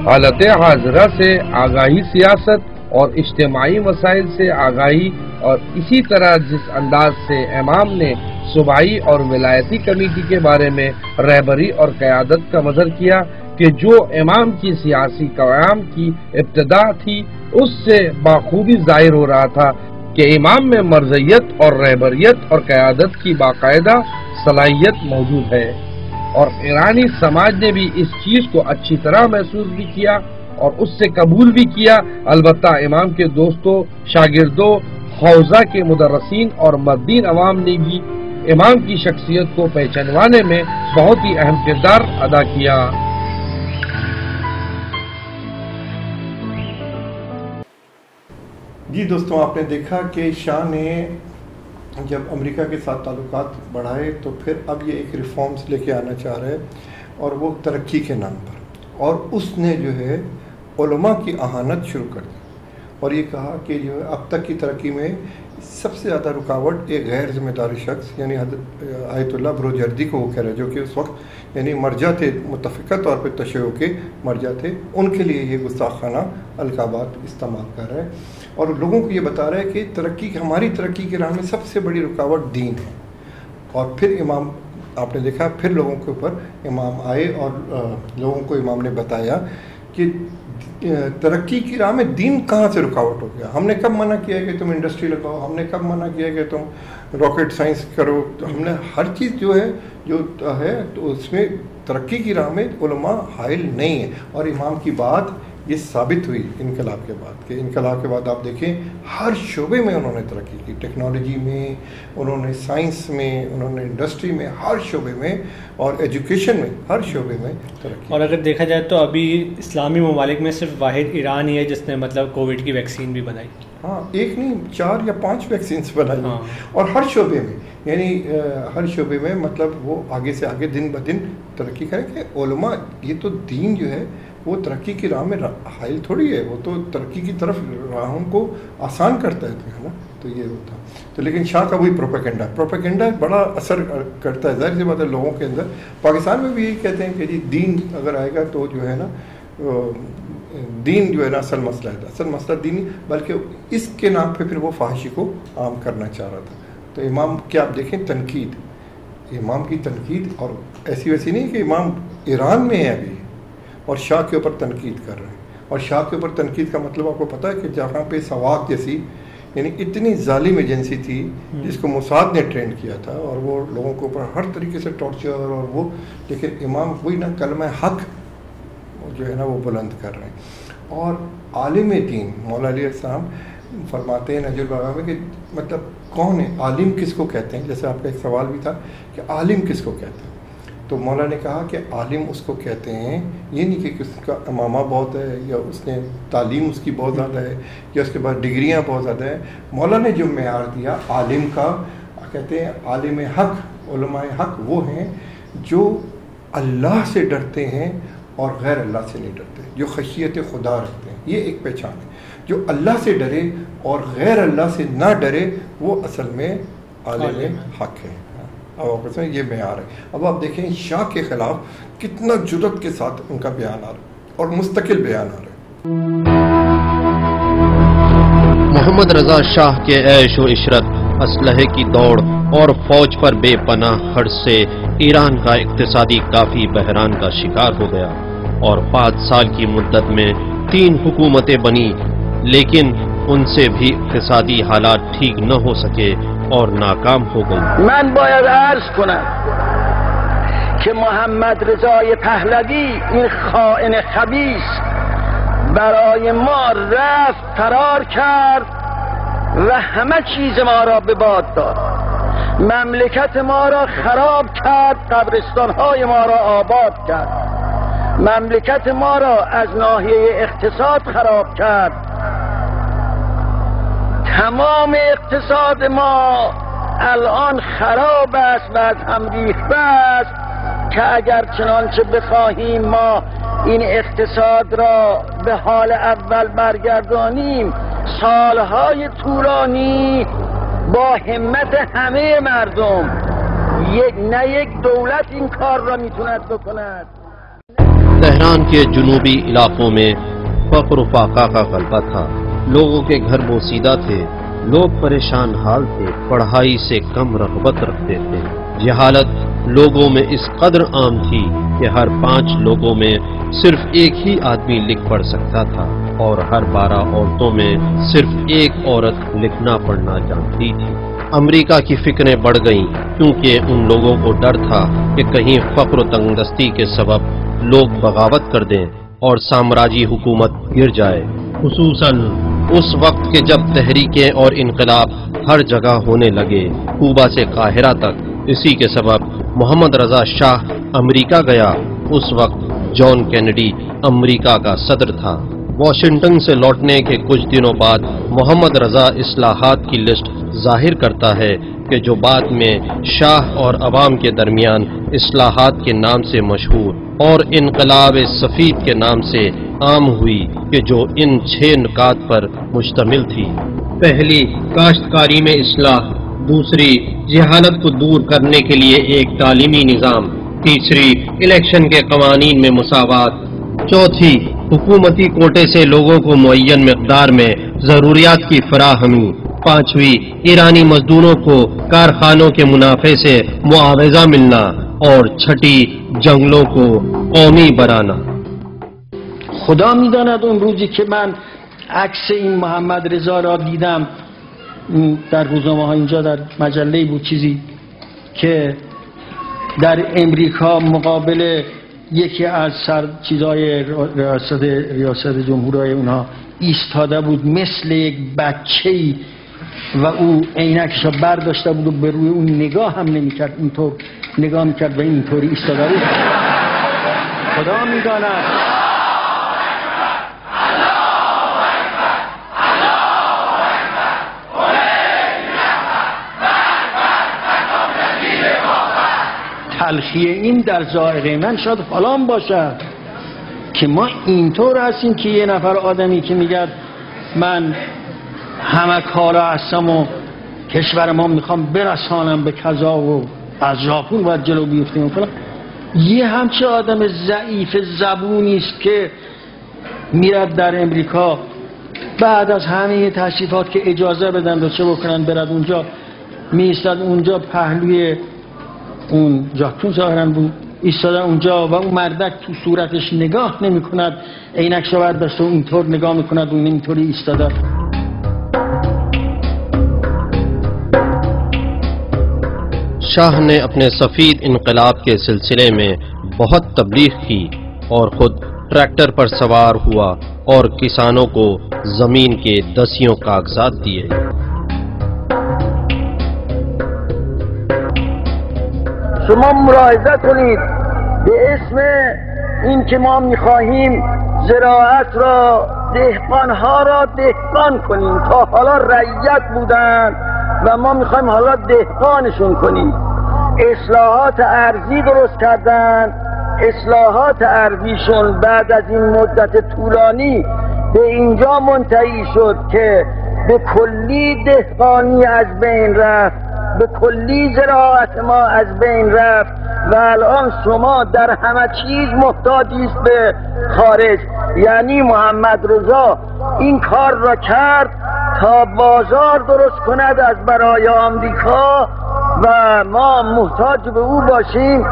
حالت حاضرہ سے آگاہی، سیاست اور اجتماعی مسائل سے آگاہی، اور اسی طرح جس انداز سے امام نے صوبائی اور ولایتی کمیٹی کے بارے میں رہبری اور قیادت کا مظہر کیا کہ جو امام کی سیاسی قیام کی ابتدا تھی، اس سے بخوبی ظاہر ہو رہا تھا کہ امام میں مرضیت اور رہبریت اور قیادت کی باقاعدہ صلاحیت موجود ہے، اور ایرانی سماج نے بھی اس چیز کو اچھی طرح محسوس بھی کیا اور اس سے قبول بھی کیا۔ البتہ امام کے دوستوں، شاگردوں، حوزہ کے مدرسین اور مردین عوام نے بھی امام کی شخصیت کو پہچانوانے میں بہت ہی اہم کردار ادا کیا۔ جی دوستوں، آپ نے دیکھا کہ شاہ نے جب امریکہ کے ساتھ تعلقات بڑھائے تو پھر اب یہ ایک ریفارمز لے کے آنا چاہ رہے اور وہ ترقی کے نام پر، اور اس نے جو ہے علماء کی اہانت شروع کر دی اور یہ کہا کہ جو ہے اب تک کی ترقی میں سب سے زیادہ رکاوٹ ایک غیر ذمہ دار شخص یعنی حضرت آیت اللہ بروجردی کو وہ کہہ رہے جو کہ اس وقت یعنی مرجع تھے، متفقہ طور پہ تشیع کے مرجع تھے، ان کے لیے یہ گستاخانہ القابات استعمال کر رہے ہیں اور لوگوں کو یہ بتا رہے ہیں کہ ترقی ہماری ترقی کی راہ میں سب سے بڑی رکاوٹ دین ہے۔ اور پھر امام، آپ نے دیکھا پھر لوگوں کے اوپر امام آئے اور لوگوں کو امام نے بتایا کہ ترقی کی راہ میں دین کہاں سے رکاوٹ ہو گیا۔ ہم نے کب منع کیا ہے کہ تم انڈسٹری لگاؤ، ہم نے کب منع کیا ہے کہ تم راکٹ سائنس کرو، تو ہم نے ہر چیز جو ہے تو اس میں ترقی کی راہ میں علماء حائل نہیں ہیں۔ اور امام کی بات یہ ثابت ہوئی انقلاب کے بعد کہ انقلاب کے بعد آپ دیکھیں ہر شعبے میں انہوں نے ترقی کی، ٹیکنالوجی میں انہوں نے، سائنس میں انہوں نے، انڈسٹری میں، ہر شعبے میں، اور ایجوکیشن میں، ہر شعبے میں ترقی۔ اور اگر دیکھا جائے تو ابھی اسلامی ممالک میں صرف واحد ایران ہی ہے جس نے مطلب کووڈ کی ویکسین بھی بنائی۔ ہاں، ایک نہیں 4 یا 5 ویکسینس بنائی ہیں اور ہر شعبے میں، یعنی ہر شعبے میں مطلب وہ آگے سے آگے دن بدن ترقی کریں کہ علماء، یہ تو دین جو ہے وہ ترقی کی راہ میں حائل تھوڑی ہے، وہ تو ترقی کی طرف راہوں کو آسان کرتا ہے نا، تو یہ ہوتا تو۔ لیکن شاہ کا وہی پروپیگنڈا بڑا اثر کرتا ہے، ظاہر سی بات ہے لوگوں کے اندر۔ پاکستان میں بھی یہی کہتے ہیں کہ جی دین اگر آئے گا تو جو ہے نا دین جو ہے نا اصل مسئلہ ہے، اصل مسئلہ دین، بلکہ اس کے نام پہ پھر وہ فحاشی کو عام کرنا چاہ رہا تھا۔ تو امام کیا آپ دیکھیں تنقید، امام کی تنقید، اور ایسی ویسی نہیں کہ امام ایران میں ہے ابھی اور شاہ کے اوپر تنقید کر رہے ہیں۔ اور شاہ کے اوپر تنقید کا مطلب آپ کو پتہ ہے کہ جہاں پہ سواق جیسی یعنی اتنی ظالم ایجنسی تھی جس کو موساد نے ٹرین کیا تھا اور وہ لوگوں کے اوپر ہر طریقے سے ٹارچر اور وہ، لیکن امام وہی نا کلمہ حق جو ہے نا وہ بلند کر رہے ہیں۔ اور عالم دین مولا علی السلام فرماتے ہیں نہج البلاغہ میں کہ مطلب کون ہے عالم، کس کو کہتے ہیں؟ جیسے آپ کا ایک سوال بھی تھا کہ عالم کس کو کہتے ہیں، تو مولا نے کہا کہ عالم اس کو کہتے ہیں، یہ نہیں کہ اس کا امامہ بہت ہے یا اس نے تعلیم اس کی بہت زیادہ ہے یا اس کے بعد ڈگریاں بہت زیادہ ہیں۔ مولا نے جو معیار دیا عالم کا، کہتے ہیں عالم حق، علماء حق وہ ہیں جو اللہ سے ڈرتے ہیں اور غیر اللہ سے نہیں ڈرتے، جو خشیت خدا رکھتے ہیں، یہ ایک پہچان ہے۔ جو اللہ سے ڈرے اور غیر اللہ سے نہ ڈرے وہ اصل میں عالم حق ہے۔ اب آپ یہ معیار ہے۔ اب آپ دیکھیں شاہ کے خلاف کتنا جرأت کے ساتھ ان کا بیان آ رہا ہے اور مستقل بیان آ رہا ہے۔ محمد رضا شاہ کے عیش و عشرت، اسلحے کی دوڑ اور فوج پر بے پناہ خرچ سے ایران کا اقتصادی کافی بحران کا شکار ہو گیا اور 5 سال کی مدت میں 3 حکومتیں بنی، لیکن ان سے بھی اقتصادی حالات ٹھیک نہ ہو سکے اور ناکام ہو گئی۔ من باید عرض کنم که محمد رضای پهلوی این خائن خبیث برای ما رفت فرار کرد و همه چیز ما را به باد داد، مملکت ما را خراب کرد، قبرستانهای ما را آباد کرد، مملکت ما را از ناحیه اقتصاد خراب کرد، تمام اقتصاد ما الان خراب است و از هم ریخته است که اگر چنانچه بخواهیم ما این اقتصاد را به حال اول برگردانیم سالهای طولانی با همت همه مردم یک دولت این کار را میتوند بکند۔ تہران کے جنوبی علاقوں میں فقر و فاقہ کا غلبہ تھا، لوگوں کے گھر بوسیدہ تھے، لوگ پریشان حال تھے، پڑھائی سے کم رغبت رکھتے تھے، جہالت لوگوں میں اس قدر عام تھی کہ ہر 5 لوگوں میں صرف ایک ہی آدمی لکھ پڑھ سکتا تھا اور ہر 12 عورتوں میں صرف ایک عورت لکھنا پڑھنا جانتی تھی۔ امریکہ کی فکریں بڑھ گئیں کیونکہ ان لوگوں کو ڈر تھا کہ کہیں فقر و تنگدستی کے سبب لوگ بغاوت کر دیں اور سامراجی حکومت گر جائے، خصوصاً اس وقت کے جب تحریکیں اور انقلاب ہر جگہ ہونے لگے، کوبا سے قاہرہ تک۔ اسی کے سبب محمد رضا شاہ امریکہ گیا۔ اس وقت جان کینیڈی امریکہ کا صدر تھا۔ واشنگٹن سے لوٹنے کے کچھ دنوں بعد محمد رضا اصلاحات کی لسٹ ظاہر کرتا ہے کہ جو بعد میں شاہ اور عوام کے درمیان اصلاحات کے نام سے مشہور اور انقلاب سفید کے نام سے عام ہوئی، کہ جو ان 6 نکات پر مشتمل تھی۔ پہلی، کاشتکاری میں اصلاح۔ دوسری، جہالت کو دور کرنے کے لیے ایک تعلیمی نظام۔ تیسری، الیکشن کے قوانین میں مساوات۔ چوتھی، حکومتی کوٹے سے لوگوں کو معین مقدار میں ضروریات کی فراہمی۔ پانچویں، ایرانی مزدوروں کو کارخانوں کے منافع سے معاوضہ ملنا۔ اور چھٹی، جنگلوں کو قومی بنانا۔ خدا می‌داند اون روزی که من عکس این محمد رضا را دیدم در روزنامه ها، اینجا در مجله بود چیزی که در امریکا مقابل یکی از چیزای ریاست جمهورای اونها ایستاده بود مثل یک بچه‌ای و او عینکش را برداشته بود و به روی اون نگاه هم نمی‌کرد، اینطور نگاه می‌کرد و اینطوری ایستاده بود. خدا می‌داند تلخی این در ذائقه من شاید فلان باشد که ما اینطور هستیم که یه نفر آدمی که میگه من همه کارا هستم و کشور ما میخوام برسانم به کذا و از ژاپن باید جلو بیفتیم فلان، یه همچه آدم ضعیف زبونی است که میرد در امریکا بعد از همه تشریفات که اجازه بدن و چه بکنن برد اونجا، میستد اونجا پهلوی اون ژاپن ظاهرا بود ایستاده اونجا و اون مردک تو صورتش نگاه نمی کند، عینکش رو برداشته و اینطور نگاه میکند و اینطوری ایستاده. شاہ نے اپنے سفید انقلاب کے سلسلے میں بہت تبلیغ کی اور خود ٹریکٹر پر سوار ہوا اور کسانوں کو زمین کے 10 کاغذات دیے۔ شما ملاحظه کنید به اسم این که ما میخواهیم زراعت را، دهقانها را دهقان کنیم، تا حالا رعیت بودن و ما میخوایم حالا دهقانشون کنیم. اصلاحات ارضی درست کردن، اصلاحات ارضیشون بعد از این مدت طولانی به اینجا منتهی شد که به کلی دهقانی از بین رفت، به کلی زراعت ما از بین رفت و الان شما در همه چیز محتاجی است به خارج. یعنی محمد رضا این کار را کرد تا بازار درست کند از برای آمریکا و ما محتاج به او باشیم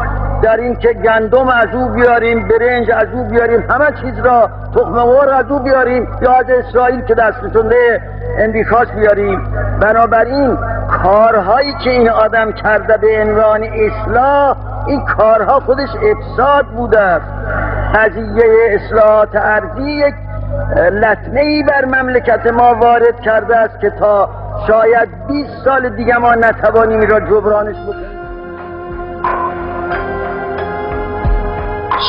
در این که گندم از او بیاریم، برنج از او بیاریم، همه چیز را، تخم مرغ از او بیاریم یا از اسرائیل که دست نشانده امریکاست بیاریم. بنابراین کارهایی که این آدم کرده به عنوان اصلاح، این کارها خودش افساد بوده است. قضیه اصلاحات ارضی یک لطمه‌ای بر مملکت ما وارد کرده است که تا شاید 20 سال دیگه ما نتوانیم این را جبرانش بکنیم.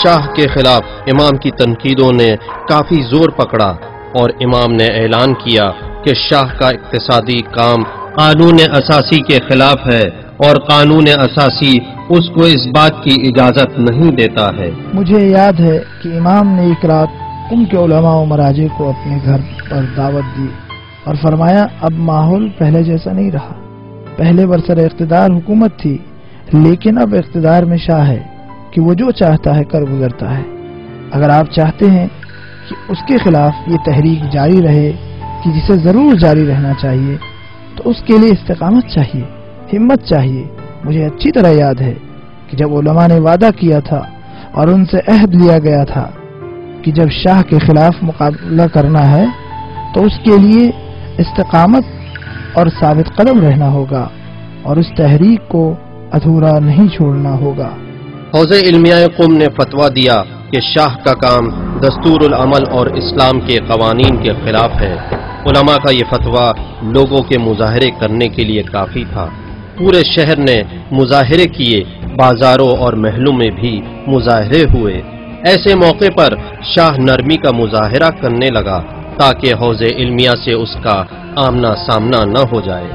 شاہ کے خلاف امام کی تنقیدوں نے کافی زور پکڑا اور امام نے اعلان کیا کہ شاہ کا اقتصادی کام قانون اساسی کے خلاف ہے اور قانون اساسی اس کو اس بات کی اجازت نہیں دیتا ہے۔ مجھے یاد ہے کہ امام نے ایک رات ان کے علماء و مراجع کو اپنے گھر پر دعوت دی اور فرمایا اب ماحول پہلے جیسا نہیں رہا، پہلے برسر اقتدار حکومت تھی لیکن اب اقتدار میں شاہ ہے کہ وہ جو چاہتا ہے کر گزرتا ہے۔ اگر آپ چاہتے ہیں کہ اس کے خلاف یہ تحریک جاری رہے کہ جسے ضرور جاری رہنا چاہیے تو اس کے لیے استقامت چاہیے، ہمت چاہیے۔ مجھے اچھی طرح یاد ہے کہ جب علماء نے وعدہ کیا تھا اور ان سے عہد لیا گیا تھا کہ جب شاہ کے خلاف مقابلہ کرنا ہے تو اس کے لیے استقامت اور ثابت قدم رہنا ہوگا اور اس تحریک کو ادھورا نہیں چھوڑنا ہوگا۔ حوض علمیہ قم نے فتویٰ دیا کہ شاہ کا کام دستور العمل اور اسلام کے قوانین کے خلاف ہے۔ علماء کا یہ فتویٰ لوگوں کے مظاہرے کرنے کے لیے کافی تھا۔ پورے شہر نے مظاہرے کیے، بازاروں اور محلوں میں بھی مظاہرے ہوئے۔ ایسے موقع پر شاہ نرمی کا مظاہرہ کرنے لگا تاکہ حوض علمیہ سے اس کا آمنا سامنا نہ ہو جائے۔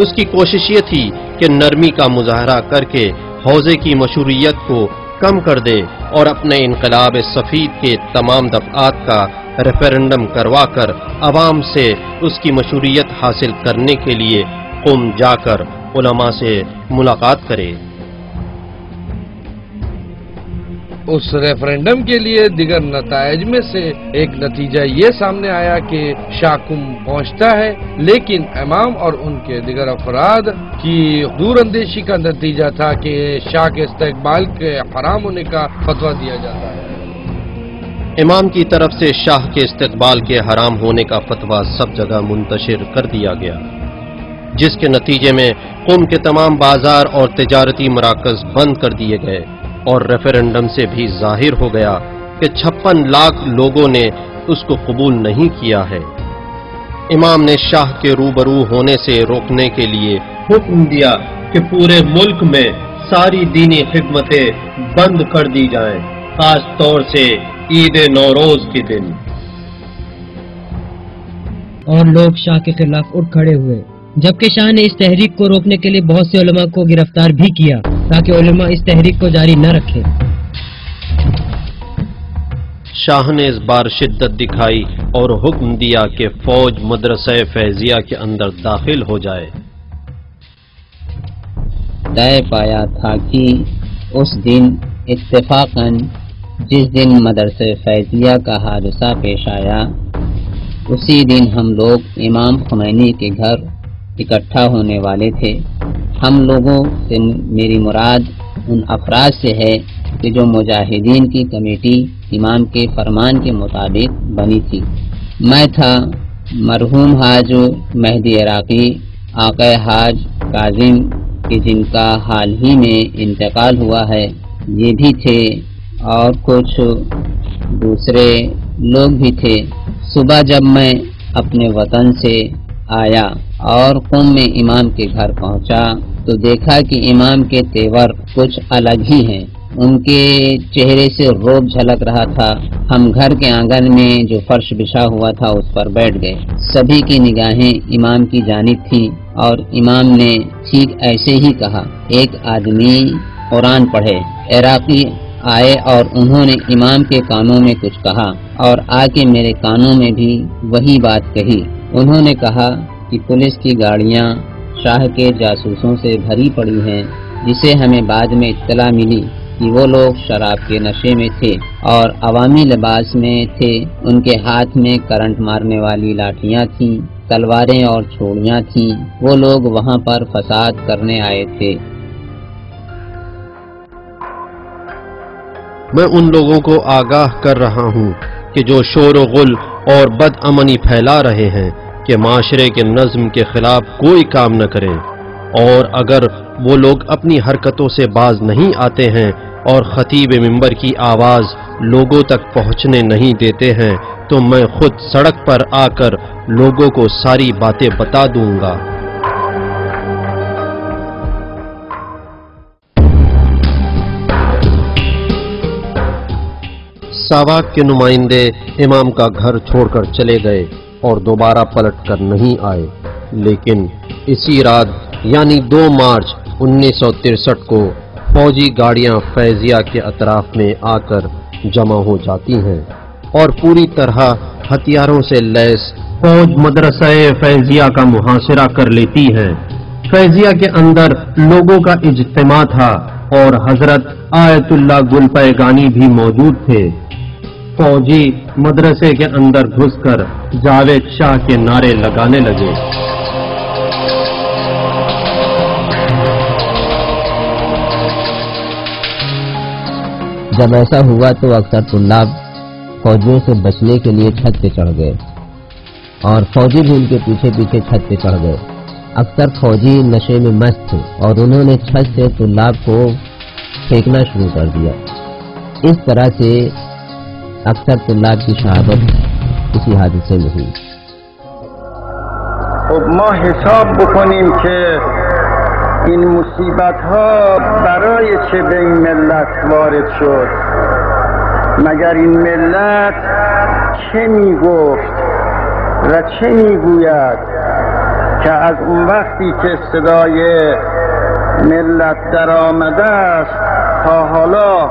اس کی کوشش یہ تھی کہ نرمی کا مظاہرہ کر کے حوضے کی مشروعیت کو کم کر دے اور اپنے انقلاب سفید کے تمام دفعات کا ریفرنڈم کروا کر عوام سے اس کی مشروعیت حاصل کرنے کے لیے قم جا کر علماء سے ملاقات کرے۔ اس ریفرنڈم کے لیے دیگر نتائج میں سے ایک نتیجہ یہ سامنے آیا کہ شاہ قم پہنچتا ہے، لیکن امام اور ان کے دیگر افراد کی دور اندیشی کا نتیجہ تھا کہ شاہ کے استقبال کے حرام ہونے کا فتویٰ دیا جاتا ہے۔ امام کی طرف سے شاہ کے استقبال کے حرام ہونے کا فتویٰ سب جگہ منتشر کر دیا گیا، جس کے نتیجے میں قم کے تمام بازار اور تجارتی مراکز بند کر دیے گئے اور ریفرنڈم سے بھی ظاہر ہو گیا کہ 56 لاکھ لوگوں نے اس کو قبول نہیں کیا ہے۔ امام نے شاہ کے روبرو ہونے سے روکنے کے لیے حکم دیا کہ پورے ملک میں ساری دینی خدمتیں بند کر دی جائیں، خاص طور سے عید نوروز کے دن۔ اور لوگ شاہ کے خلاف اٹھ کھڑے ہوئے، جبکہ شاہ نے اس تحریک کو روکنے کے لیے بہت سے علماء کو گرفتار بھی کیا تاکہ علماء اس تحریک کو جاری نہ رکھیں۔ شاہ نے اس بار شدت دکھائی اور حکم دیا کہ فوج مدرسہ فیضیہ کے اندر داخل ہو جائے۔ طے پایا تھا کہ اس دن اتفاقاً جس دن مدرسہ فیضیہ کا حادثہ پیش آیا، اسی دن ہم لوگ امام خمینی کے گھر اکٹھا ہونے والے تھے۔ ہم لوگوں سے میری مراد ان افراد سے ہے کہ جو مجاہدین کی کمیٹی امام کے فرمان کے مطابق بنی تھی۔ میں تھا، مرحوم حاج مہدی عراقی، آقا حاج کاظم کہ جن کا حال ہی میں انتقال ہوا ہے، یہ بھی تھے اور کچھ دوسرے لوگ بھی تھے۔ صبح جب میں اپنے وطن سے آیا اور قم میں امام کے گھر پہنچا تو دیکھا کہ امام کے تیور کچھ الگ ہی ہیں، ان کے چہرے سے روب جھلک رہا تھا۔ ہم گھر کے آنگن میں جو فرش بچھا ہوا تھا اس پر بیٹھ گئے۔ سبھی کی نگاہیں امام کی جانب تھیں اور امام نے ٹھیک ایسے ہی کہا، ایک آدمی قرآن پڑھے۔ عراقی آئے اور انہوں نے امام کے کانوں میں کچھ کہا اور آ کے میرے کانوں میں بھی وہی بات کہی۔ انہوں نے کہا کہ پولیس کی گاڑیاں شاہ کے جاسوسوں سے بھری پڑی ہیں، جسے ہمیں بعد میں اطلاع ملی کہ وہ لوگ شراب کے نشے میں تھے اور عوامی لباس میں تھے۔ ان کے ہاتھ میں کرنٹ مارنے والی لاٹھیاں تھیں، تلواریں اور چھوڑیاں تھیں۔ وہ لوگ وہاں پر فساد کرنے آئے تھے۔ میں ان لوگوں کو آگاہ کر رہا ہوں کہ جو شور و غل اور بد امنی پھیلا رہے ہیں کہ معاشرے کے نظم کے خلاف کوئی کام نہ کریں، اور اگر وہ لوگ اپنی حرکتوں سے باز نہیں آتے ہیں اور خطیب منبر کی آواز لوگوں تک پہنچنے نہیں دیتے ہیں تو میں خود سڑک پر آ کر لوگوں کو ساری باتیں بتا دوں گا۔ ساواک کے نمائندے امام کا گھر چھوڑ کر چلے گئے اور دوبارہ پلٹ کر نہیں آئے، لیکن اسی رات یعنی 2 مارچ 1963 کو فوجی گاڑیاں فیضیہ کے اطراف میں آ کر جمع ہو جاتی ہیں اور پوری طرح ہتھیاروں سے لیس فوج مدرسہ فیضیہ کا محاصرہ کر لیتی ہے۔ فیضیہ کے اندر لوگوں کا اجتماع تھا اور حضرت آیت اللہ گل پیگانی بھی موجود تھے۔ فوجی مدرسے کے اندر گھس کر جاوید شاہ کے نعرے لگانے لگے۔ جب ایسا ہوا تو اکثر طلاب فوجیوں سے بچنے کے لیے چھت پہ چڑھ گئے اور فوجی بھی ان کے پیچھے پیچھے چھت پہ چڑھ گئے۔ اکثر فوجی نشے میں مست تھے اور انہوں نے چھت سے طلاب کو پھینکنا شروع کر دیا۔ اس طرح سے اکثر طلاب کی شہادت کسی حادثے میں ہوئی۔ خب ما حساب بکنیم که این مصیبت ها برای چه به این ملت وارد شد؟ مگر این ملت چه می گفت و چه می گوید که از اون وقتی که صدای ملت در آمده است تا حالا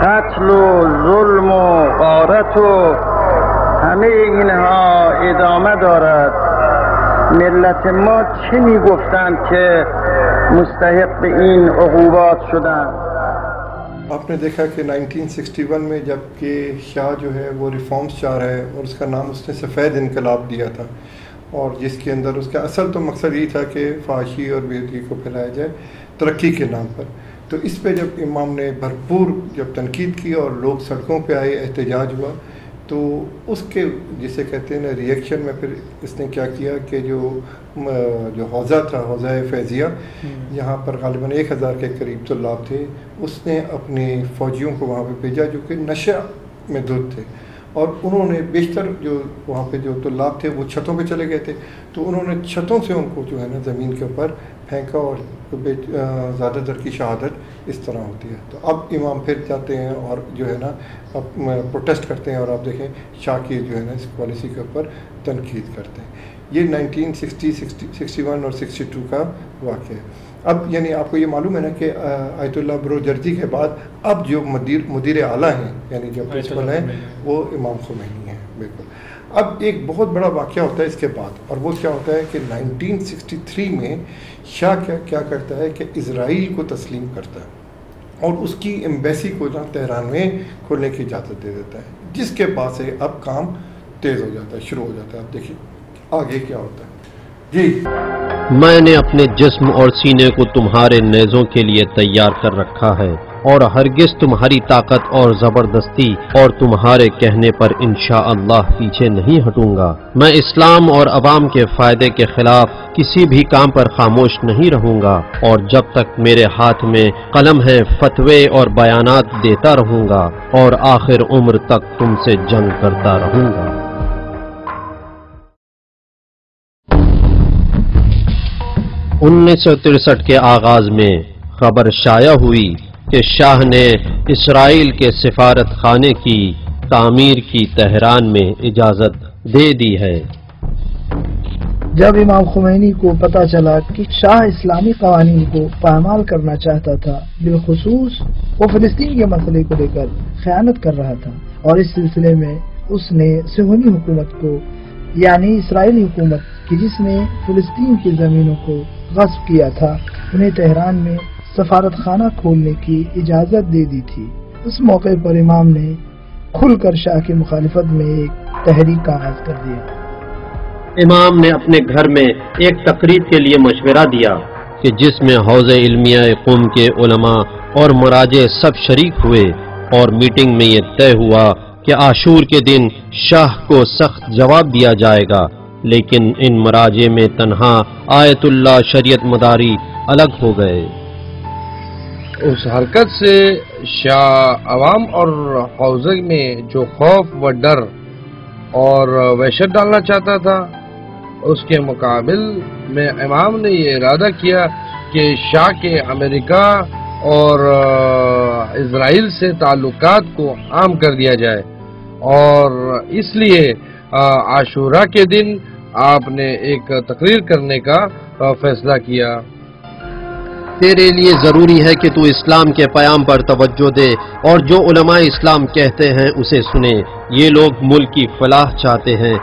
قتل و ظلم و غارت و همه اینها ادامه دارد؟ ملت ما چه می گفتند که مستحق این عقوبات شدند؟ آپ نے دیکھا کہ 1961 میں جب کہ شاہ جو ہے وہ ریفارمز چاہ رہا ہے اور اس کا نام اس نے سفید انقلاب دیا تھا، اور جس کے اندر اس کا اصل تو مقصد یہی تھا کہ فحاشی اور بے حیائی کو پھیلایا جائے ترقی کے نام پر۔ تو اس پہ جب امام نے بھرپور جب تنقید کی اور لوگ سڑکوں پہ آئے، احتجاج ہوا، تو اس کے جسے کہتے ہیں نا ریئیکشن میں پھر اس نے کیا کیا کہ جو حوزہ تھا، حوزہ فیضیہ، یہاں پر غالباً 1000 کے قریب طلاب تھے، اس نے اپنے فوجیوں کو وہاں پہ بھیجا جو کہ نشہ میں دھت تھے، اور انہوں نے بیشتر جو وہاں پہ جو طلاب تھے وہ چھتوں پہ چلے گئے تھے، تو انہوں نے چھتوں سے ان کو جو ہے نا زمین کے اوپر پھینکا، اور زیادہ تر کی شہادت اس طرح ہوتی ہے۔ تو اب امام پھر جاتے ہیں اور جو ہے نا اب پروٹیسٹ کرتے ہیں، اور آپ دیکھیں شاہ کی جو ہے نا اس پالیسی کے اوپر تنقید کرتے ہیں۔ یہ 1960 61 اور 62 کا واقعہ ہے۔ اب یعنی آپ کو یہ معلوم ہے نا کہ آیت اللہ بروجردی کے بعد اب جو مدیر اعلیٰ ہیں یعنی جو پرنسپل ہیں وہ امام خمینی ہیں۔ بالکل۔ اب ایک بہت بڑا واقعہ ہوتا ہے اس کے بعد، اور وہ کیا ہوتا ہے کہ 1963 میں شاہ کیا کرتا ہے کہ اسرائیل کو تسلیم کرتا ہے اور اس کی ایمبیسی کو تہران میں کھولنے کی اجازت دے دیتا ہے، جس کے بعد سے اب کام تیز ہو جاتا ہے، شروع ہو جاتا ہے۔ اب دیکھیے آگے کیا ہوتا ہے۔ جی، میں نے اپنے جسم اور سینے کو تمہارے نیزوں کے لیے تیار کر رکھا ہے، اور ہرگز تمہاری طاقت اور زبردستی اور تمہارے کہنے پر انشاءاللہ پیچھے نہیں ہٹوں گا۔ میں اسلام اور عوام کے فائدے کے خلاف کسی بھی کام پر خاموش نہیں رہوں گا، اور جب تک میرے ہاتھ میں قلم ہے فتوے اور بیانات دیتا رہوں گا، اور آخر عمر تک تم سے جنگ کرتا رہوں گا۔ 1963 کے آغاز میں خبر شائع ہوئی کہ شاہ نے اسرائیل کے سفارت خانے کی تعمیر کی تہران میں اجازت دے دی ہے۔ جب امام خمینی کو پتہ چلا کہ شاہ اسلامی قوانین کو پامال کرنا چاہتا تھا، بالخصوص وہ فلسطین کے مسئلے کو لے کر خیانت کر رہا تھا، اور اس سلسلے میں اس نے صہیونی حکومت کو یعنی اسرائیلی حکومت کی جس نے فلسطین کی زمینوں کو غصب کیا تھا، انہیں تہران میں سفارت خانہ کھولنے کی اجازت دے دی تھی۔ اس موقع پر امام نے کھل کر شاہ کی مخالفت میں ایک تحریک کا آغاز کر دیا۔ امام نے اپنے گھر میں ایک تقریب کے لیے مشورہ دیا کہ جس میں حوض علمیہ قوم کے علماء اور مراجع سب شریک ہوئے، اور میٹنگ میں یہ طے ہوا کہ عاشور کے دن شاہ کو سخت جواب دیا جائے گا، لیکن ان مراجع میں تنہا آیت اللہ شریعت مداری الگ ہو گئے۔ اس حرکت سے شاہ عوام اور حوزے میں جو خوف و ڈر اور وحشت ڈالنا چاہتا تھا، اس کے مقابل میں امام نے یہ ارادہ کیا کہ شاہ کے امریکہ اور اسرائیل سے تعلقات کو عام کر دیا جائے، اور اس لیے عاشورہ کے دن آپ نے ایک تقریر کرنے کا فیصلہ کیا۔ تیرے لیے ضروری ہے کہ تو اسلام کے پیام پر توجہ دے اور جو علماء اسلام کہتے ہیں اسے سنے۔ یہ لوگ ملک کی فلاح چاہتے ہیں۔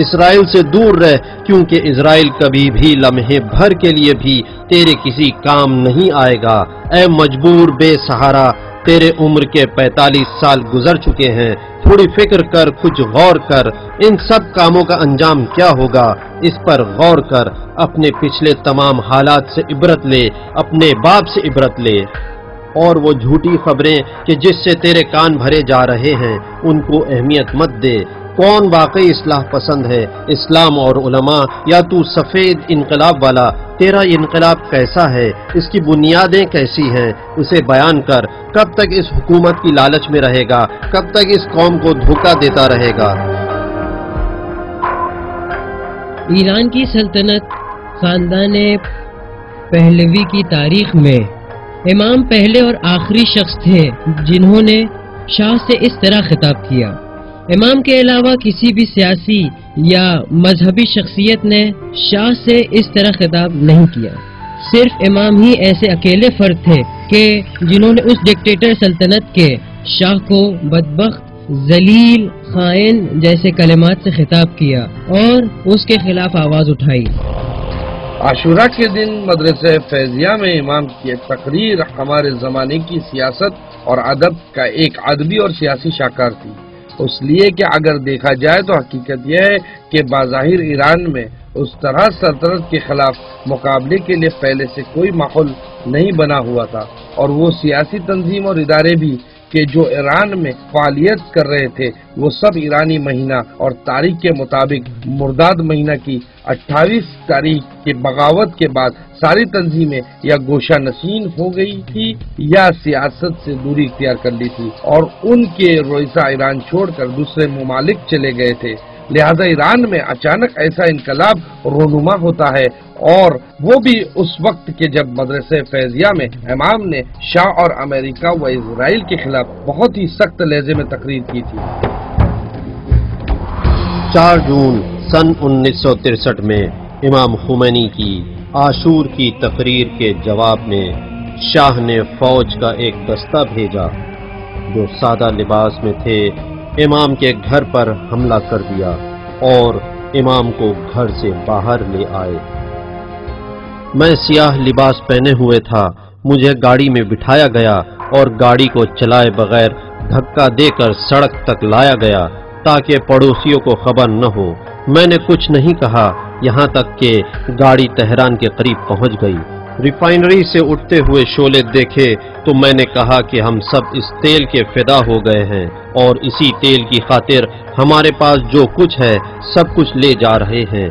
اسرائیل سے دور رہ، کیونکہ اسرائیل کبھی بھی لمحے بھر کے لیے بھی تیرے کسی کام نہیں آئے گا۔ اے مجبور بے سہارا، تیرے عمر کے 45 سال گزر چکے ہیں، تھوڑی فکر کر، کچھ غور کر، ان سب کاموں کا انجام کیا ہوگا، اس پر غور کر، اپنے پچھلے تمام حالات سے عبرت لے، اپنے باپ سے عبرت لے۔ اور وہ جھوٹی خبریں کہ جس سے تیرے کان بھرے جا رہے ہیں ان کو اہمیت مت دے۔ کون واقعی اصلاح پسند ہے، اسلام اور علماء یا تو سفید انقلاب والا؟ تیرا انقلاب کیسا ہے، اس کی بنیادیں کیسی ہیں، اسے بیان کر۔ کب تک اس حکومت کی لالچ میں رہے گا، کب تک اس قوم کو دھوکہ دیتا رہے گا؟ ایران کی سلطنت خاندان پہلوی کی تاریخ میں امام پہلے اور آخری شخص تھے جنہوں نے شاہ سے اس طرح خطاب کیا۔ امام کے علاوہ کسی بھی سیاسی یا مذہبی شخصیت نے شاہ سے اس طرح خطاب نہیں کیا۔ صرف امام ہی ایسے اکیلے فرد تھے کہ جنہوں نے اس ڈکٹیٹر سلطنت کے شاہ کو بدبخت، ذلیل، خائن جیسے کلمات سے خطاب کیا اور اس کے خلاف آواز اٹھائی۔ عاشورہ کے دن مدرسہ فیضیہ میں امام کی ایک تقریر ہمارے زمانے کی سیاست اور ادب کا ایک ادبی اور سیاسی شاہکار تھی، اس لیے کہ اگر دیکھا جائے تو حقیقت یہ ہے کہ بظاہر ایران میں اس طرح سلطنت کے خلاف مقابلے کے لیے پہلے سے کوئی ماحول نہیں بنا ہوا تھا، اور وہ سیاسی تنظیم اور ادارے بھی کہ جو ایران میں فعالیت کر رہے تھے وہ سب ایرانی مہینہ اور تاریخ کے مطابق مرداد مہینہ کی 28 تاریخ کے بغاوت کے بعد ساری تنظیمیں یا گوشہ نشین ہو گئی تھی یا سیاست سے دوری اختیار کر لی تھی اور ان کے رؤسا ایران چھوڑ کر دوسرے ممالک چلے گئے تھے۔ لہذا ایران میں اچانک ایسا انقلاب رونما ہوتا ہے، اور وہ بھی اس وقت کے جب مدرسہ فیضیہ میں امام نے شاہ اور امریکہ و اسرائیل کے خلاف بہت ہی سخت لہجے میں تقریر کی تھی۔ 4 جون سن 1963 میں امام خمینی کی عاشور کی تقریر کے جواب میں شاہ نے فوج کا ایک دستہ بھیجا جو سادہ لباس میں تھے، امام کے گھر پر حملہ کر دیا اور امام کو گھر سے باہر لے آئے۔ میں سیاہ لباس پہنے ہوئے تھا، مجھے گاڑی میں بٹھایا گیا اور گاڑی کو چلائے بغیر دھکا دے کر سڑک تک لایا گیا تاکہ پڑوسیوں کو خبر نہ ہو۔ میں نے کچھ نہیں کہا یہاں تک کہ گاڑی تہران کے قریب پہنچ گئی۔ ریفائنری سے اٹھتے ہوئے شعلے دیکھے تو میں نے کہا کہ ہم سب اس تیل کے فدا ہو گئے ہیں اور اسی تیل کی خاطر ہمارے پاس جو کچھ ہے سب کچھ لے جا رہے ہیں۔